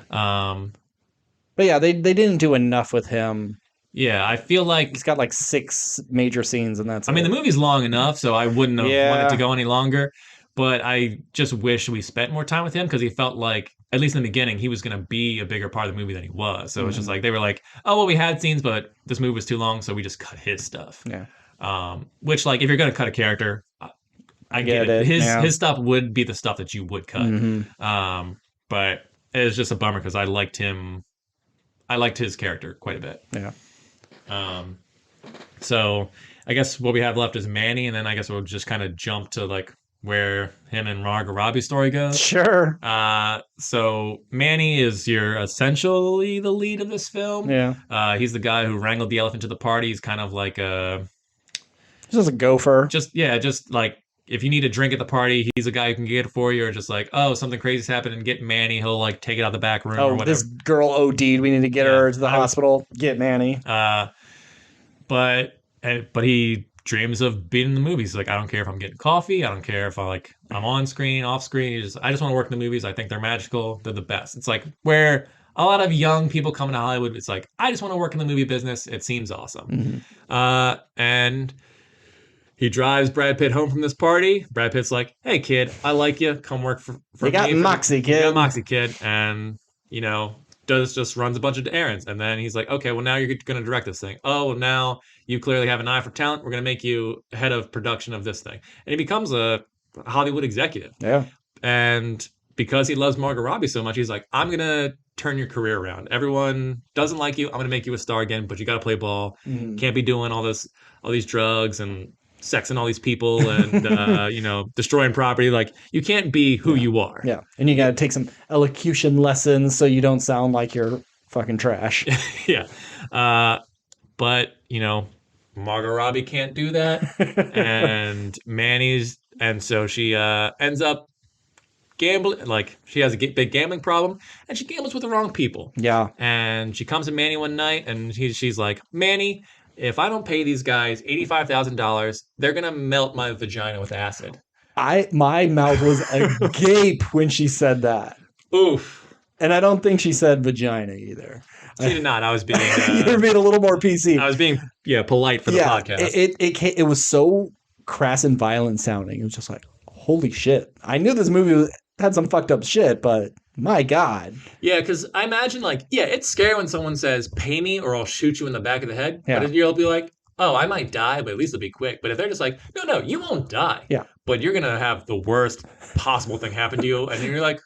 But yeah, they didn't do enough with him. Yeah, I feel like... He's got like 6 major scenes, and that's I mean, the movie's long enough, so I wouldn't have wanted to go any longer. But I just wish we spent more time with him, because he felt like, at least in the beginning, he was going to be a bigger part of the movie than he was. So it's just like, they were like, oh, well, we had scenes, but this movie was too long, so we just cut his stuff. Yeah. Which, like, if you're going to cut a character, I get it. His stuff would be the stuff that you would cut. Mm-hmm. But it's just a bummer, because I liked his character quite a bit. Yeah. So I guess what we have left is Manny, and then I guess we'll just kind of jump to like where him and Margot Robbie's story goes. Sure. So Manny is essentially the lead of this film. Yeah. He's the guy who wrangled the elephant to the party. He's kind of like just a gopher. Just like if you need a drink at the party, he's a guy who can get it for you, or just like, oh, something crazy's happened and get Manny. He'll like take it out the back room or whatever. This girl OD'd. We need to get her to the hospital. Get Manny. But he dreams of being in the movies. He's like, I don't care if I'm getting coffee. I don't care if I'm on screen, off screen. I just want to work in the movies. I think they're magical. They're the best. It's like where a lot of young people coming to Hollywood, it's like, I just want to work in the movie business. It seems awesome. Mm-hmm. And he drives Brad Pitt home from this party. Brad Pitt's like, hey, kid, I like you. Come work for me. You got moxie, kid. You got moxie, kid. And, just runs a bunch of errands. And then he's like, okay, well, now you're going to direct this thing. Oh, well, now you clearly have an eye for talent. We're going to make you head of production of this thing. And he becomes a Hollywood executive. Yeah. And because he loves Margot Robbie so much, he's like, I'm going to turn your career around. Everyone doesn't like you. I'm going to make you a star again, but you got to play ball. Mm-hmm. Can't be doing all these drugs and sexing all these people and, destroying property. Like, you can't be who you are. Yeah. And you got to take some elocution lessons so you don't sound like you're fucking trash. Yeah. But, Margot Robbie can't do that. And so she ends up gambling. Like, she has a big gambling problem, and she gambles with the wrong people. Yeah. And she comes to Manny one night, and she's like, Manny, if I don't pay these guys $85,000, they're going to melt my vagina with acid. My mouth was agape when she said that. Oof. And I don't think she said vagina either. She did not. I was being... You're being a little more PC. I was being, polite for the podcast. It was so crass and violent sounding. It was just like, holy shit. I knew this movie had some fucked up shit, but my God. Yeah, because I imagine, it's scary when someone says, pay me or I'll shoot you in the back of the head. Yeah. But you'll be like, oh, I might die, but at least it'll be quick. But if they're just like, no, you won't die. Yeah. But you're going to have the worst possible thing happen to you. And you're like,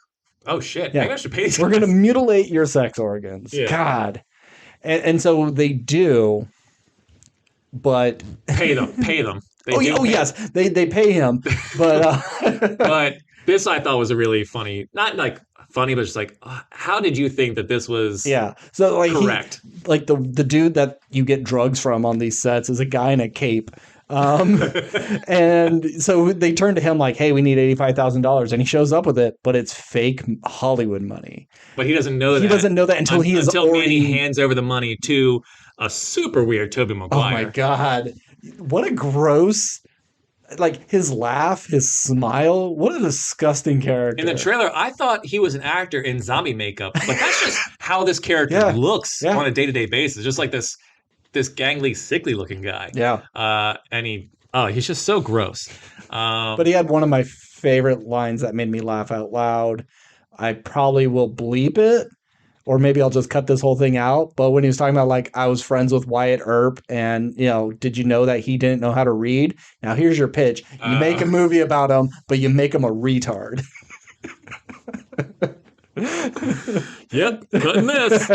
oh, shit. Maybe I should pay these guys. We're going to mutilate your sex organs. Yeah. God. And so they do, but... Pay them. Yes. They pay him. But... But this I thought was a really funny, not like funny, but just like, how did you think that this was so like correct? The dude that you get drugs from on these sets is a guy in a cape. And so they turn to him like, hey, we need $85,000. And he shows up with it, but it's fake Hollywood money. But he doesn't know that. He doesn't know that until he is until already... Manny hands over the money to a super weird Tobey Maguire. Oh my God. What a gross... Like his laugh, his smile, what a disgusting character. In the trailer, I thought he was an actor in zombie makeup, but that's just how this character looks on a day-to-day basis. Just like this gangly, sickly looking guy. Yeah. And he's just so gross. But he had one of my favorite lines that made me laugh out loud. I probably will bleep it, or maybe I'll just cut this whole thing out. But when he was talking about, like, I was friends with Wyatt Earp, and, you know, did you know that he didn't know how to read? Now, here's your pitch. You make a movie about him, but you make him a retard. Yep, cutting this.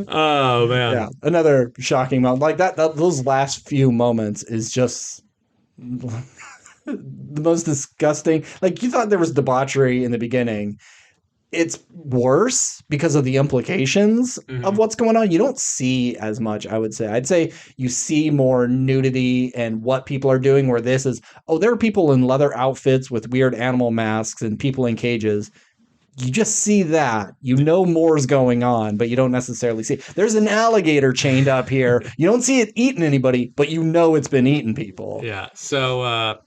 Oh, man. Yeah, another shocking moment. Like, those last few moments is just... the most disgusting. Like, you thought there was debauchery in the beginning. It's worse because of the implications of what's going on. You don't see as much, I would say. I'd say you see more nudity and what people are doing, where this is, there are people in leather outfits with weird animal masks and people in cages. You just see that. You know more's going on, but you don't necessarily see. There's an alligator chained up here. You don't see it eating anybody, but you know it's been eating people. Yeah, so...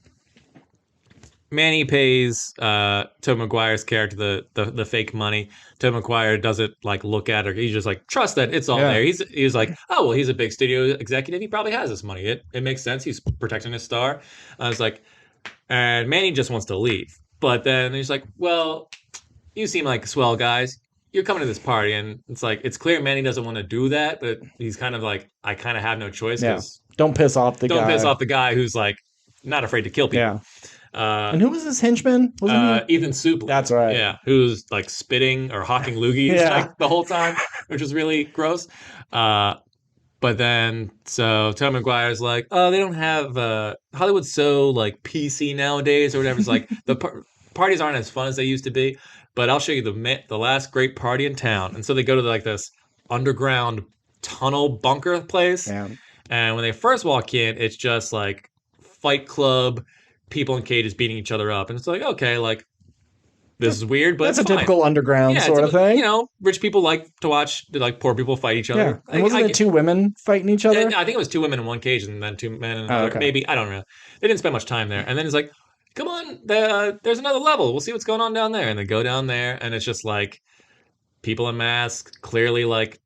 Manny pays Tobey Maguire's character the fake money. Tobey Maguire doesn't like look at her. He's just like, trust that it's all there. He's like, oh well, he's a big studio executive. He probably has this money. It makes sense. He's protecting his star. I was like, and Manny just wants to leave. But then he's like, well, you seem like swell guys. You're coming to this party, and it's like it's clear Manny doesn't want to do that, but he's kind of like, I kind of have no choice. Yeah. Don't piss off the guy. Don't piss off the guy who's like not afraid to kill people. Yeah. And who was his henchman? Ethan Suplee. That's right. Yeah, who's like spitting or hawking loogies like, the whole time, which was really gross. But then, so Tobey Maguire's like, oh, they don't have Hollywood's so like PC nowadays or whatever. It's like the parties aren't as fun as they used to be. But I'll show you the last great party in town. And so they go to like this underground tunnel bunker place. Yeah. And when they first walk in, it's just like Fight Club. People in cages beating each other up, and it's like, okay, like this is weird, but that's it's a typical underground sort of thing. You know, rich people like to watch like poor people fight each other. Yeah. And wasn't it two women fighting each other? I think it was two women in one cage, and then two men in another. Okay. Maybe, I don't know. They didn't spend much time there, and then it's like, come on, there's another level. We'll see what's going on down there, and they go down there, and it's just like people in masks, clearly like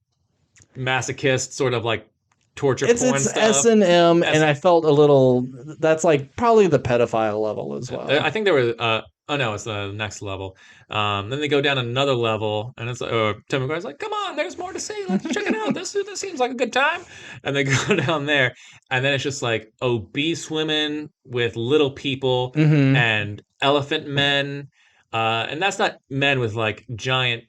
masochist, sort of like. Torture porn it's stuff. S&M, and I felt a little... That's like probably the pedophile level as well. I think there was... no, it's the next level. Then they go down another level, and it's Tim McGuire's like, come on, there's more to see. Let's check it out. This seems like a good time. And they go down there, and then it's just like obese women with little people and elephant men. And that's not men with like giant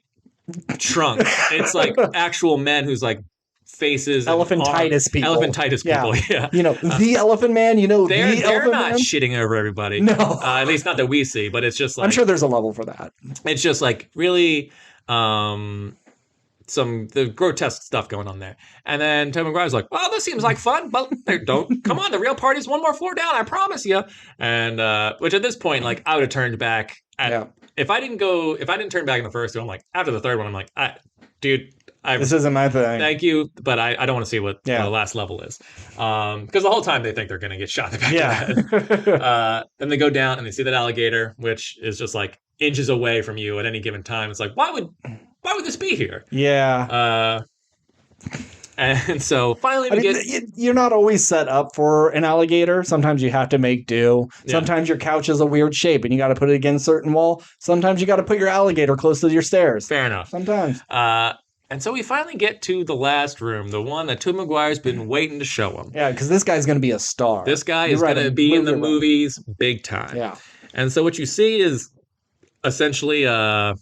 trunks. It's like actual men whose like faces, elephantitis people. Elephantitis people, yeah. You know, the Elephant Man. You know, they're not shitting over everybody. No, at least not that we see. But it's just like I'm sure there's a level for that. It's just like really the grotesque stuff going on there. And then Tobey Maguire's like, well, this seems like fun, but don't come on. The real party's one more floor down. I promise you. And which at this point, like I would have turned back. If I didn't turn back in the first two, I'm like after the third one, I'm like, dude. This isn't my thing. Thank you, but I don't want to see what the last level is. Because the whole time they think they're going to get shot in the back of the head. Then they go down and they see that alligator, which is just like inches away from you at any given time. It's like, why would this be here? Yeah. And so finally you're not always set up for an alligator. Sometimes you have to make do. Sometimes your couch is a weird shape and you got to put it against a certain wall. Sometimes you got to put your alligator close to your stairs. Fair enough. Sometimes. And so we finally get to the last room, the one that Tobey Maguire's been waiting to show him. Yeah, because this guy's going to be a star. This guy is going to be in the movies big time. Yeah. And so what you see is essentially a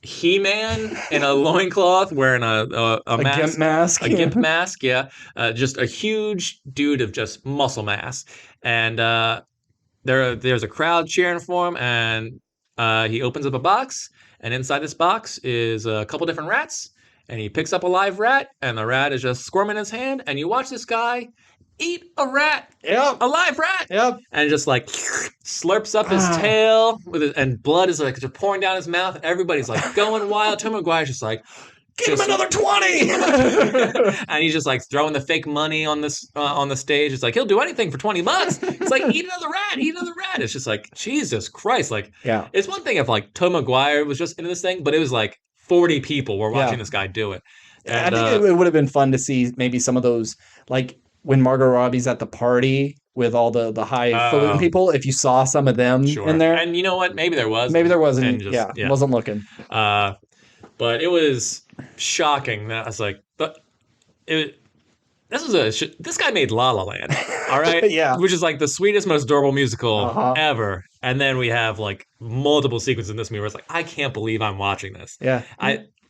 He-Man in a loincloth wearing a mask. Gimp mask. A gimp mask, yeah. Just a huge dude of just muscle mass. And there's a crowd cheering for him, and he opens up a box, and inside this box is a couple different rats. And he picks up a live rat, and the rat is just squirming in his hand. And you watch this guy eat a rat, Yep. a live rat. Yep. And just like slurps up his tail and blood is like just pouring down his mouth. And everybody's like going wild. Tom Maguire's just like, Give him another 20. and he's just like throwing the fake money on the stage. It's like he'll do anything for $20. It's like eat another rat, eat another rat. It's just like Jesus Christ. Like it's one thing if like Tom Maguire was just into this thing, but it was like 40 people were watching this guy do it. And, I think it would have been fun to see maybe some of those, like when Margot Robbie's at the party with all the highfalutin people. If you saw some of them in there, and you know what? Maybe there was. Maybe there wasn't. Wasn't looking. But it was shocking. That I was like, but this guy made La La Land, all right? Yeah. Which is like the sweetest, most adorable musical ever. And then we have like multiple sequences in this movie where it's like, I can't believe I'm watching this. Yeah.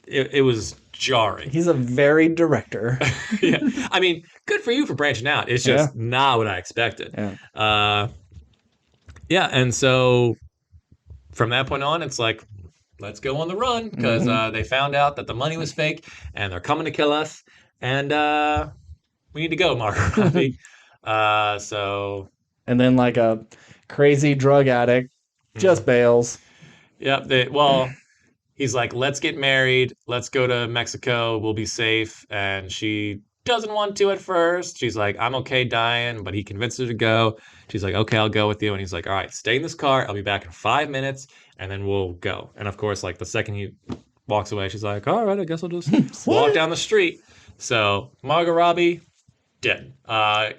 It was jarring. He's a varied director. Yeah. I mean, good for you for branching out. It's just not what I expected. Yeah. And so from that point on, it's like, let's go on the run because they found out that the money was fake and they're coming to kill us. And we need to go, Margot Robbie. And then like a crazy drug addict just bails. Yep. He's like, let's get married. Let's go to Mexico. We'll be safe. And she doesn't want to at first. She's like, I'm okay dying. But he convinced her to go. She's like, okay, I'll go with you. And he's like, all right, stay in this car. I'll be back in 5 minutes. And then we'll go. And of course, like the second he walks away, she's like, all right, I guess I'll just walk down the street. So Margot Robbie, dead.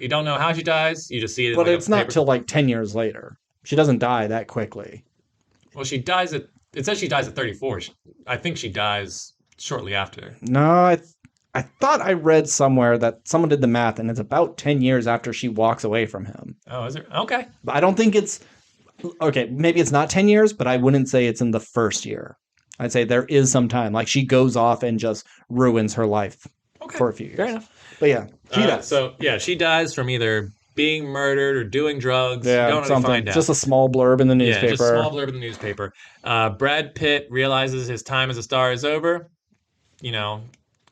You don't know how she dies. You just see it. But it's not till like 10 years later. She doesn't die that quickly. Well, she dies it says she dies at 34. I think she dies shortly after. No, I thought I read somewhere that someone did the math and it's about 10 years after she walks away from him. Oh, is it? Okay. But I don't think it's... Okay, maybe it's not 10 years, but I wouldn't say it's in the first year. I'd say there is some time. Like she goes off and just ruins her life for a few years. Fair enough. But yeah, she dies. So, yeah, she dies from either being murdered or doing drugs. Yeah, don't really find out. Just a small blurb in the newspaper. Yeah, just a small blurb in the newspaper. Brad Pitt realizes his time as a star is over. You know,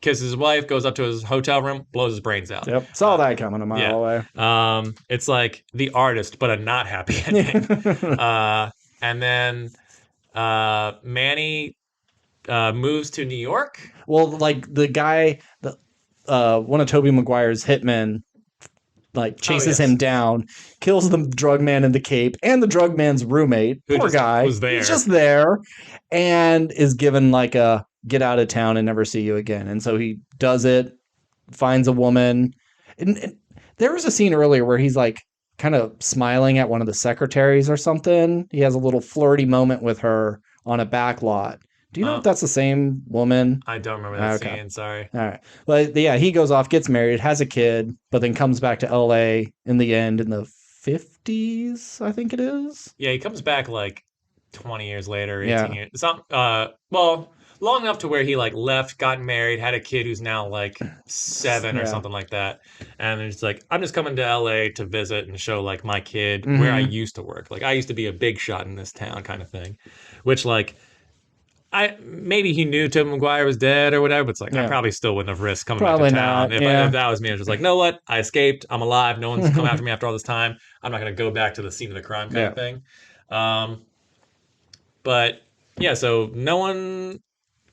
kisses his wife, goes up to his hotel room, blows his brains out. Yep, saw that coming a mile away. It's like The Artist, but a not happy ending. And then Manny moves to New York. Well, like the guy, one of Tobey Maguire's hitmen, like chases him down, kills the drug man in the cape and the drug man's roommate. Poor guy. Was there. He's just there and is given like a get out of town and never see you again. And so he does it, finds a woman. And there was a scene earlier where he's like kind of smiling at one of the secretaries or something. He has a little flirty moment with her on a back lot. Do you know if that's the same woman? I don't remember that scene. Sorry. All right. But yeah, he goes off, gets married, has a kid, but then comes back to LA in the end in the 50s, I think it is. Yeah, he comes back like 20 years later, 18 Yeah. years. It's not, long enough to where he like left, got married, had a kid who's now like 7 or something like that. And it's like, I'm just coming to LA to visit and show like my kid where I used to work. Like I used to be a big shot in this town kind of thing, which like, maybe he knew Tobey Maguire was dead or whatever, but it's like, I probably still wouldn't have risked coming back to town. If that was me, I was just like, know what? I escaped. I'm alive. No one's come after me after all this time. I'm not going to go back to the scene of the crime kind of thing. But yeah, so no one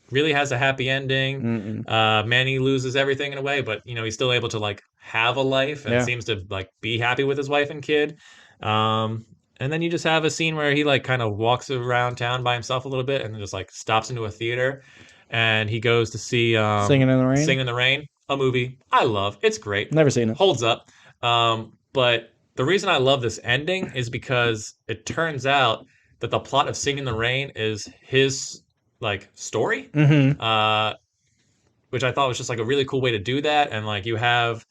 really has a happy ending. Manny loses everything in a way, but you know, he's still able to like have a life and seems to like be happy with his wife and kid. And then you just have a scene where he like kind of walks around town by himself a little bit and then just like stops into a theater and he goes to see Singing in the Rain. Singing in the Rain, a movie I love. It's great. Never seen it. Holds up. But the reason I love this ending is because it turns out that the plot of Singing in the Rain is his like story, which I thought was just like a really cool way to do that. And like you have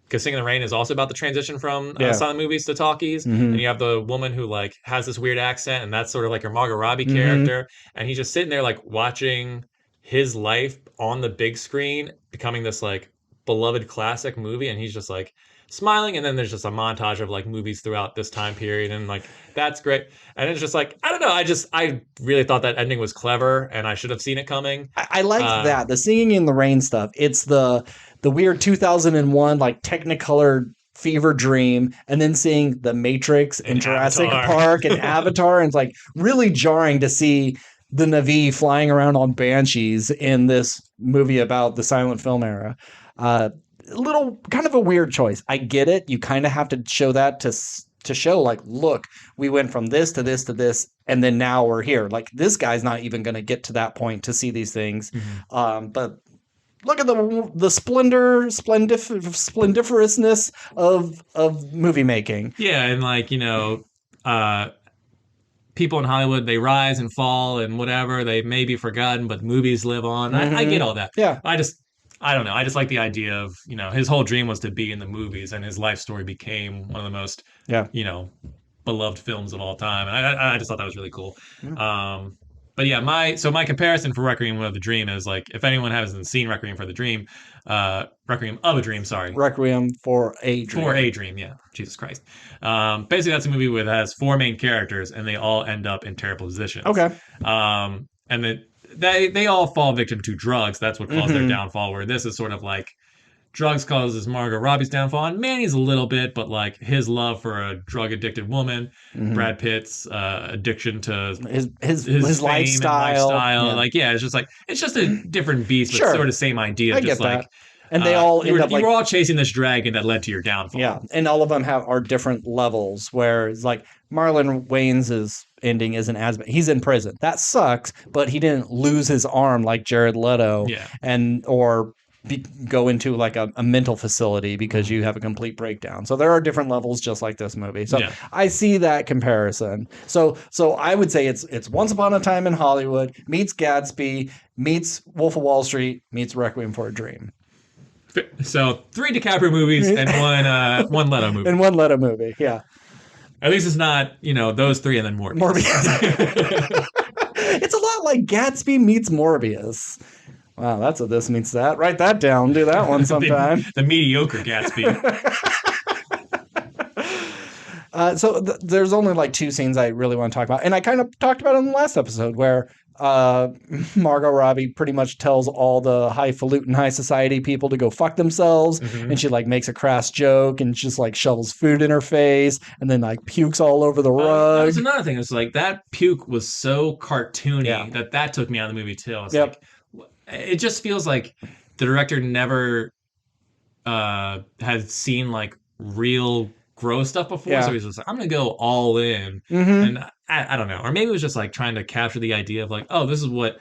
because Singing in the Rain is also about the transition from silent movies to talkies. And you have the woman who like has this weird accent and that's sort of like your Margot Robbie character. And he's just sitting there like watching his life on the big screen becoming this like beloved classic movie. And he's just like smiling. And then there's just a montage of like movies throughout this time period. And like, that's great. And it's just like, I don't know. I really thought that ending was clever and I should have seen it coming. I like that. The Singing in the Rain stuff. It's the the weird 2001 like Technicolor fever dream, and then seeing The Matrix and Jurassic Park and Avatar, and it's like really jarring to see the Na'vi flying around on banshees in this movie about the silent film era. Little kind of a weird choice. I get it. You kind of have to show that to show like, look, we went from this to this to this, and then now we're here. Like this guy's not even going to get to that point to see these things. But look at the splendiferousness of movie making. Yeah, and like, people in Hollywood, they rise and fall and whatever. They may be forgotten, but movies live on. I get all that. Yeah. I don't know. I just like the idea of, his whole dream was to be in the movies, and his life story became one of the most, beloved films of all time. And I just thought that was really cool. But yeah, my comparison for Requiem of a Dream is like, if anyone hasn't seen Requiem of a Dream, Requiem for a Dream, yeah, Jesus Christ. Basically, that's a movie that has 4 main characters, and they all end up in terrible positions. Okay. And they all fall victim to drugs. That's what caused their downfall. Where this is sort of like, drugs causes Margot Robbie's downfall, and Manny's a little bit, but like his love for a drug addicted woman, Brad Pitt's addiction to his lifestyle. Yeah. It's just a different beast, but sort of same idea. I just get like that. And they all you were all chasing this dragon that led to your downfall. Yeah, and all of them are different levels. Where it's like Marlon Wayans' ending isn't as bad. He's in prison. That sucks, but he didn't lose his arm like Jared Leto. Yeah. Or go into like a mental facility because you have a complete breakdown. So there are different levels just like this movie. So I see that comparison. So I would say it's Once Upon a Time in Hollywood meets Gatsby meets Wolf of Wall Street meets Requiem for a Dream. So 3 DiCaprio movies and one Leto movie. And one Leto movie, yeah. At least it's not, those 3 and then Morbius. It's a lot like Gatsby meets Morbius. Wow, that's a this meets that. Write that down. Do that one sometime. the mediocre Gatsby. There's only like 2 scenes I really want to talk about. And I kind of talked about it in the last episode where Margot Robbie pretty much tells all the highfalutin high society people to go fuck themselves. And she like makes a crass joke and just like shovels food in her face and then like pukes all over the rug. That was another thing. It's like that puke was so cartoony that took me out of the movie too. Like, it just feels like the director never had seen like real gross stuff before, so he's just like, I'm gonna go all in. And I don't know, or maybe it was just like trying to capture the idea of like, oh, this is what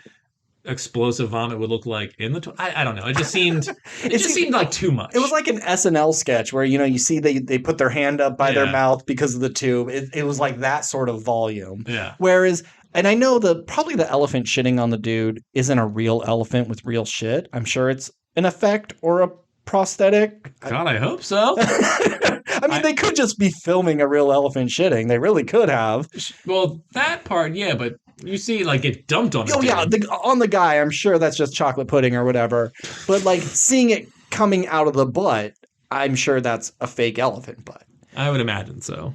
explosive vomit would look like in the I don't know, it just seemed seemed like too much. It was like an SNL sketch where you see they put their hand up by their mouth because of the tube. It was like that sort of volume. Whereas, and I know probably the elephant shitting on the dude isn't a real elephant with real shit. I'm sure it's an effect or a prosthetic. God, I hope so. I mean, they could just be filming a real elephant shitting. They really could have. Well, that part, yeah, but you see, like, it dumped on. Oh yeah, on the guy. I'm sure that's just chocolate pudding or whatever. But like seeing it coming out of the butt, I'm sure that's a fake elephant butt. I would imagine so.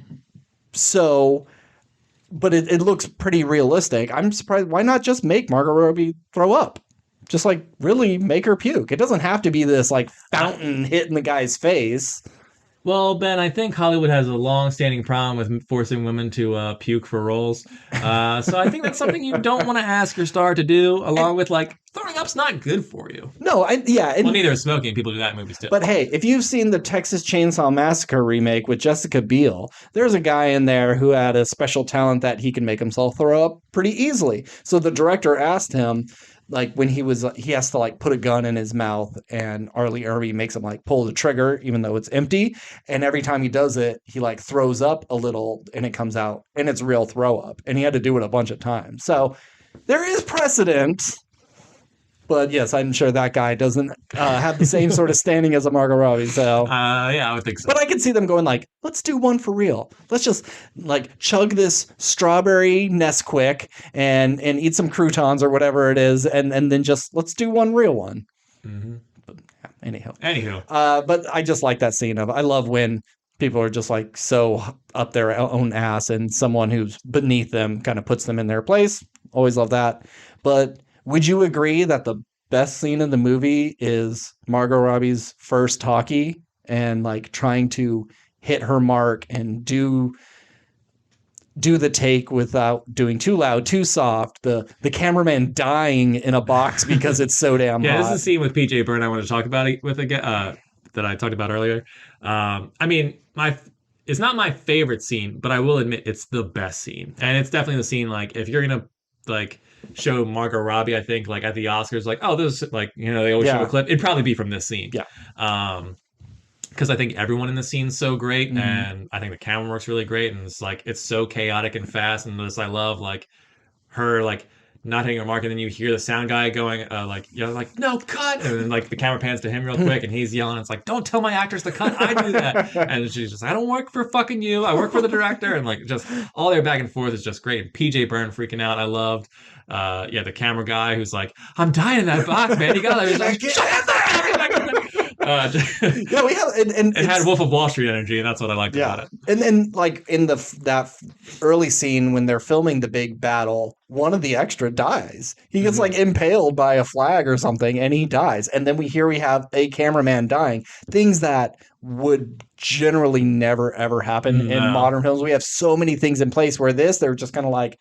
So. But it looks pretty realistic. I'm surprised. Why not just make Margot Robbie throw up? Just like really make her puke. It doesn't have to be this like fountain hitting the guy's face. Well, Ben, I think Hollywood has a long-standing problem with forcing women to puke for roles. So I think that's something you don't want to ask your star to do, along with, like, throwing up's not good for you. No, well, neither is smoking. People do that in movies, too. But hey, if you've seen the Texas Chainsaw Massacre remake with Jessica Biel, there's a guy in there who had a special talent that he can make himself throw up pretty easily. So the director asked him, like when he has to like put a gun in his mouth, and Arlie Irby makes him like pull the trigger even though it's empty, and every time he does it he like throws up a little and it comes out and it's real throw up, and he had to do it a bunch of times. So there is precedent. But yes, I'm sure that guy doesn't have the same sort of standing as a Margot Robbie. So yeah, I would think so. But I could see them going like, let's do one for real. Let's just like chug this strawberry Nesquik and eat some croutons or whatever it is, and then just let's do one real one. But, yeah, Anywho. But I just like that scene I love when people are just like so up their own ass and someone who's beneath them kind of puts them in their place. Always love that. But would you agree that the best scene in the movie is Margot Robbie's first talkie and like trying to hit her mark and do the take without doing too loud, too soft. The cameraman dying in a box because it's so damn Yeah, hot. this is a scene with PJ Byrne I want to talk about it with again that I talked about earlier. I mean, it's not my favorite scene, but I will admit it's the best scene, and it's definitely the scene like if you're gonna like show Margot Robbie, I think like at the Oscars, like oh, this is like they always show a clip. It'd probably be from this scene. Yeah. Because I think everyone in the scene's so great, Mhm. and I think the camera work's really great, and it's like it's so chaotic and fast, and this I love like her like not hitting her mark, and then you hear the sound guy going like like no cut, and then like the camera pans to him real quick, and he's yelling, it's like don't tell my actors to cut, I do that, and she's just I don't work for fucking you, I work for the director, and like just all their back and forth is just great. And PJ Byrne freaking out, I loved. The camera guy who's like I'm dying in that box, man, you gotta like, shut up there. Yeah, we have and it had Wolf of Wall Street energy, and that's what I liked about it. And like in that early scene when they're filming the big battle, one of the extra dies. He gets like impaled by a flag or something, and he dies. And then we have a cameraman dying. Things that would generally never ever happen in modern films. We have so many things in place where they're just kind of like,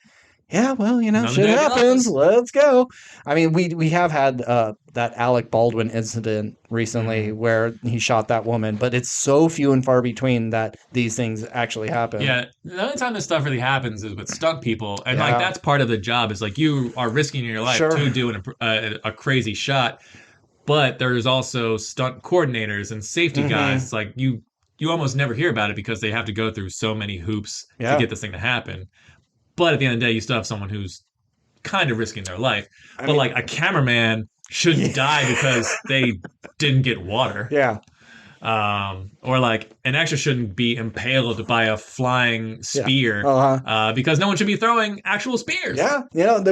yeah, well, shit happens. Let's go. I mean, we have had that Alec Baldwin incident recently where he shot that woman, but it's so few and far between that these things actually happen. Yeah, the only time this stuff really happens is with stunt people, and like that's part of the job. Is like you are risking your life to doing a crazy shot, but there's also stunt coordinators and safety guys. It's like you almost never hear about it because they have to go through so many hoops to get this thing to happen. But at the end of the day, you still have someone who's kind of risking their life. But like a cameraman shouldn't die because they didn't get water. Yeah. Or like an extra shouldn't be impaled by a flying spear because no one should be throwing actual spears. Yeah.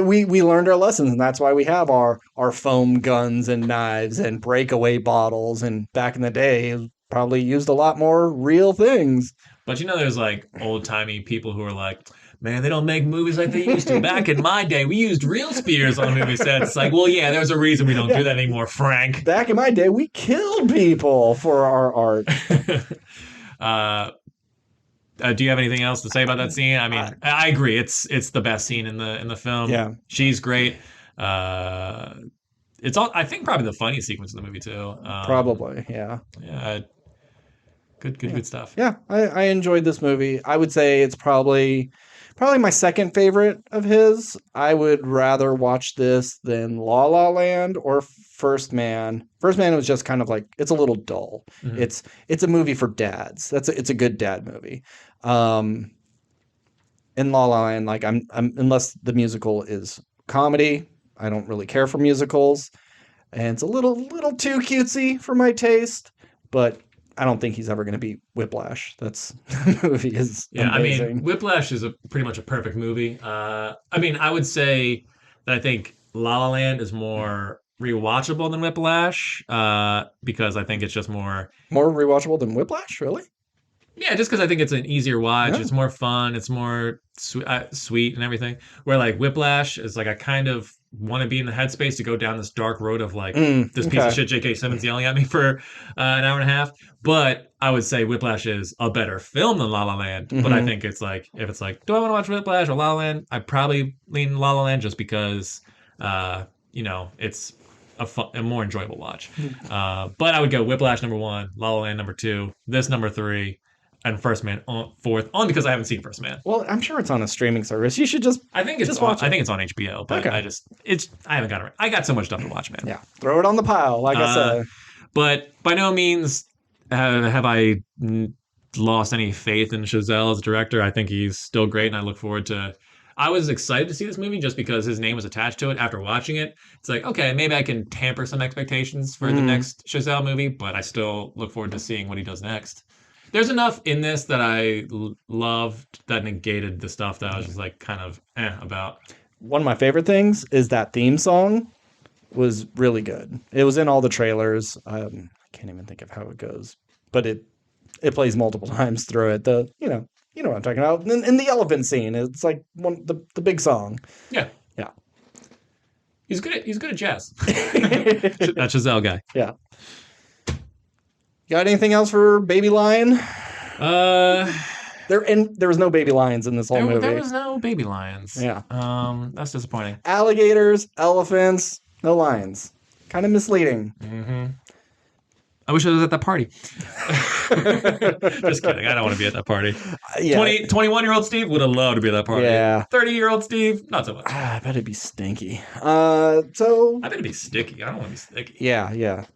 We learned our lessons, and that's why we have our foam guns and knives and breakaway bottles. And back in the day, probably used a lot more real things. But there's like old timey people who are like, man, they don't make movies like they used to. Back in my day, we used real spears on movie sets. It's like, well, yeah, there's a reason we don't do that anymore, Frank. Back in my day, we killed people for our art. Do you have anything else to say about that scene? I mean, I agree. It's the best scene in the film. Yeah, she's great. It's all. I think probably the funniest sequence in the movie too. Probably, yeah. Yeah. Good stuff. Yeah, I enjoyed this movie. I would say it's probably my second favorite of his. I would rather watch this than La La Land or First Man. First Man was just kind of like, it's a little dull. It's a movie for dads. It's a good dad movie. In La La Land, like I'm unless the musical is comedy, I don't really care for musicals, and it's a little too cutesy for my taste, but I don't think he's ever going to beat Whiplash. That movie is amazing. I mean, Whiplash is pretty much a perfect movie. I mean, I would say that I think La La Land is more rewatchable than Whiplash because I think it's just more rewatchable than Whiplash, really? Yeah, just because I think it's an easier watch. Yeah. It's more fun. It's more sweet and everything. Where like Whiplash is like I kind of want to be in the headspace to go down this dark road of like this piece of shit J.K. Simmons yelling at me for an hour and a half. But I would say Whiplash is a better film than La La Land. But I think it's like if it's like, do I want to watch Whiplash or La La Land? I probably lean La La Land just because it's a more enjoyable watch. But I would go Whiplash number 1, La La Land number 2, this number 3. And First Man fourth, only because I haven't seen First Man. Well, I'm sure it's on a streaming service. You should just. I think it's on HBO, but okay. I haven't got it. I got so much stuff to watch, man. Yeah, throw it on the pile, like I said. But by no means have I lost any faith in Chazelle as a director. I think he's still great, and I look forward to. I was excited to see this movie just because his name was attached to it. After watching it, it's like, okay, maybe I can tamper some expectations for the next Chazelle movie, but I still look forward to seeing what he does next. There's enough in this that I loved that negated the stuff that I was just like kind of about. One of my favorite things is that theme song was really good. It was in all the trailers. I can't even think of how it goes, but it plays multiple times through it. You know what I'm talking about. In the elephant scene, it's like the big song. Yeah. Yeah. He's good at jazz. That Chazelle guy. Yeah. Got anything else for Baby Lion? There was no baby lions in this whole movie. There was no baby lions. Yeah. That's disappointing. Alligators, elephants, no lions. Kind of misleading. Mm-hmm. I wish I was at that party. Just kidding. I don't want to be at that party. Yeah. 21-year-old Steve would have loved to be at that party. Yeah. 30-year-old Steve, not so much. I bet it'd be stinky. I bet it'd be sticky. I don't want to be sticky. Yeah.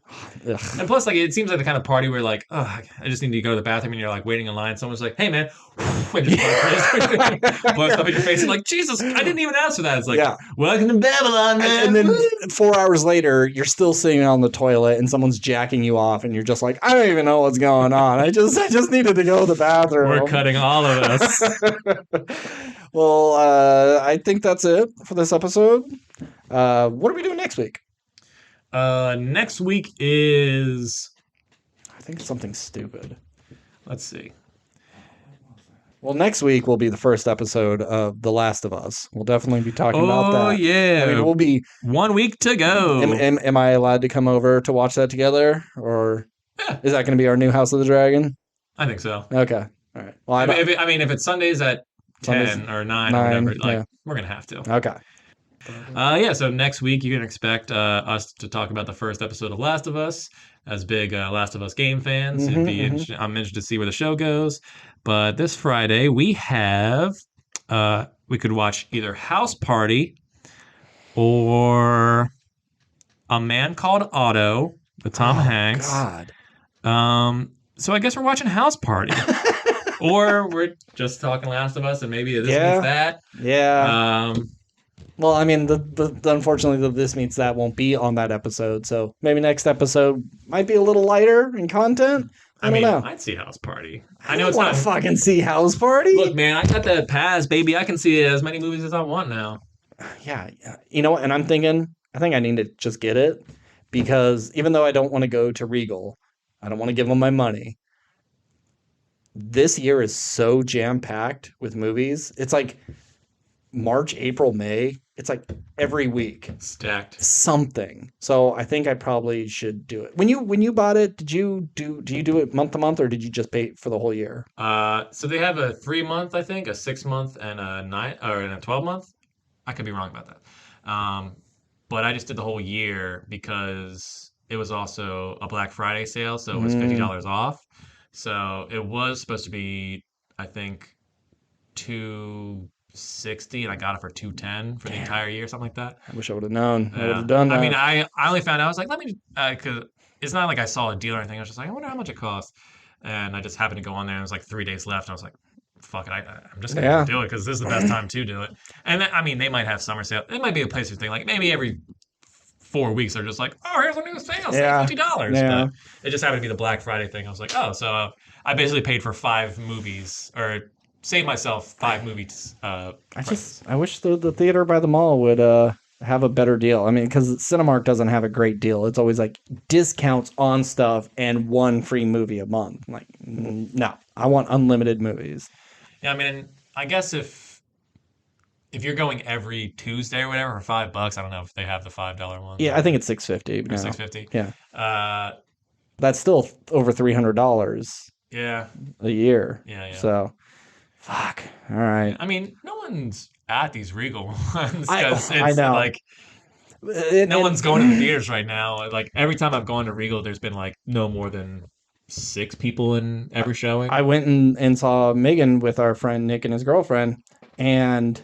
Ugh. And plus, like, it seems like the kind of party where, like, oh, I just need to go to the bathroom, and you're like waiting in line. Someone's like, "Hey, man," and just blow stuff in your face. And like, Jesus, I didn't even ask for that. It's like, welcome to Babylon, man. And then 4 hours later, you're still sitting on the toilet, and someone's jacking you off, and you're just like, I don't even know what's going on. I just needed to go to the bathroom. We're cutting all of us. Well, I think that's it for this episode. What are we doing next week? Next week is... I think it's something stupid. Let's see. Well, next week will be the first episode of The Last of Us. We'll definitely be talking about that. Oh, yeah. I mean, we'll be... 1 week to go. Am I allowed to come over to watch that together? Or is that going to be our new House of the Dragon? I think so. Okay. All right. Well, if it's Sundays at 10 or 9 or whatever, we're going to have to. Okay. So next week you can expect us to talk about the first episode of Last of Us as big Last of Us game fans. I'm interested to see where the show goes. But this Friday we have we could watch either House Party or A Man Called Otto with Tom Hanks. God. So I guess we're watching House Party. Or we're just talking Last of Us and maybe this means that. Yeah. Well, I mean, unfortunately, the This Meets That won't be on that episode, so maybe next episode might be a little lighter in content. I don't know. I'd see House Party. I know it's not fucking see House Party. Look, man, I got that pass, baby. I can see as many movies as I want now. Yeah. You know what? And I think I need to just get it because even though I don't want to go to Regal, I don't want to give them my money. This year is so jam-packed with movies. It's like March, April, May. It's like every week. Stacked. Something. So I think I probably should do it. When you bought it, do you do it month to month or did you just pay for the whole year? So they have a 3-month, I think, a 6-month, and a 12-month. I could be wrong about that. But I just did the whole year because it was also a Black Friday sale, so it was $50 off. So it was supposed to be, I think, $260, and I got it for $210 for the entire year, something like that. I wish I would have known. I would have done that. I mean, I only found out. I was like, let me, because it's not like I saw a deal or anything. I was just like, I wonder how much it costs. And I just happened to go on there, and it was like 3 days left. And I was like, fuck it, I'm just gonna do it because this is the best time to do it. And then, I mean, they might have summer sale. It might be a place where thing like maybe every 4 weeks they're just like, oh, here's a new sale, $50. Yeah. But it just happened to be the Black Friday thing. I was like, oh, so I basically paid for 5 movies or saved myself 5 movies. I wish the theater by the mall would have a better deal. I mean, because Cinemark doesn't have a great deal. It's always like discounts on stuff and 1 free movie a month. Like, no, I want unlimited movies. Yeah, I mean, I guess if you're going every Tuesday or whatever for $5, I don't know if they have the $5 one. Yeah, I think it's $6.50. No. $6.50. Yeah. That's still over $300. Yeah. A year. Yeah. So, fuck. All right. I mean, no one's at these Regal ones. I know. Like, no one's going to the theaters right now. Like, every time I've gone to Regal, there's been like no more than 6 people in every showing. I went and saw Megan with our friend Nick and his girlfriend, and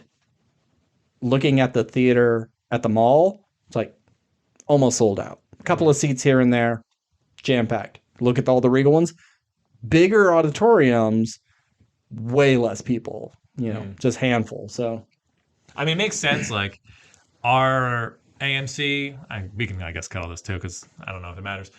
looking at the theater at the mall, it's like almost sold out. A couple of seats here and there, jam-packed. Look at all the Regal ones. Bigger auditoriums, way less people, just handful. So, I mean, it makes sense. Like, our AMC, we can, I guess, cut all this too, because I don't know if it matters.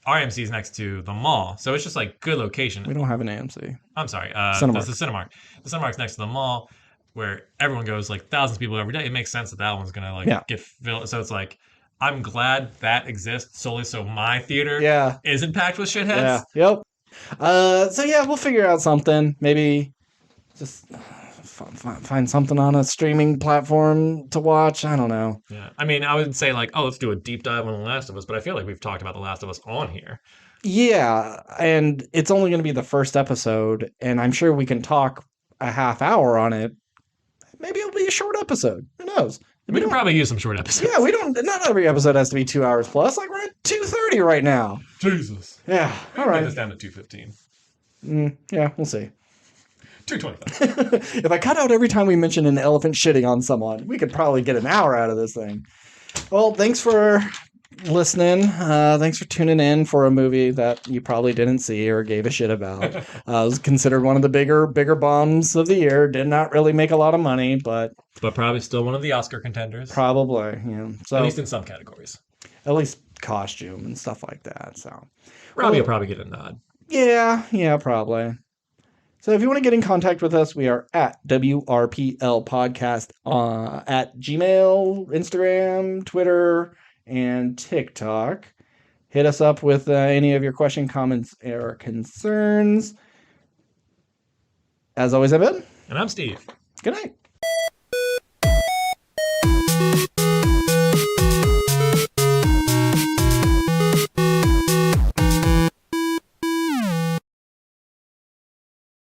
Our AMC is next to the mall, so it's just like good location. We don't have an AMC. I'm sorry. Cinemark. That's the Cinemark. The Cinemark's next to the mall, where everyone goes, like thousands of people every day. It makes sense that one's gonna get filled. So it's like, I'm glad that exists solely so my theater isn't packed with shitheads. Yeah. Yep. So we'll figure out something. Maybe just find something on a streaming platform to watch. I don't know. Yeah. I mean, I would say like, oh, let's do a deep dive on The Last of Us, but I feel like we've talked about The Last of Us on here. Yeah, and it's only going to be the first episode, and I'm sure we can talk a half hour on it. Maybe it'll be a short episode. Who knows? We can probably use some short episodes. Yeah, we don't. Not every episode has to be 2 hours plus. Like we're at 2:30 right now. Jesus. Yeah. All right. Get this down to 2:15. Yeah, we'll see. 2:25. If I cut out every time we mention an elephant shitting on someone, we could probably get an hour out of this thing. Well, thanks for listening. Thanks for tuning in for a movie that you probably didn't see or gave a shit about. It was considered one of the bigger bombs of the year. Did not really make a lot of money, but probably still one of the Oscar contenders. Probably, So at least in some categories. At least costume and stuff like that. So Robbie will probably get a nod. Yeah, probably. So if you want to get in contact with us, we are at WRPL Podcast at Gmail, Instagram, Twitter, and TikTok. Hit us up with any of your questions, comments, or concerns. As always, I'm Ben. And I'm Steve. Good night.